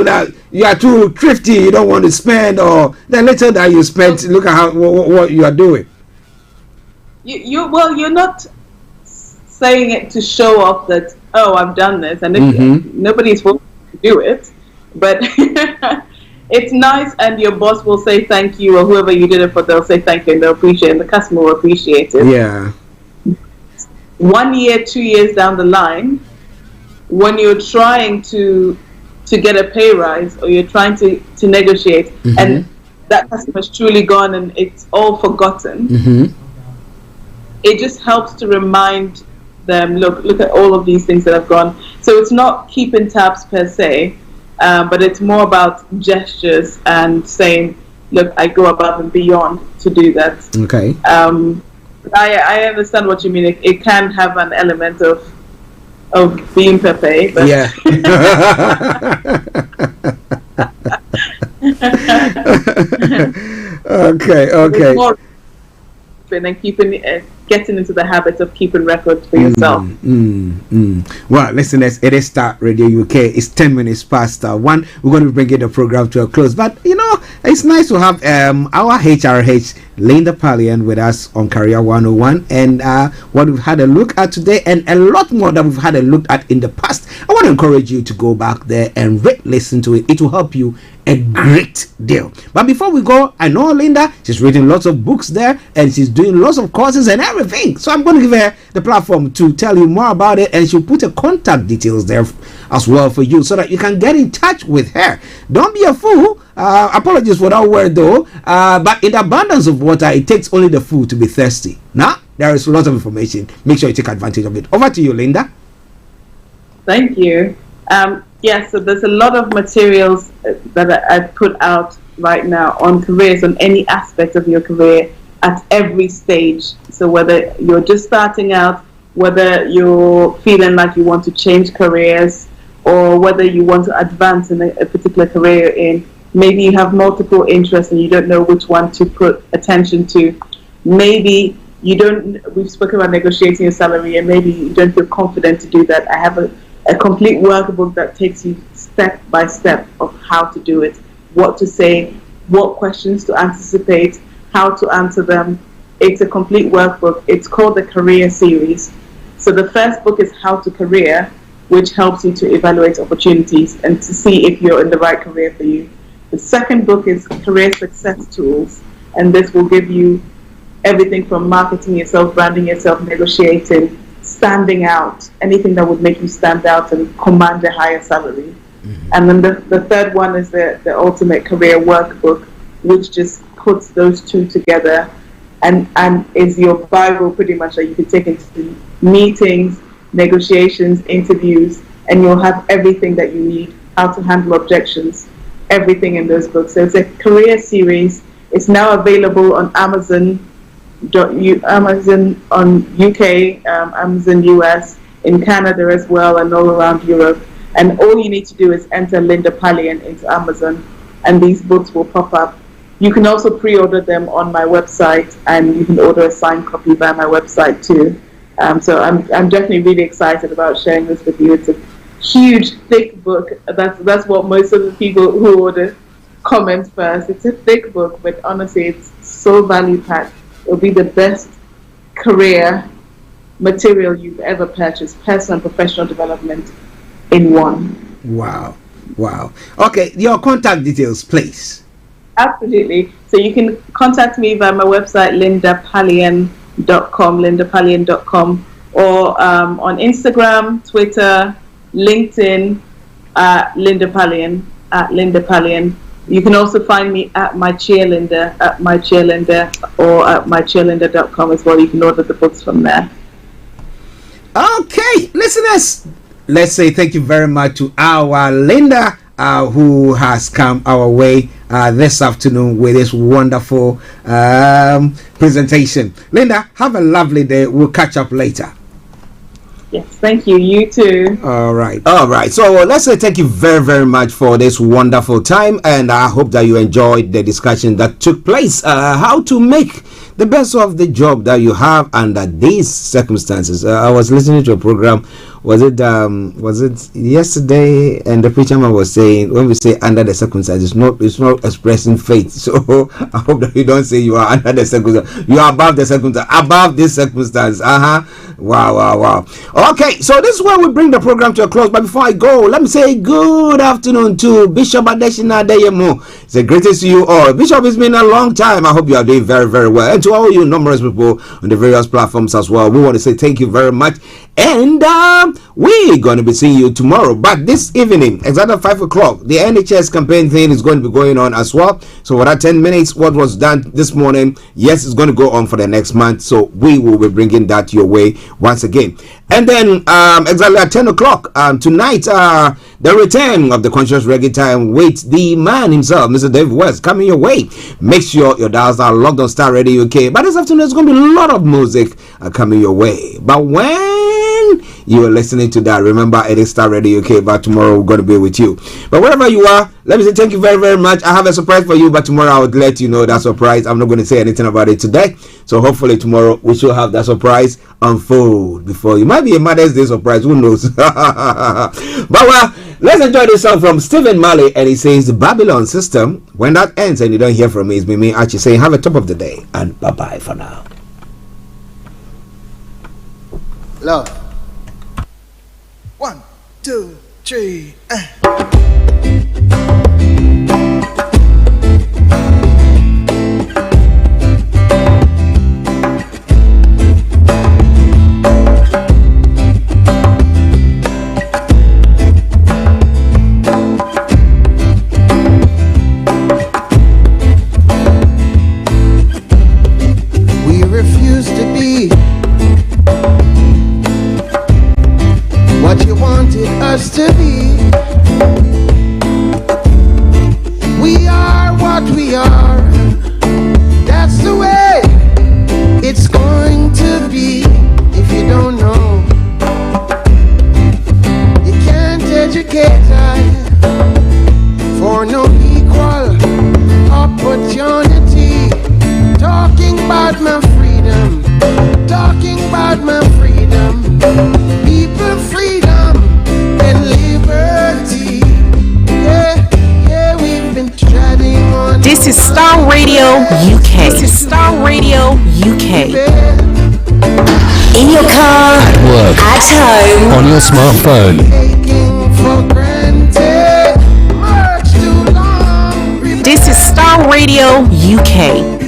you are too thrifty, you don't want to spend, or the little that you spent, look at what you are doing. You're not saying it to show off that, oh, I've done this, and if nobody's forced to do it, But it's nice, and your boss will say thank you, or whoever you did it for, they'll say thank you and they'll appreciate it, and the customer will appreciate it. Yeah. 1 year, 2 years down the line, when you're trying to get a pay rise, or you're trying to negotiate, and that customer's truly gone and it's all forgotten, it just helps to remind them, look at all of these things that have gone. So it's not keeping tabs per se, but it's more about gestures and saying, look, I go above and beyond to do that. Okay. I understand what you mean. It can have an element of being Pepe, but yeah. Okay. More and keeping getting into the habit of keeping records for yourself. Well, listeners, it is Starr Radio UK. It's 10 minutes past 1. We're going to be bringing the program to a close, but it's nice to have our HRH Linda Pallien with us on Career 101, and what we've had a look at today, and a lot more that we've had a look at in the past. I want to encourage you to go back there and listen to it. It will help you a great deal. But before we go, I know Linda, she's reading lots of books there, and she's doing lots of courses and everything. So I'm going to give her the platform to tell you more about it, and she'll put her contact details there as well for you, so that you can get in touch with her. Don't be a fool. Apologies for that word though, but in the abundance of water, it takes only the fool to be thirsty. Now, there is lots of information. Make sure you take advantage of it. Over to you, Linda. Thank you. Yes, so there's a lot of materials that I've put out right now on careers, on any aspect of your career at every stage. So whether you're just starting out, whether you're feeling like you want to change careers, or whether you want to advance in a particular career in, maybe you have multiple interests and you don't know which one to put attention to. Maybe we've spoken about negotiating your salary, and maybe you don't feel confident to do that. I have a complete workbook that takes you step by step of how to do it, what to say, what questions to anticipate, how to answer them. It's a complete workbook. It's called the Career Series. So the first book is How to Career, which helps you to evaluate opportunities and to see if you're in the right career for you. The second book is Career Success Tools, and this will give you everything from marketing yourself, branding yourself, negotiating, standing out, anything that would make you stand out and command a higher salary. And then the third one is the Ultimate Career Workbook, which just puts those two together and is your Bible pretty much, that you can take into meetings, negotiations, interviews, and you'll have everything that you need, how to handle objections, everything in those books. So it's a career series. It's now available on Amazon on UK, Amazon US, in Canada as well, and all around Europe. And all you need to do is enter Linda Pallien into Amazon, and these books will pop up. You can also pre-order them on my website, and you can order a signed copy via my website too. So I'm definitely really excited about sharing this with you. It's a huge, thick book. That's what most of the people who order comment first. It's a thick book, but honestly, it's so value packed. It'll be the best career material you've ever purchased, personal and professional development in one. Wow. Okay, your contact details, please. Absolutely. So you can contact me via my website, lindapallien.com, or on Instagram, Twitter, LinkedIn, Linda Pallien. You can also find me at my cheerleader, or at mycheerleader.com as well. You can order the books from there. Okay, listeners, let's say thank you very much to our Linda, who has come our way this afternoon with this wonderful presentation. Linda, have a lovely day. We'll catch up later. Yes, thank you. You too. All right. So let's say thank you very, very much for this wonderful time, and I hope that you enjoyed the discussion that took place. How to make the best of the job that you have under these circumstances. I was listening to a program. Was it yesterday? And the preacher man was saying, when we say under the circumstances, it's not expressing faith. So I hope that you don't say you are under the circumstances. You are above the circumstances. Above this circumstance. Wow. Okay, so this is where we bring the program to a close. But before I go, let me say good afternoon to Bishop Adeshina Deyemo. It's a great to see you all. Bishop, it's been a long time. I hope you are doing very, very well. And to all you numerous people on the various platforms as well, we want to say thank you very much. And we're going to be seeing you tomorrow. But this evening, exactly 5 o'clock, the NHS campaign thing is going to be going on as well. So for that 10 minutes, what was done this morning, yes, it's going to go on for the next month. So we will be bringing that your way once again. And then exactly at 10 o'clock tonight, the return of the Conscious Reggae Time with the man himself, Mr. Dave West, coming your way. Make sure your dials are logged on Starr Radio UK. But this afternoon, there's going to be a lot of music coming your way. But when you are listening to that, remember it is Starr Radio UK, but tomorrow we're going to be with you. But wherever you are, let me say thank you very, very much. I have a surprise for you, but tomorrow I would let you know that surprise. I'm not going to say anything about it today. So hopefully tomorrow we should have that surprise unfold before you. Might be a Mother's Day surprise, who knows? But well, let's enjoy this song from Stephen Marley, and he says the Babylon System. When that ends and you don't hear from me, it's me Archie saying have a top of the day and bye-bye for now. Love. 1, 2, 3. We refuse to be what you wanted us to be. We are what we are. That's the way it's going to be. If you don't know, you can't educate for no equal opportunity. Talking about my freedom, talking about my freedom. People freedom and liberty. Yeah, we've been treading on. This is Starr Radio UK. This is Starr Radio UK. In your car, At work, at home, on your smartphone. Taking for granted much too long. This is Starr Radio UK.